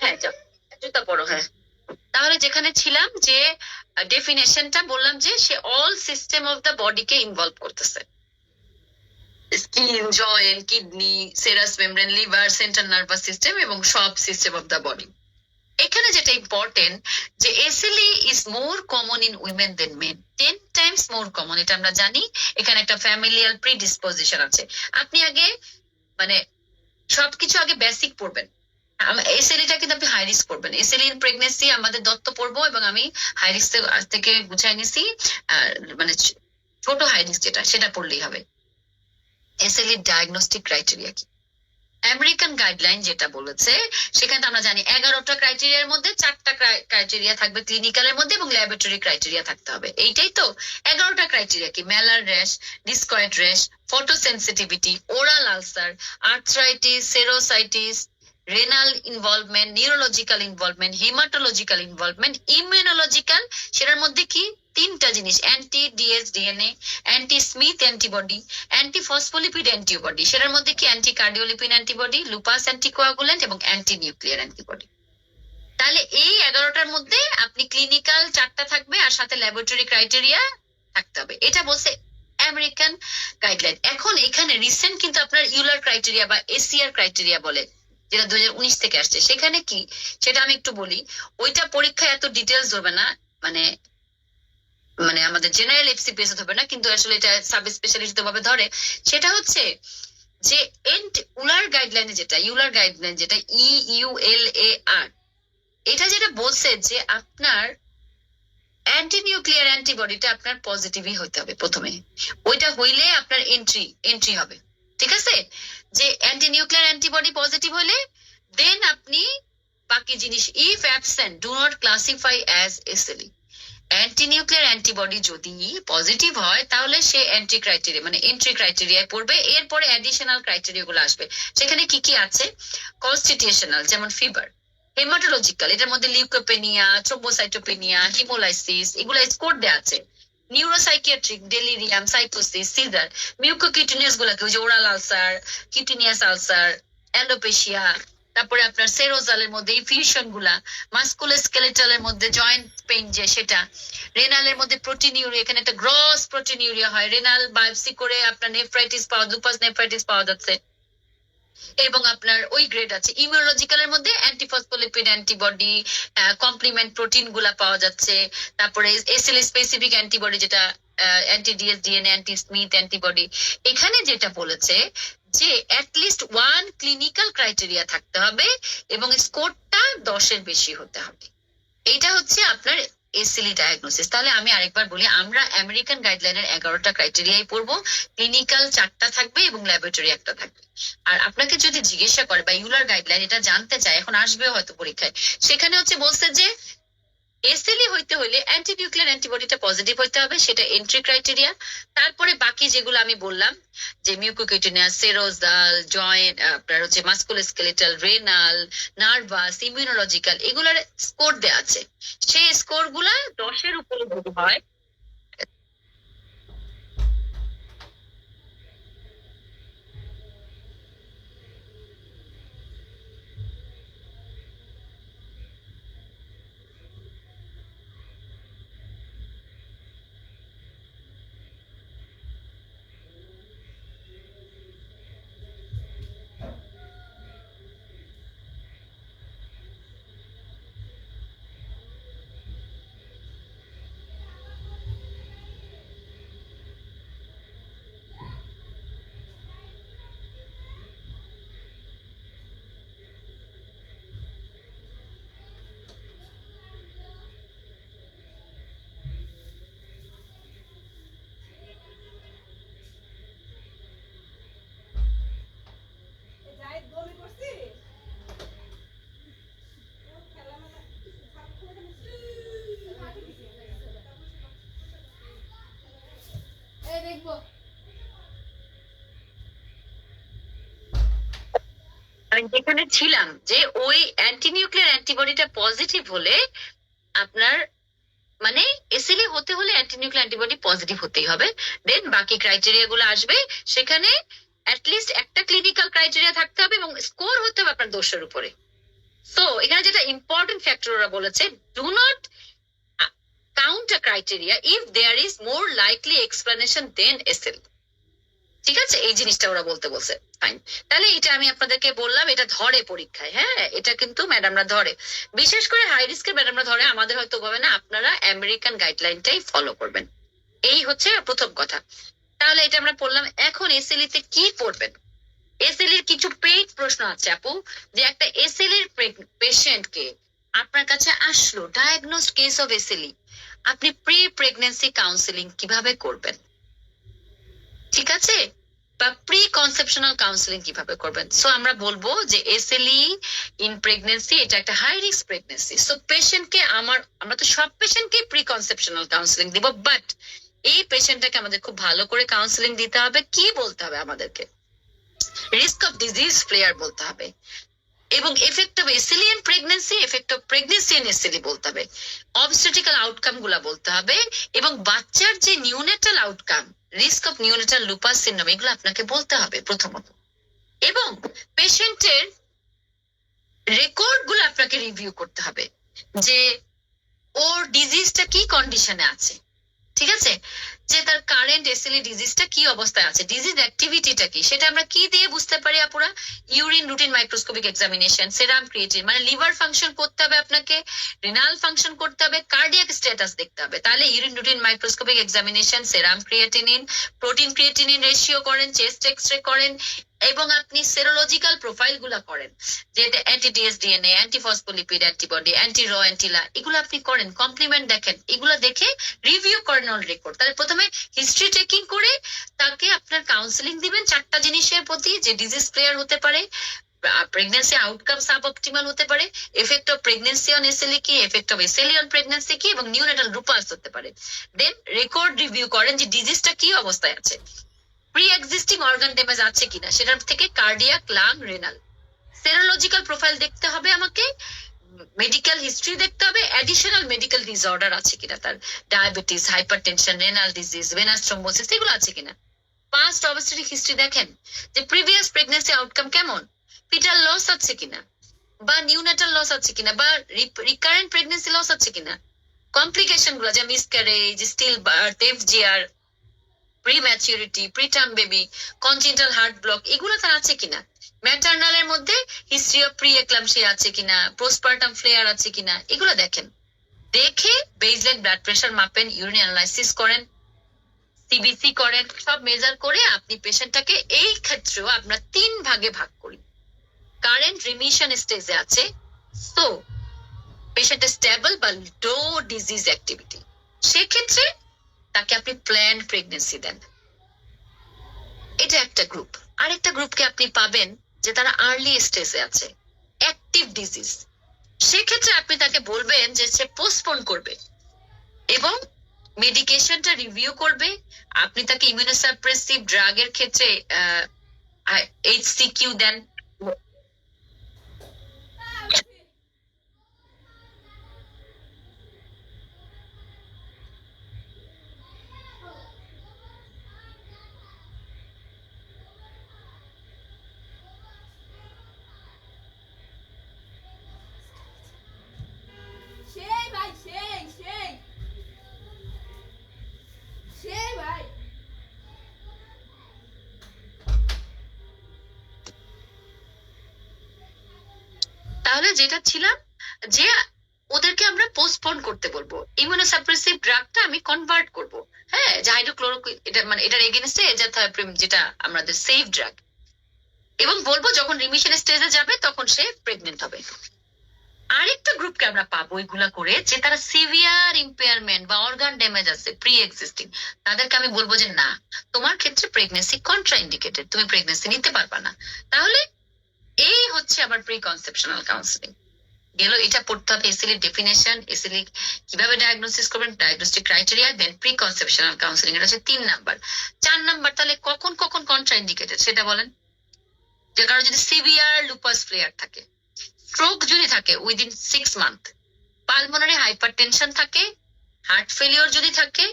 হ্যাঁ জুতা পরো, হ্যাঁ। তাহলে যেখানে ছিলাম যে ডেফিনেশনটা বললাম যে সে অল সিস্টেম অফ দ্য বডিকে ইনভলভ করতেছে, skin, joint, kidney, serous membrane, liver, central nervous system এবং সব সিস্টেম অফ দ্য বডি। এখানে যেটা ইম্পর্টেন্ট যে SLE is more common in women than men, 10 times more common, এটা আমরা জানি। এখানে একটা ফ্যামিলিয়াল প্রিডিসপোজিশন আছে। আপনি আগে মানে সবকিছু আগে বেসিক পড়বেন। এসএলইটা কিন্তু আপনি হাই রিস্ক করবেন। এসএলই ইন প্রেগনেন্সি আমাদের দত্ত পড়বো এবং আমি হাই রিস্ক থেকে গুছাই নিছি, মানে ছোট হাই রিস্ক যেটা সেটা পড়লেই হবে। এসএলই ডায়াগনস্টিক ক্রাইটেরিয়া কি? আমেরিকান গাইডলাইন যেটা বলেছে সেখানে আমরা জানি 11টা ক্রাইটেরিয়ার মধ্যে 4টা ক্রাইটেরিয়া থাকবে ক্লিনিক্যালের মধ্যে এবং ল্যাবরেটরি ক্রাইটেরিয়া থাকতে হবে। এইটাই তো 11টা ক্রাইটেরিয়া কি? Malar rash, discoid rash, photosensitivity, oral ulcer, arthritis, serositis, renal involvement, neurological involvement, haematological involvement, immunological. সেটার মধ্যে কি 3টা জিনিস, anti DS DNA, anti Smith antibody, anti phospholipid antibody. সেটার মধ্যে কি anti cardiolipin antibody, lupus anticoagulant এবং অ্যান্টি নিউক্লিয়ার অ্যান্টিবডি। তাহলে এই 11টার মধ্যে আপনি ক্লিনিক্যাল 4টা থাকবে আর সাথে ল্যাবরেটরি ক্রাইটেরিয়া থাকতে হবে, এটা বলছে আমেরিকান গাইডলাইন। এখন এখানে রিসেন্ট কিন্তু আপনার ইউলার ক্রাইটেরিয়া বা এসিআর ক্রাইটেরিয়া বলে, যেটা 2019 থেকে আসছে। সেখানে কি সেটা আমি একটু বলি। ওইটা পরীক্ষায় এত ডিটেলস ধরবে না, মানে মানে আমাদের জেনারেল এফসিপিএস ধরবে না, কিন্তু আসলে এটা সাব স্পেশালিস্ট ভাবে ধরে। সেটা হচ্ছে যে উলার গাইডলাইনে যেটা ইউলার গাইডলাইন যেটা EULAR, এটা যেটা বলছে যে আপনার অ্যান্টি নিউক্লিয়ার অ্যান্টিবডিটা আপনার পজিটিভই হতে হবে প্রথমে। ওইটা হইলে আপনার এন্ট্রি হবে, ঠিক আছে? যে অ্যান্টি নিউক্লিয়ার অ্যান্টিবডি পজিটিভ হলে দেন আপনি বাকি জিনিস, if absent do not classify as SLE. Anti nuclear antibody যদি পজিটিভ হয় তাহলে সে এন্ট্রি ক্রাইটেরিয়া মানে এন্ট্রি ক্রাইটেরিয়ায় পড়বে। এরপরে অ্যাডিশনাল ক্রাইটেরিয়া গুলো আসবে। সেখানে কি কি আছে? কনস্টিটিউশনাল, যেমন ফিভার। হেমাটোলজিক্যাল, এটার মধ্যে লিউকোপেনিয়া, থ্রোম্বোসাইটোপেনিয়া, হিমোলাইসিস, এগুলো স্কোর দেওয়া আছে। নিউরোসাইকিয়াট্রিক, ডেলিরিয়াম, সাইকোসিস, সিজার। মিউকোকিউটিনিয়াস গুলাকে, ওই যে oral ulcer, cutaneous ulcer, alopecia. তারপরে আপনার সেরোজালের মধ্যে ফিউশন গুলা, মাস্কুলোস্কেলেটালের মধ্যে জয়েন্ট পেইন যে সেটা, রেনালের মধ্যে প্রোটিনিউরিয়া, এখানে একটা গ্রস প্রোটিনিউরিয়া হয়। রেনাল বায়োপসি করে আপনার নেফ্রাইটিস পাওয়া, লুপাস নেফ্রাইটিস পাওয়া যাচ্ছে। এবং আপনার ওই গ্রেড আছে। ইমিউনোলজিক্যালের মধ্যে অ্যান্টিফসফোলিপিড অ্যান্টিবডি, কমপ্লিমেন্ট প্রোটিন গুলা পাওয়া যাচ্ছে। তারপরে এসএলই স্পেসিফিক অ্যান্টিবডি যেটা anti DS DNA, anti Smith antibody. এখানে যেটা বলেছে যে অ্যাটলিস্ট 1 ক্লিনিক্যাল ক্রাইটেরিয়া থাকতে হবে এবং স্কোরটা 10-এর বেশি হতে হবে। এইটা হচ্ছে আপনার এসএলই ডায়াগনোসিস। তাহলে আমি আরেকবার বলি, আমরা আমেরিকান গাইডলাইনের 11টা ক্রাইটেরিয়াই পড়বো। ক্লিনিক্যাল 4টা থাকবে এবং ল্যাবরেটরি 1টা থাকবে। আর আপনাকে যদি জিজ্ঞাসা করে বা ইউলার গাইডলাইন এটা জানতে চায়, এখন আসবে হয়তো পরীক্ষায়, সেখানে হচ্ছে বলছে যে এসএলই হইতে হইলে অ্যান্টি নিউক্লিয়ার অ্যান্টিবডিটা পজিটিভ হইতে হবে, সেটা এন্ট্রি ক্রাইটেরিয়া। তারপরে বাকি যেগুলো আমি বললাম যে মিউকোকিউটিনিয়াস, সেরোজাল, জয়েন্ট, আপনার হচ্ছে মাস্কুলোস্কেলেটাল, রেনাল, নার্ভাস, ইমিউনোলজিক্যাল, এগুলার স্কোর দেয়া আছে। সেই স্কোর গুলা 10-এর উপরে যদি হয় আমি যেখানে ছিলাম যে ওই অ্যান্টিনিউক্লিয়ার অ্যান্টিবডিটা পজিটিভ হলে আপনার মানে এসএলই হতে হলে অ্যান্টিনিউক্লিয়ার অ্যান্টিবডি পজিটিভ হতেই হবে, দেন বাকি ক্রাইটেরিয়া গুলো আসবে। সেখানে অ্যাটলিস্ট একটা ক্লিনিক্যাল ক্রাইটেরিয়া থাকতে হবে এবং স্কোর হতে হবে আপনার দোষের উপরে। সো এখানে যেটা ইম্পর্টেন্ট ফ্যাক্টর ওরা বলেছে, do not count a criteria if there is more likely explanation than SL। ঠিক আছে, এই জিনিসটা ওরা বলতে বলছে। ফাইন, তাহলে এটা আমি আপনাদেরকে বললাম, এটা ধরে পরীক্ষায়। হ্যাঁ, এটা কিন্তু ম্যাডামরা ধরে, বিশেষ করে হাই রিস্কের ম্যাডামরা ধরে, আমাদের হয়তো হবে না। আপনারা আমেরিকান গাইডলাইনটাই ফলো করবেন, এই হচ্ছে প্রথম কথা। তাহলে এটা আমরা পড়লাম। এখন এসএলই তে কি পড়বেন? এসএলই এর কিছু পেইড প্রশ্ন আছে আপু, যে একটা এসএলই এর পেশেন্টকে আপনার কাছে আসলো, ডায়াগনোসড কেস অফ এসএলই, আপনি প্রি প্রেগন্যান্সি কাউন্সিলিং কিভাবে করবেন? ঠিক আছে, বা প্রি কনসেপশনাল কাউন্সিলিং কিভাবে করবেন? সো আমরা বলবো যে এসএলই ইন প্রেগন্যান্সি এটা একটা হাই রিস্ক প্রেগন্যান্সি। সো পেশেন্টকে আমরা তো সব পেশেন্টকে প্রি কনসেপশনাল কাউন্সিলিং দিব, বাট এই পেশেন্টটাকে আমাদের খুব ভালো করে কাউন্সিলিং দিতে হবে। কি বলতে হবে আমাদেরকে? রিস্ক অফ ডিজিজ ফ্লেয়ার বলতে হবে, এবং effect of SLE and pregnancy, effect of pregnancy and SLE বলতে হবে, অবস্টেটিক্যাল আউটকাম গুলা বলতে হবে, এবং বাচ্চার যে neonatal outcome, risk of neonatal lupus syndrome, এগুলো আপনাকে বলতে হবে প্রথমত। এবং পেশেন্টের রেকর্ড গুলো আপনাকে রিভিউ করতে হবে, যে ওর ডিজিজটা কি কন্ডিশনে আছে। ঠিক আছে, যে তার কারেন্ট এসএলই ডিজিজটা কি অবস্থায় আছে, ডিজিজ অ্যাক্টিভিটিটা কি, সেটা আমরা কি দিয়ে বুঝতে পারি আপুরা? ইউরিন রুটিন মাইক্রোস্কোপিক এক্সামিনেশন, সেরাম ক্রিয়েটিন, মানে লিভার ফাংশন করতে হবে আপনাকে, রিনাল ফাংশন করতে হবে, কার্ডিয়াক স্ট্যাটাস দেখতে হবে। তাহলে urine routine microscopic examination, serum creatinine, protein creatinine ratio করেন, চেস্ট এক্সরে করেন, এবং আপনি সেরোলজিক্যাল প্রোফাইল গুলা করেন, যেটা anti dsDNA, anti phospholipid antibody, anti Ro anti La, এগুলো আপনি করেন, কমপ্লিমেন্ট দেখেন, এগুলো দেখে রিভিউ করেন অল রেকর্ড। তাহলে প্রথমে হিস্ট্রি টেকিং করে তাকে আপনার কাউন্সিলিং দিবেন চারটা জিনিসের প্রতি, যে ডিজিজ প্লেয়ার হতে পারে, প্রেগন্যান্সি আউটকাম সাব অপটিমাল হতে পারে, effect of pregnancy on SLE কি, effect of SLE on pregnancy কি, এবং নিউনেটাল লুপাস হতে পারে। দেন রেকর্ড রিভিউ করেন যে ডিজিজটা কি অবস্থায় আছে, প্রি এক্সিস্টিং অর্গান ড্যামেজ আছে কিনা, সেটার থেকে cardiac, lung, renal. Serological profile দেখতে হবে আমাকে, মেডিকেল হিস্ট্রি দেখতে হবে, অ্যাডিশনাল মেডিকেল ডিসঅর্ডার আছে কিনা, তার diabetes, hypertension, renal disease, venous thrombosis, এগুলো আছে কিনা। পাস্ট অবস্টেটিক হিস্ট্রি দেখেন, যে প্রিভিয়াস প্রেগন্যান্সি আউটকাম কেমন, ফিটাল লস আছে কিনা, বা নিউনেটাল লস আছে কিনা, বা রিকারেন্ট প্রেগন্যান্সি লস আছে কিনা, কমপ্লিকেশন গুলো যে miscarriage, stillbirth, FGR, prematurity, preterm baby, congenital heart block, এগুলো তার আছে কিনা। ম্যাটার্নালের মধ্যে হিস্ট্রি অফ প্রি এক্লাম্পসিয়া আছে কিনা, পোস্টপার্টাম ফ্লেয়ার আছে কিনা, এগুলো দেখেন। দেখে বেসলাইন ব্লাড প্রেশার মাপেন, ইউরিন অ্যানালাইসিস করেন, সিবিসি করেন, সব মেজার করে আপনি পেশেন্টটাকে, এই ক্ষেত্রেও আমরা 3 ভাগে ভাগ করি। কারেন্ট রিমিশন স্টেজে আছে, সো পেশেন্ট স্টেবল বা লো ডিজিজ অ্যাক্টিভিটি, সেক্ষেত্রে তাকে আপনি প্ল্যান্ড প্রেগন্যান্সি দেন। এটা একটা গ্রুপ। আরেকটা গ্রুপকে আপনি পাবেন যে তারা আর্লি স্টেজে আছে, অ্যাক্টিভ ডিজিজ, সেক্ষেত্রে আপনি তাকে বলবেন যে সে পোস্টপোন করবে এবং মেডিকেশনটা রিভিউ করবে। আপনি তাকে ইমিউনোসাপ্রেসিভ ড্রাগের ক্ষেত্রে এইচসিকিউ দেন। সেই ভাই সেই সেই সেই ভাই তাহলে যেটা ছিলাম, যে ওদেরকে আমরা পোস্টপোন করতে বলবো, ইমিউনোসাপ্রেসিভ ড্রাগটা আমি কনভার্ট করব। হ্যাঁ, যে হাইড্রোক্লোরোকুইন, এটা মানে এটার এগেইনস্টে এজাথায়োপ্রিম, যেটা আমাদের সেফ ড্রাগ, এবং বলবো যখন রিমিশন স্টেজে যাবে তখন সে প্রেগনেন্ট হবে। আরেকটা গ্রুপকে আমরা পাবো এগুলা করে, যে তারা সিভিয়ার ইম্পেয়ারমেন্ট বা অর্গান ড্যামেজ আছে প্রি এক্সিস্টিং, তাদেরকে আমি বলবো যে না, তোমার ক্ষেত্রে প্রেগনেন্সি কন্ট্রা ইন্ডিকেটেড, তুমি প্রেগনেন্সি নিতে পারবা না। তাহলে এই হচ্ছে আবার প্রি কনসেপশনাল কাউন্সিলিং গেল। এটা পড়তে হবে এসএলই ডেফিনেশন, এসএলই কিভাবে ডায়াগনোসিস করবেন, ডায়াগনস্টিক ক্রাইটেরিয়া, দেন প্রি কনসেপশনাল কাউন্সিলিং, এটা হচ্ছে 3 নাম্বার। 4 নাম্বার, তাহলে কখন কখন কন্ট্রা ইন্ডিকেটেড সেটা বলেন। যে কারো যদি সিভিয়ার লুপাস ফ্লেয়ার থাকে, স্ট্রোক যদি থাকে উইদিন 6 মান্থ, পালমোনারি হাইপারটেনশন থাকে, হার্ট ফেলিওর যদি থাকে,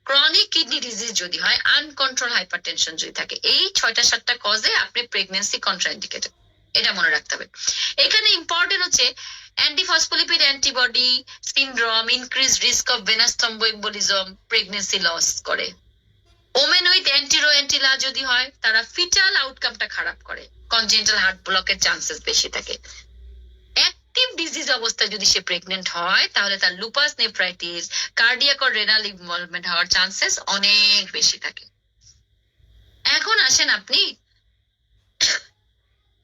ক্রনিক কিডনি ডিজিজ যদি হয়, আনকন্ট্রোল হাইপারটেনশন যদি থাকে, এই 6টা-7টা কজে আপনি প্রেগনেন্সি কন্ট্রাইন্ডিকেটেড, এটা মনে রাখতে হবে। এখানে ইম্পর্টেন্ট হচ্ছে antiphospholipid antibody syndrome increase risk of venous thromboembolism, pregnancy loss করে। ওমেন উইথ অ্যান্টিরো অ্যান্টিলা যদি হয়, তারা ফিটাল আউটকামটা খারাপ করে, কনজেনিটাল হার্ট ব্লকের চান্সেস বেশি থাকে। অ্যাক্টিভ ডিজিজ অবস্থায় যদি সে প্রেগনেন্ট হয়, তাহলে তার lupus nephritis, cardiac or renal involvement হওয়ার চান্সেস অনেক বেশি থাকে। এখন আসেন আপনি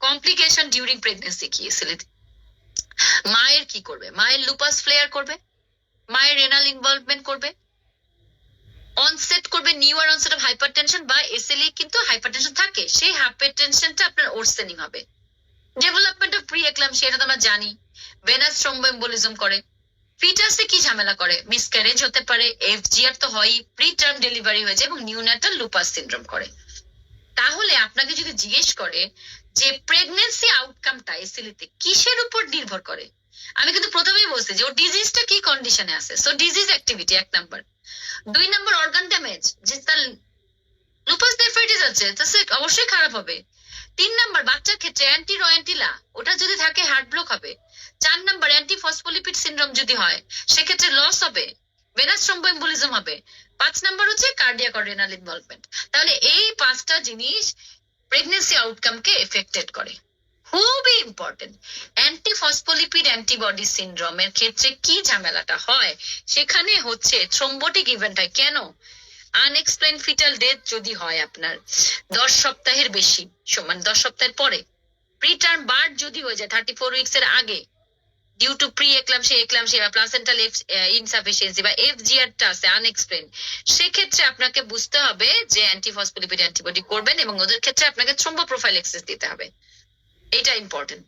কমপ্লিকেশন ডিউরিং প্রেগনেন্সি কি এসিলিতে মায়ের কি করবে? মায়ের লুপাস ফ্লেয়ার করবে, মায়ের রেনাল ইনভলভমেন্ট করবে, অনসেট করবে নিউয়ার অনসেট অফ হাইপারটেনশন বা এসএলই, কিন্তু হাইপারটেনশন থাকে, সেই হাইপারটেনশনটা আপনার ওরসেনিং হবে। ডেভেলপমেন্ট অফ প্রি এক্লাম্পসিয়া, এটা তো আমরা জানি, ভেনাস থ্রম্বোএম্বোলিজম করে। ফিটাসে কি ঝামেলা করে? মিসক্যারেজ হতে পারে, এফজিআর তো হয়ই, প্রি টার্ম ডেলিভারি হয়েছে এবং নিউনাটাল লুপাস সিনড্রোম করে। তাহলে আপনাকে যদি জিজ্ঞেস করে যে প্রেগনেন্সি আউটকামটা এসএলইতে কিসের উপর নির্ভর করে, আমি কিন্তু প্রথমেই বলছি যে ও ডিজিজটা কি কন্ডিশনে আছে। So disease activity 1 number. 2 number organ damage, যে তার লুপাস নেফ্রাইটিস আছে, তা সে অবশ্যই খারাপ হবে। 3 নাম্বার বাচ্চার ক্ষেত্রে অ্যান্টিরো অ্যান্টিলা, ওটা যদি থাকে হার্ট ব্লক হবে। 4 নাম্বার অ্যান্টিফসফোলিপিড সিনড্রোম যদি হয়, সেক্ষেত্রে লস হবে, ভেনাস থ্রম্বোএম্বোলিজম হবে। 5 নাম্বার হচ্ছে কার্ডিয়াক অর রেনাল ইনভলভমেন্ট। তাহলে এই 5টা জিনিস প্রেগনেন্সি আউটকামকে এফেক্টেড করে, খুবই ইম্পর্টেন্ট। অ্যান্টিফসফোলিপিড অ্যান্টিবডি সিনড্রোমের ক্ষেত্রে কি ঝামেলাটা হয়, সেখানে হচ্ছে থ্রম্বোটিক ইভেন্ট হয়। কেন? আনএক্সপ্লেইন ফিটাল ডেথ যদি হয় আপনার 10 সপ্তাহের বেশি, মানে 10 সপ্তাহের পরে, প্রিটার্ম বার্থ যদি হয়ে যায় 34 উইকস এর আগে, ডিউ টু প্রি এক্লাম্পসিয়া বা প্লাসেন্টাল ইনসাফিসিয়েন্সি বা এফজিআরটা আছে আনএক্সপ্লেইন, সেক্ষেত্রে আপনাকে বুঝতে হবে যে অ্যান্টিফসফোলিপিড অ্যান্টিবডি করবেন এবং ওদের ক্ষেত্রে আপনাকে থ্রম্বোপ্রোফাইলেক্সিস দিতে হবে, এটা ইম্পর্টেন্ট।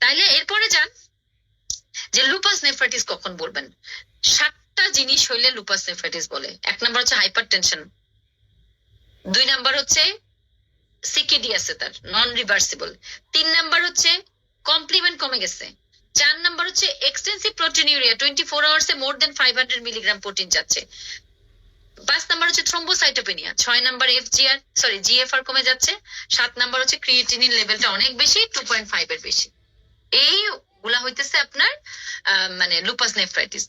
তাইলে এরপরে যান যে লুপাস নেফ্রাইটিস কখন বলবেন। 7টা জিনিস হইলে লুপাস নেফ্রাইটিস বলে। 1 নাম্বার হচ্ছে হাইপারটেনশন, 2 নাম্বার হচ্ছে সিকেডি আছে তার নন রিভার্সিবল, 3 নাম্বার হচ্ছে কমপ্লিমেন্ট কমে গেছে, 4 নাম্বার হচ্ছে এক্সটেন্সিভ প্রোটিনিউরিয়া, 24 আওয়ার্সে মোর দেন 500 মিলিগ্রাম প্রোটিন যাচ্ছে, 5 নাম্বার হচ্ছে থ্রম্বোসাইটোপেনিয়া, 6 নাম্বার জিএফআর কমে যাচ্ছে, 7 নাম্বার হচ্ছে ক্রিয়েটিনিন লেভেলটা অনেক বেশি, 2.5 এর বেশি। এই গুলা হইতেছে আপনার মানে লুপাস নেফ্রাইটিস।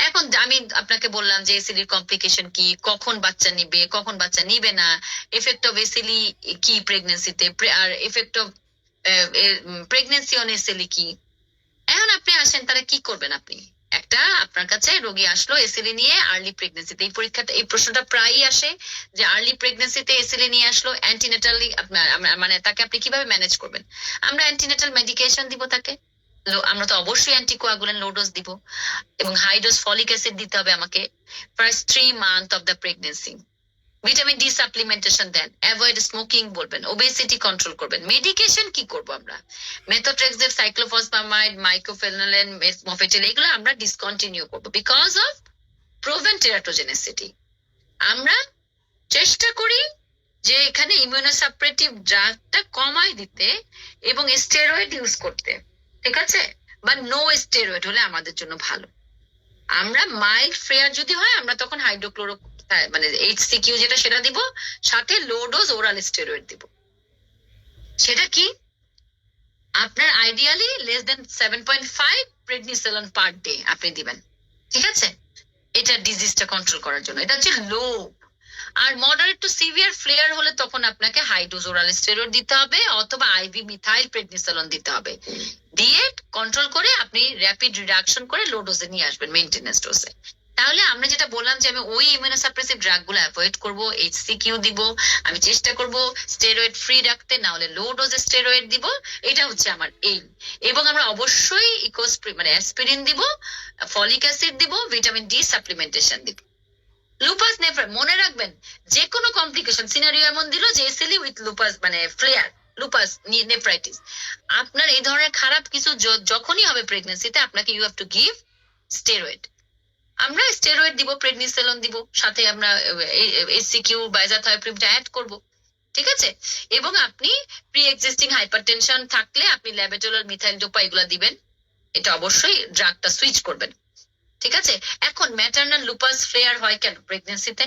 এখন আমি আপনাকে বললাম যে এসিলির কমপ্লিকেশন কি, কখন বাচ্চা নিবে, কখন বাচ্চা নিবে না, এফেক্ট অফ এসিলি কি প্রেগনেন্সিতে, আর এফেক্ট অফ প্রেগনেন্সি অন এসিলি কি। এখন আপনি আসেন, তারা কি করবেন? আপনি একটা আপনার কাছে রোগী আসলো এসিলি নিয়ে আর্লি প্রেগনেন্সিতে, এই পরীক্ষাটা এই প্রশ্নটা প্রায়ই আসে যে আর্লি প্রেগনেন্সিতে এসিলি নিয়ে আসলো, অ্যান্টিনেটালি আপনার মানে তাকে আপনি কিভাবে ম্যানেজ করবেন? আমরা অ্যান্টিনেটাল মেডিকেশন দিব তাকে, আমরা তো অবশ্যই অ্যান্টিকোয়াগুলেন্ট লো ডোজ দিব এবং হাই ডোজ ফলিক অ্যাসিড দিতে হবে আমাকে first 3 month of the pregnancy. Vitamin D supplementation দেন, অ্যাভয়েড স্মোকিং বলবেন, ওবেসিটি কন্ট্রোল করবেন। মেডিকেশন কি করব আমরা? মেথোট্রেক্সেট, সাইক্লোফসফামাইড, মাইক্রোফেনলেন, মফেটিল, এগুলো আমরা ডিসকন্টিনিউ করব বিকজ অফ প্রোভেন টেরাটোজেনেসিটি। আমরা চেষ্টা করি যে এখানে ইমিউনোসাপ্রেটিভ ড্রাগটা কমাই দিতে এবং স্টেরয়েড ইউজ করতে, ঠিক আছে? বা নো স্টেরয়েড হলে আমাদের জন্য ভালো। আমরা মাইল্ড ফ্রেয়ার যদি হয়, আমরা তখন হাইড্রোক্লোরো মানে এইচসিকিউ যেটা সেটা দিব, সাথে লো ডোজ ওরাল স্টেরয়েড দিব। সেটা কি? আপনার ideally less than 7.5 prednisolone per day আপনি দিবেন, ঠিক আছে? এটা ডিজিজটা কন্ট্রোল করার জন্য, এটা হচ্ছে লো। আর মডারেট টু সিভিয়ার ফ্লেয়ার হলে তখন আপনাকে হাই ডোজ ওরাল স্টেরয়েড দিতে হবে অথবা আইভি মিথাইল প্রেডনিসোলন দিতে হবে, দিয়ে কন্ট্রোল করে আপনি র্যাপিড রিডাকশন করে লো ডোজে নিয়ে আসবেন, মেইনটেনেন্স ডোজে। তাহলে আমরা যেটা বললাম যে আমি ওই ইমিউনোসাপ্রেসিভ ড্রাগ গুলো অ্যাভয়েড করব, এইচসিকিউ দিব, আমি চেষ্টা করব স্টেরয়েড ফ্রি রাখতে, না হলে লো ডোজে স্টেরয়েড দিব, এটা হচ্ছে আমার এইম। এবং আমরা অবশ্যই মানে অ্যাসপিরিন দিব, ফলিক অ্যাসিড দিব, ভিটামিন ডি সাপ্লিমেন্টেশন দিব। লুপাস নেফ্রাইটিস মনে রাখবেন, যে কোনো কমপ্লিকেশন সিনারিও এমন দিল যে এসএলই উইথ লুপাস মানে ফ্লেয়ার লুপাস নেফ্রাইটিস, আপনার এই ধরনের খারাপ কিছু যখনই হবে প্রেগনেন্সিতে, আপনাকে you have to give steroid. আমরা স্টেরয়েড দিব, প্রেডনিসোলন দিব, সাথে আমরা এইচসিকিউ বা এজাথিওপ্রিনটা অ্যাড করব, ঠিক আছে? এবং আপনি প্রি এক্সিস্টিং হাইপারটেনশন থাকলে আপনি ল্যাবেটোলার মিথাইল ডোপা এগুলা দিবেন, এটা অবশ্যই ড্রাগটা সুইচ করবেন। ঠিক আছে, এখন ম্যাটারনাল লুপাস ফ্লেয়ার হয় কেন প্রেগন্যান্সিতে?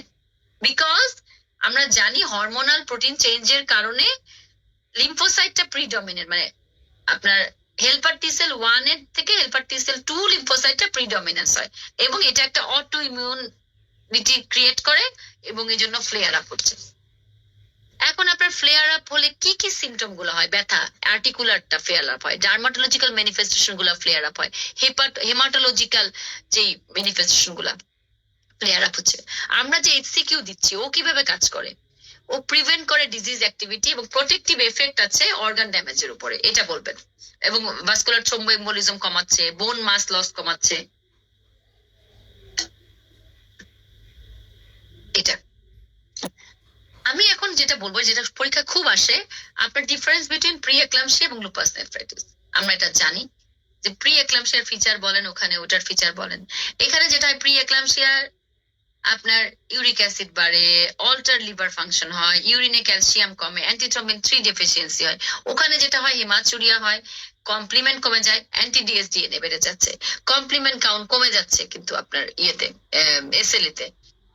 বিকজ আমরা জানি হরমোনাল প্রোটিন চেঞ্জের কারণে লিম্ফোসাইটটা প্রিডমিনেন্ট, মানে আপনার হেল্পার টি সেল 1 এর থেকে হেল্পার টি সেল 2 লিম্ফোসাইটটা প্রিডমিনেন্স হয় এবং এটা একটা অটো ইমিউনিটি ক্রিয়েট করে এবং এই জন্য ফ্লেয়ার আপ হচ্ছে। এখন আপনার ফ্লেয়ার আপ হলে কি কি সিমটম গুলো হয়? ব্যথা, আর্টিকুলারটা ফ্লেয়ার আপ হয়, ডার্মাটোলজিক্যাল ম্যানিফেস্টেশন গুলো ফ্লেয়ার আপ হয়, হেমাটোলজিক্যাল যে ম্যানিফেস্টেশন গুলা ফ্লেয়ার আপ হচ্ছে। আমরা যে এইচসিকিউ দিচ্ছি ও কিভাবে কাজ করে? ও প্রিভেন্ট করে ডিজিজ অ্যাক্টিভিটি এবং প্রোটেক্টিভ এফেক্ট আছে অর্গান ড্যামেজের উপরে, এটা বলবেন। এবং ভাস্কুলার থ্রোম্বোএম্বোলিজম কমাচ্ছে, বোন মাস লস কমাচ্ছে, এটা। আমি এখন যেটা বলবো, যেটা পরীক্ষা খুব আসে, আপনার ডিফারেন্স বিটুইন প্রি এক্লাম্পসিয়া এবং লুপাস নেফ্রাইটিস। আমরা এটা জানি যে প্রি এক্লাম্পসিয়ার ফিচার বলেন ওখানে, ওটার ফিচার বলেন। এখানে যেটা হয় প্রি এক্লাম্পসিয়ার আপনার ইউরিক অ্যাসিড বাড়ে, অল্টার লিভার ফাংশন হয়, ইউরিনে ক্যালসিয়াম কমে, অ্যান্টিথ্রম্বিন 3 ডেফিসিয়েন্সি হয়। ওখানে যেটা হয় হেমাচুরিয়া হয়, কমপ্লিমেন্ট কমে যায়, অ্যান্টি ডিএসডিএনএ বেড়ে যাচ্ছে, কমপ্লিমেন্ট কাউন্ট কমে যাচ্ছে কিন্তু আপনার ইয়েতে এসএলইতে।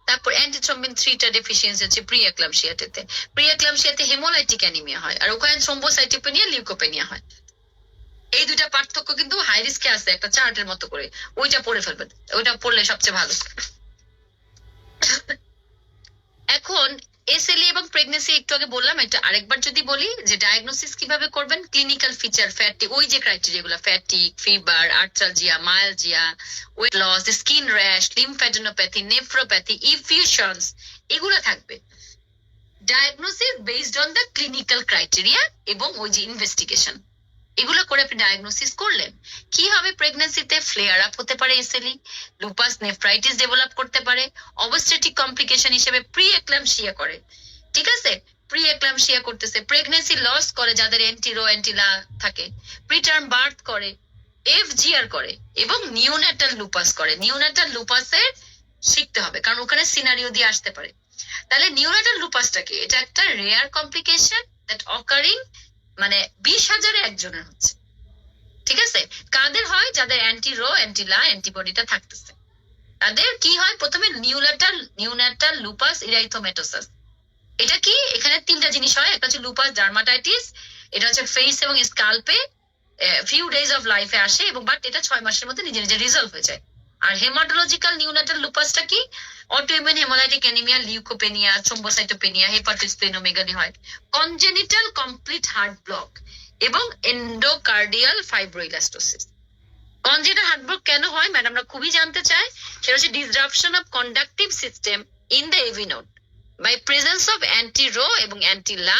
তারপর অ্যান্টিথ্রম্বিন 3টা ডেফিসিয়েন্সি হচ্ছে প্রি এক্লাম্পসিয়াতে। প্রি এক্লাম্পসিয়াতে হেমোলাইটিক অ্যানিমিয়া হয় আর ওখানে থ্রোম্বোসাইটোপেনিয়া লিউকোপেনিয়া হয়। এই দুইটা পার্থক্য কিন্তু হাই রিস্কে আছে একটা চার্টের মতো করে, ওইটা পড়ে ফেলবেন, ওইটা পড়লে সবচেয়ে ভালো। এখন এসএলই এবং প্রেগন্যান্সি একটু আগে বললাম, এটা আরেকবার যদি বলি যে ডায়াগনোসিস কিভাবে করবেন, ক্লিনিক্যাল ফিচার ফ্যাটি, ওই যে ক্রাইটেরিয়া গুলো, fatigue, fever, arthralgia, myalgia, weight loss, skin rash, lymphadenopathy, nephropathy, effusions, এগুলো থাকবে। Diagnosis based on the clinical criteria এবং ওই যে ইনভেস্টিগেশন, এগুলো করে আপনি ডায়াগনোসিস করলেন। কি হবে প্রেগন্যান্সিতে? ফ্লেয়ার আপ হতে পারে এসএলই, লুপাস নেফ্রাইটিস ডেভেলপ করতে পারে, অবস্ট্রেটিক কমপ্লিকেশন হিসেবে প্রি এক্লাম্পসিয়া করে। ঠিক আছে, প্রি এক্লাম্পসিয়া করতেছে, প্রেগন্যান্সি লস করে যাদের অ্যান্টিরো অ্যান্টিলা থাকে, প্রিটার্ম বার্থ করে, এফজিআর করে এবং নিওন্যাটাল লুপাস করে। নিওন্যাটাল লুপাসের শিখতে হবে কারণ ওখানে সিনারিও দিয়ে আসতে পারে। তাহলে নিওন্যাটাল লুপাসটা কি? এটা একটা রেয়ার কমপ্লিকেশন দ্যাট অকারিং, মানে 20,000-এ একজনের হচ্ছে। ঠিক আছে, কাদের হয়? যাদের অ্যান্টিরো অ্যান্টিলা অ্যান্টিবডিটা থাকতেছে তাদের কি হয়? প্রথমে নিউন্যাটাল লুপাস ইরাইথোমেটোসাস। এটা কি? এখানে 3টা জিনিস হয়। একটা হচ্ছে লুপাস ডার্মাটাইটিস, এটা হচ্ছে ফেস এবং স্কাল্পে ফিউ ডেজ অফ লাইফে আসে এবং বাট এটা 6 মাসের মধ্যে নিজে নিজে রিজলভ হয়ে যায়। আর হেমাটোলজিক্যাল নিউন্যাটাল লুপাসটা কি? Autoimmune haemolytic anaemia, leukopenia, thrombocytopenia, hepatosplenomegaly হয়, কনজেনিটাল কমপ্লিট হার্ট ব্লক এবং endocardial fibroelastosis. Congenital heart block কেন হয় ম্যাডামরা খুবই জানতে চায়। সেটা হচ্ছে disruption of conductive system in the AV node by presence of anti Ro এবং অ্যান্টিলা,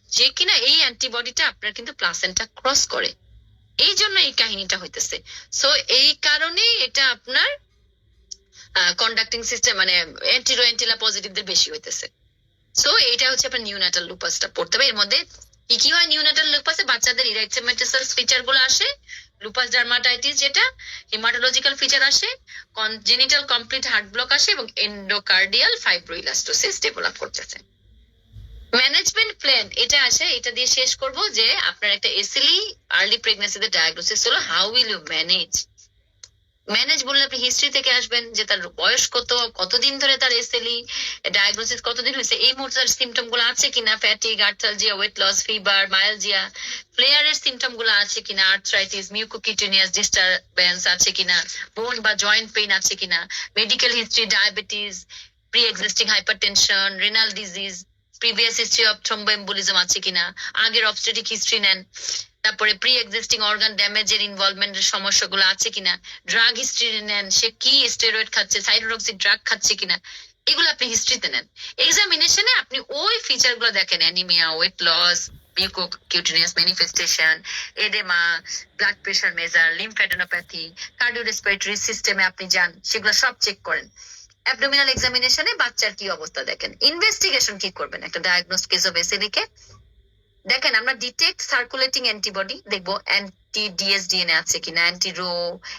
যে কিনা এই অ্যান্টিবডিটা আপনার কিন্তু প্লাসেন্টা ক্রস করে, এই জন্য এই কাহিনীটা হইতেছে। সো এই কারণে এটা আপনার কন্ডাক্টিং সিস্টেম মানে অ্যান্টিরো অ্যান্টিলা পজিটিভদের বেশি হইতেছে। সো এইটা হচ্ছে আপনার নিউন্যাটাল লুপাসটা পড়তে হবে। এর মধ্যে কি কি হয় নিউন্যাটাল লুপাসে? বাচ্চাদের ইরাইথোমেটোসাস ফিচার গুলো আসে, লুপাস ডার্মাটাইটিস যেটা, হেমাটোলজিক্যাল ফিচার আসে, কনজেনিটাল কমপ্লিট হার্ট ব্লক আসে এবং এন্ডোকার্ডিয়াল ফাইব্রোইলাস্টোসিস ডেভেলপ করতেছে। ম্যানেজমেন্ট প্ল্যান এটা আসে, এটা দিয়ে শেষ করব যে আপনার একটা এসএলই আর্লি প্রেগন্যান্সিতে ডায়াগনোসিস হলো, how will you manage? Manage বললে আপনি হিস্ট্রি থেকে আসবেন যে তার বয়স কত, কতদিন ধরে তার এসএলই, ডায়াগনোসিস কতদিন হয়েছে, এই মুহূর্তে তার সিমটম গুলো আছে কিনা, fatigue, arthralgia, weight loss, fever, myalgia, ফ্লেয়ারের সিমটম গুলো আছে কিনা, আর্থ্রাইটিস, মিউকোকিউটেনিয়াস ডিস্টারবেন্স আছে কিনা, বোন বা জয়েন্ট পেইন আছে কিনা, medical history, diabetes, pre existing hypertension, renal disease, previous history of thromboembolism আছে কিনা, আগের অবস্ট্রেটিক হিস্ট্রি নেন, তারপরে প্রি এক্সিস্টিং অর্গান ড্যামেজের ইনভলভমেন্টের সমস্যাগুলো আছে কিনা, ড্রাগ হিস্ট্রি নেন, সে কি স্টেরয়েড খাচ্ছে, সাইটোটক্সিক ড্রাগ খাচ্ছে কিনা, এগুলো আপনি হিস্ট্রিতে নেন। এক্সামিনেশনে আপনি ওই ফিচার গুলো দেখেন, anaemia, weight loss, mucocutaneous manifestation, oedema, blood pressure measure, lymphadenopathy, cardiorespiratory সিস্টেমে আপনি যান, সেগুলো সব চেক করেন। অ্যাবডোমিনাল এক্সামিনেশনে বাচ্চার কি অবস্থা দেখেন। ইনভেস্টিগেশন কি করবেন? একটা ডায়াগনোস কেস অফ এসএলই কে দেখেন, আমরা ডিটেক্ট সার্কুলেটিং অ্যান্টিবডি দেখবো, অ্যান্টি ডিএসডিএনএ আছে কিনা, anti Ro,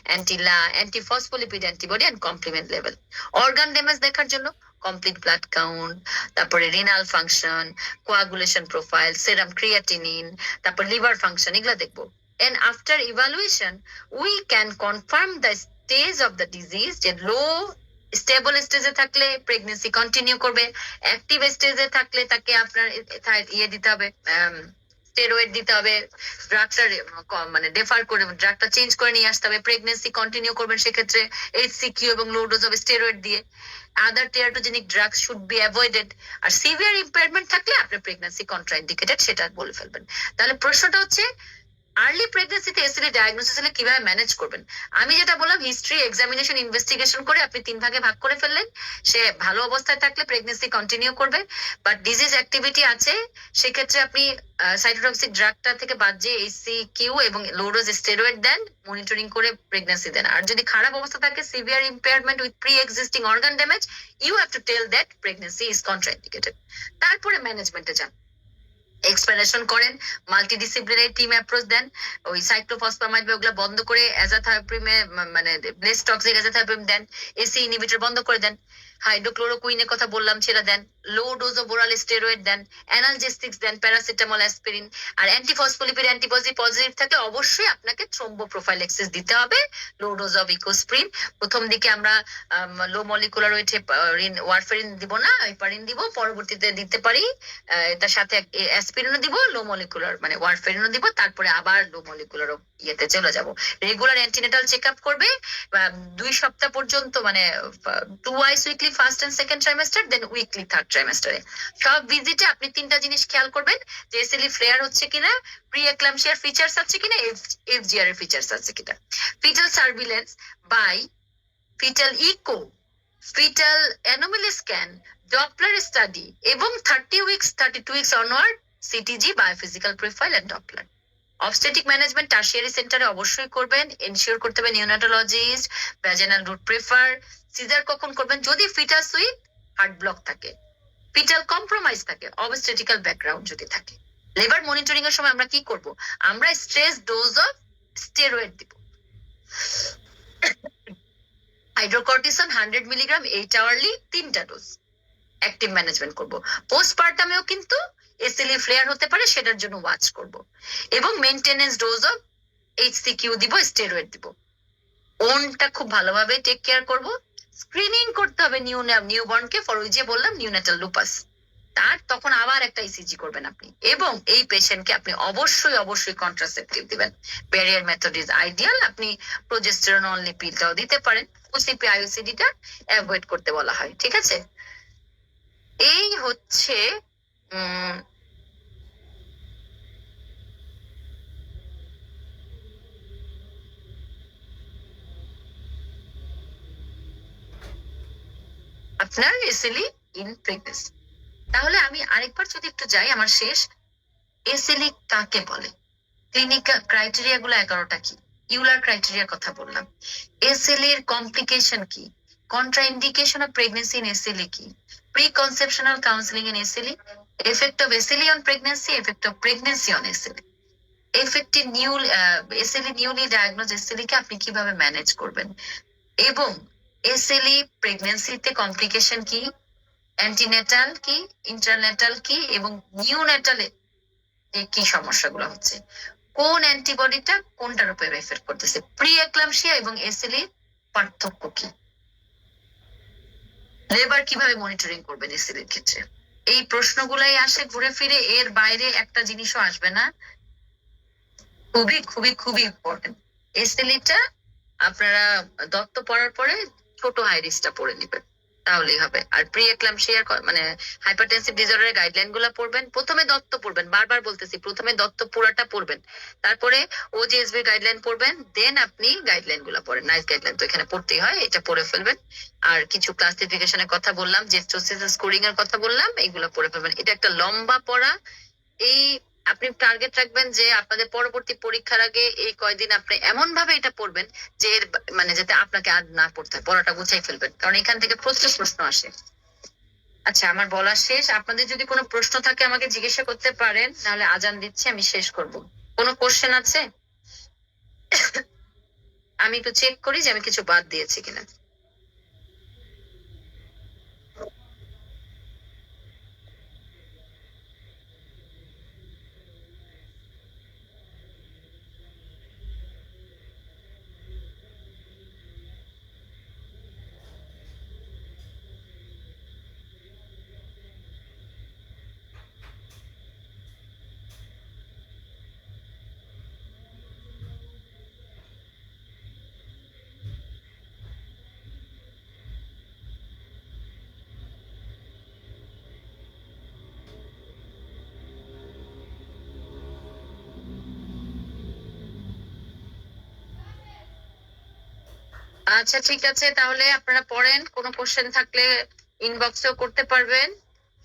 anti La, anti phospholipid antibody and complement level. Organ damage দেখার জন্য কমপ্লিট ব্লাড কাউন্ট, তারপরে renal function, coagulation profile, serum creatinine, তারপর লিভার ফাংশন, এগুলা দেখবো। And after evaluation, we can confirm the stage of the disease, যে লো stable স্টেজে থাকলে pregnancy continue করবে, অ্যাক্টিভ স্টেজে থাকলে তাকে আপনার ইয়ে দিতে হবে, স্টেরয়েড দিতে হবে, ড্রাগটা মানে ডেফার করে ড্রাগটা চেঞ্জ করে নিয়ে আসতে হবে। প্রেগনেন্সি কন্টিনিউ করবেন সেক্ষেত্রে HCQ এবং লো ডোজ অফ স্টেরয়েড দিয়ে। Other teratogenic drugs should be avoided. আর সিভিয়ার ইম্পেয়ারমেন্ট থাকলে আপনার প্রেগনেন্সি কন্ট্রাইন্ডিকেটেড, সেটা বলে ফেলবেন। তাহলে প্রশ্নটা হচ্ছে আর্লি প্রেগনেন্সিতে এসএলই ডায়াগনোসিস হলে কিভাবে ম্যানেজ করবেন। আমি যেটা বললাম, হিস্ট্রি, এক্সামিনেশন, ইনভেস্টিগেশন করে আপনি 3 ভাগে ভাগ করে ফেললেন। সে ভালো অবস্থায় থাকলে প্রেগনেন্সি কন্টিনিউ করবে, বাট ডিজিজ অ্যাক্টিভিটি আছে, সেক্ষেত্রে আপনি সাইটোটক্সিক ড্রাগটা থেকে বাদ দিয়ে HCQ এবং লো ডোজ স্টেরয়েড দেন, মনিটরিং করে প্রেগনেন্সি দেন। আর যদি খারাপ অবস্থা থাকে, severe impairment with pre existing organ damage, you have to tell that pregnancy is contraindicated. তারপরে ম্যানেজমেন্টে যান, এক্সপ্লেনেশন করেন, মাল্টিডিসিপ্লিনারি টিম অ্যাপ্রোচ দেন, ওই সাইক্লোফসফামাইড বা ওগুলা বন্ধ করে অ্যাজাথায়োপ্রিমে মানে লেস টক্সিক অ্যাজাথায়োপ্রিম দেন, এসি ইনহিবিটর বন্ধ করে দেন, হাইড্রোক্লোরোকুইনের কথা বললাম সেটা দেন, low dose of oral steroid দেন, অ্যানালজেস্টিক্স দেন, প্যারাসিটামল, অ্যাসপিরিন। আর অ্যান্টিফসফোলিপিড অ্যান্টিবডি পজিটিভ থাকলে অবশ্যই আপনাকে থ্রোম্বোপ্রোফাইলেক্সিস দিতে হবে, লো ডোজ অফ ইকোস্প্রিন। প্রথম দিকে আমরা লো মলিকুলার ওয়েটে ওয়ারফেরিন দিব না, হেপারিন দিব, পরবর্তীতে দিতে পারি এটার সাথে অ্যাসপিরিনও দিব, লো মলিকুলার মানে ওয়ারফেরিনও দিব, তারপরে আবার লো মলিকুলার ইয়েতে চলে যাব। রেগুলার অ্যান্টিনেটাল চেক আপ করবে 2 সপ্তাহ পর্যন্ত, মানে twice weekly, first and second trimester, then weekly third ট্রাইমেস্টারে। সব ভিজিটে আপনি 3টা জিনিস খেয়াল করবেন, যে এসএলই ফ্লেয়ার হচ্ছে কিনা, প্রি এক্লাম্পসিয়ার ফিচার্স আছে কিনা, এফজিআর এর ফিচার্স আছে কিনা, fetal surveillance by fetal echo, fetal anomaly scan, Doppler study এবং 32 weeks onward CTG, biophysical profile and Doppler. Obstetric management tertiary সেন্টারে অবশ্যই করবেন, এনশিওর করতে হবে neonatologist, vaginal route prefer. Caesar কখন করবেন? যদি ফিটাস উইথ হার্ট ব্লক থাকে, ফিটাল কম্প্রোমাইজ থাকে, অবস্টেটিক্যাল ব্যাকগ্রাউন্ড যদি থাকে। লেবার মনিটরিং এর সময় আমরা কি করব? আমরা স্ট্রেস ডোজ অফ স্টেরয়েড দিব, হাইড্রোকর্টিসন 100 মিলিগ্রাম 8 আওয়ারলি, 3টা ডোজ। অ্যাক্টিভ ম্যানেজমেন্ট করব। পোস্টপার্টামেও কিন্তু এসএলই ফ্লেয়ার হতে পারে, সেটার জন্য ওয়াচ করব। এবং মেইনটেনেন্স ডোজ অফ HCQ দিব, স্টেরয়েড দিব। ওনটা খুব ভালোভাবে টেক কেয়ার করব। স্ক্রিনিং করতে হবে নিউবর্নকে ফর, ওই যে বললাম নিউনেটাল লুপাস, তার তখন আবার একটা ইসিজি করবেন আপনি। এবং এই পেশেন্টকে আপনি অবশ্যই কন্ট্রাসেপটিভ দিবেন। Barrier method is ideal. আপনি প্রোজেস্টেরন অনলি পিলটাও দিতে পারেন। ওসিপি আইওসিডিটা অ্যাভয়েড করতে বলা হয়, ঠিক আছে? এই হচ্ছে আপনার এসএলই ইন প্রেগনেন্সি। তাহলে আমি আরেকবার যদি একটু যাই, আমার শেষ, এসএলই কাকে বলে, ক্লিনিক্যাল ক্রাইটেরিয়া গুলো 11টা কি, ইউলার ক্রাইটেরিয়ার কথা বললাম, এসএলই এর কমপ্লিকেশন কি, contraindication of pregnancy in SLE কি, pre conceptional counselling in SLE, effect of SLE on pregnancy, effect of pregnancy on SLE, effective SLE newly diagnose SLE কে আপনি কিভাবে ম্যানেজ করবেন, এবং এসএলই প্রেগনেন্সিতে কমপ্লিকেশন কি, অ্যান্টিনেটাল কি, ইন্টারনেটাল কি, এবং নিউনেটালে কি সমস্যাগুলো হচ্ছে, কোন অ্যান্টিবডিটা কোনটার উপরে এফেক্ট করতেছে, প্রি এক্লাম্পসিয়া এবং এসএলই পার্থক্য কি, লেবার কিভাবে মনিটরিং করবেন এসএলই ক্ষেত্রে। এই প্রশ্নগুলাই আসে ঘুরে ফিরে, এর বাইরে একটা জিনিসও আসবে না। খুবই ইম্পর্টেন্ট। এসএলইটা আপনারা দত্ত পড়ার পরে ছোট হাই রিস্কটা পড়ে নেবেন, তাহলেই হবে। আর প্রি এক্লাম্পসিয়ার মানে হাইপারটেনসিভ ডিসঅর্ডারের গাইডলাইন গুলা পড়বেন। প্রথমে দত্ত পড়বেন, বারবার বলতেছি, প্রথমে দত্ত পুরাটা পড়বেন, তারপরে ওজিএসবি গাইডলাইন পড়বেন, দেন আপনি গাইডলাইন গুলা পড়েন। নাইস গাইডলাইন তো এখানে পড়তেই হয়, এটা পড়ে ফেলবেন। আর কিছু ক্লাসিফিকেশনের কথা বললাম, জেস্টোসিস স্কোরিং এর কথা বললাম, এইগুলো পড়ে ফেলবেন। এটা একটা লম্বা পড়া। এই আপনি টার্গেট রাখবেন যে আপনাদের পরবর্তী পরীক্ষার আগে এই কয়দিন আপনি এমন ভাবে এটা পড়বেন যে মানে যাতে আপনাকে আর না পড়তে হয়, পড়াটা গুছাই ফেলবেন, কারণ এখান থেকে প্রচুর প্রশ্ন আসে। আচ্ছা, আমার বলা শেষ। আপনাদের যদি কোনো প্রশ্ন থাকে আমাকে জিজ্ঞাসা করতে পারেন, নাহলে আজান দিচ্ছি, আমি শেষ করব। কোনো কোশ্চেন আছে? আমি একটু চেক করি যে আমি কিছু বাদ দিয়েছি কিনা। আচ্ছা ঠিক আছে, তাহলে আপনারা পড়েন, কোনো কোশ্চেন থাকলে ইনবক্সেও করতে পারবেন।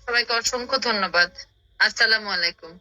সবাইকে অসংখ্য ধন্যবাদ। আসসালামু আলাইকুম।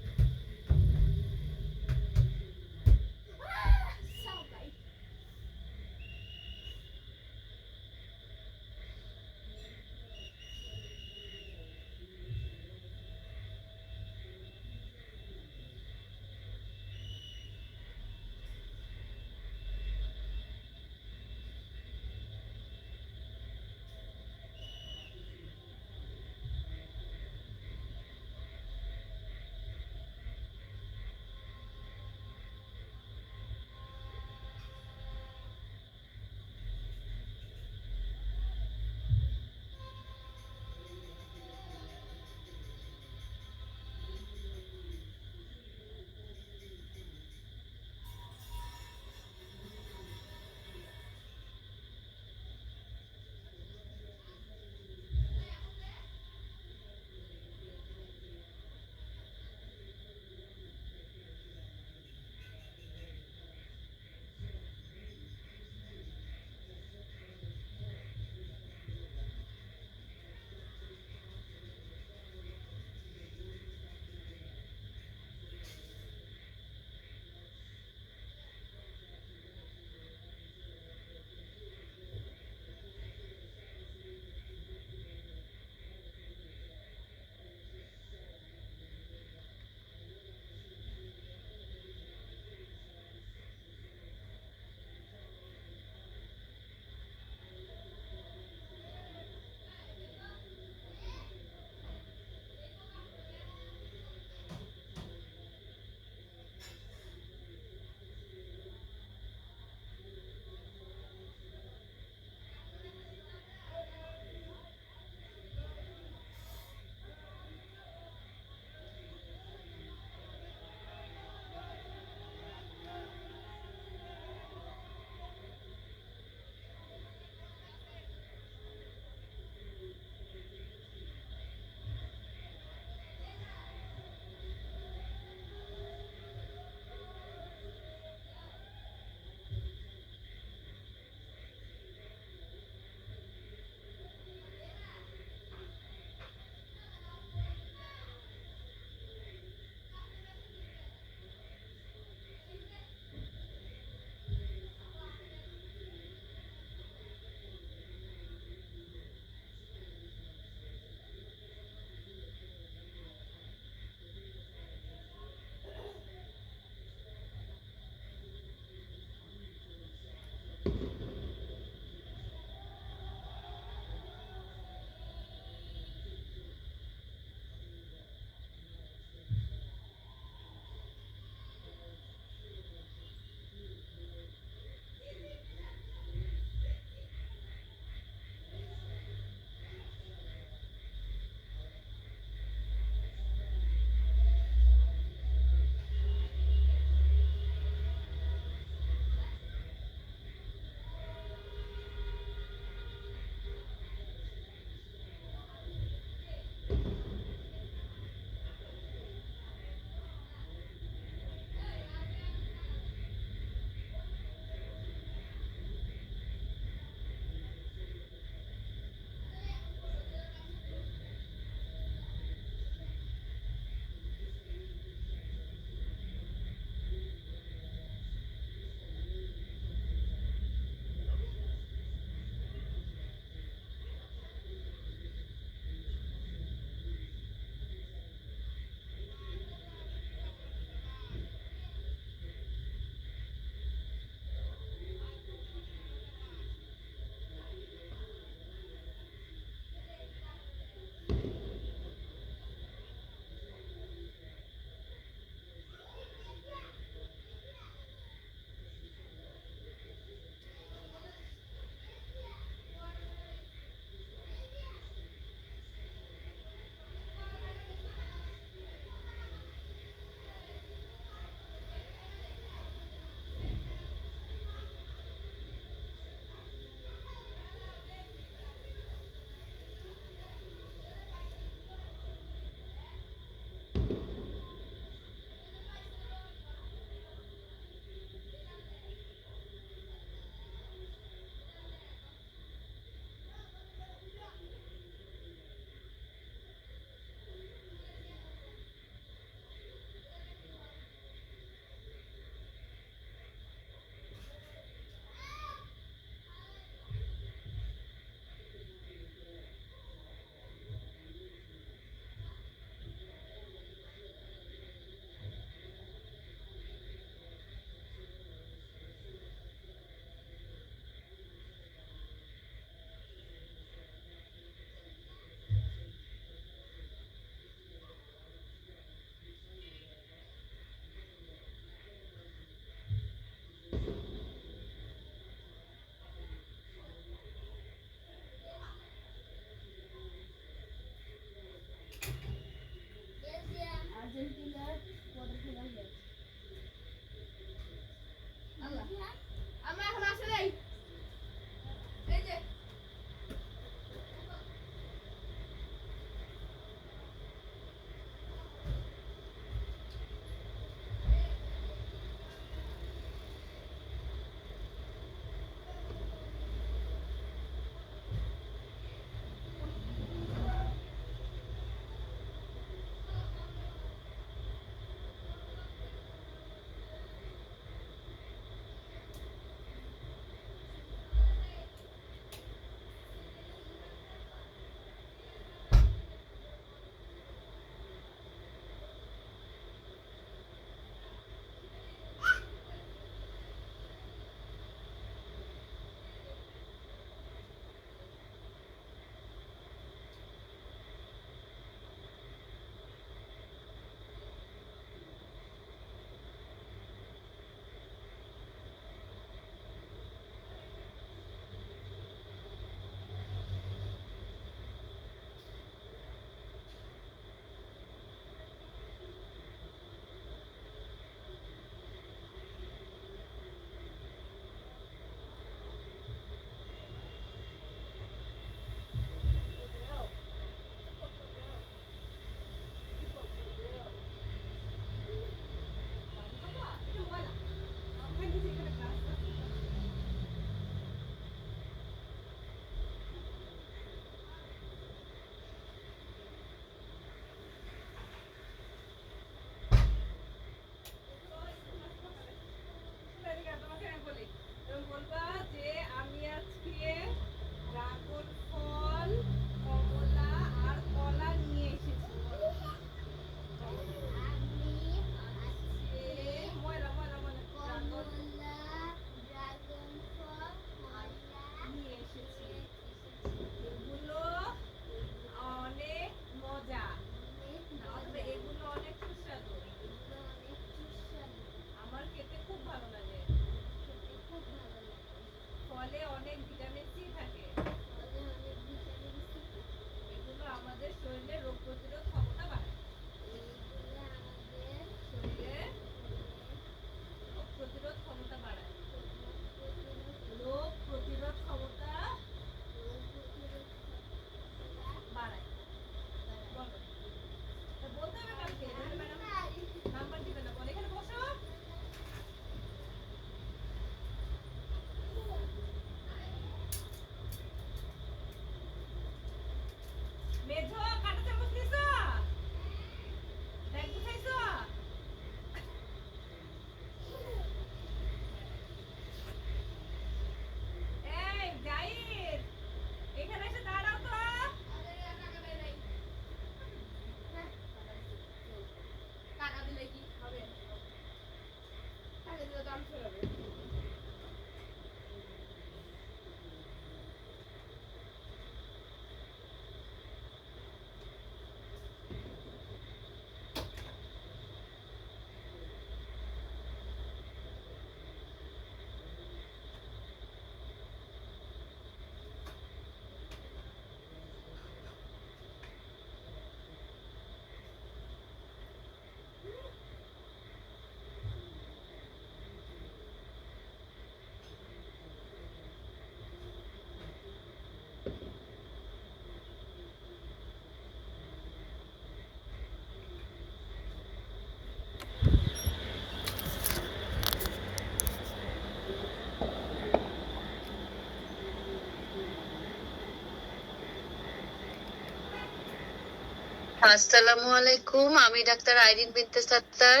আসসালামু আলাইকুম, আমি ডাক্তার আইরিন বিনতে সাত্তার।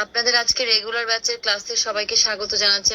আপনাদের আজকে রেগুলার ব্যাচের ক্লাসে সবাইকে স্বাগত জানাচ্ছি।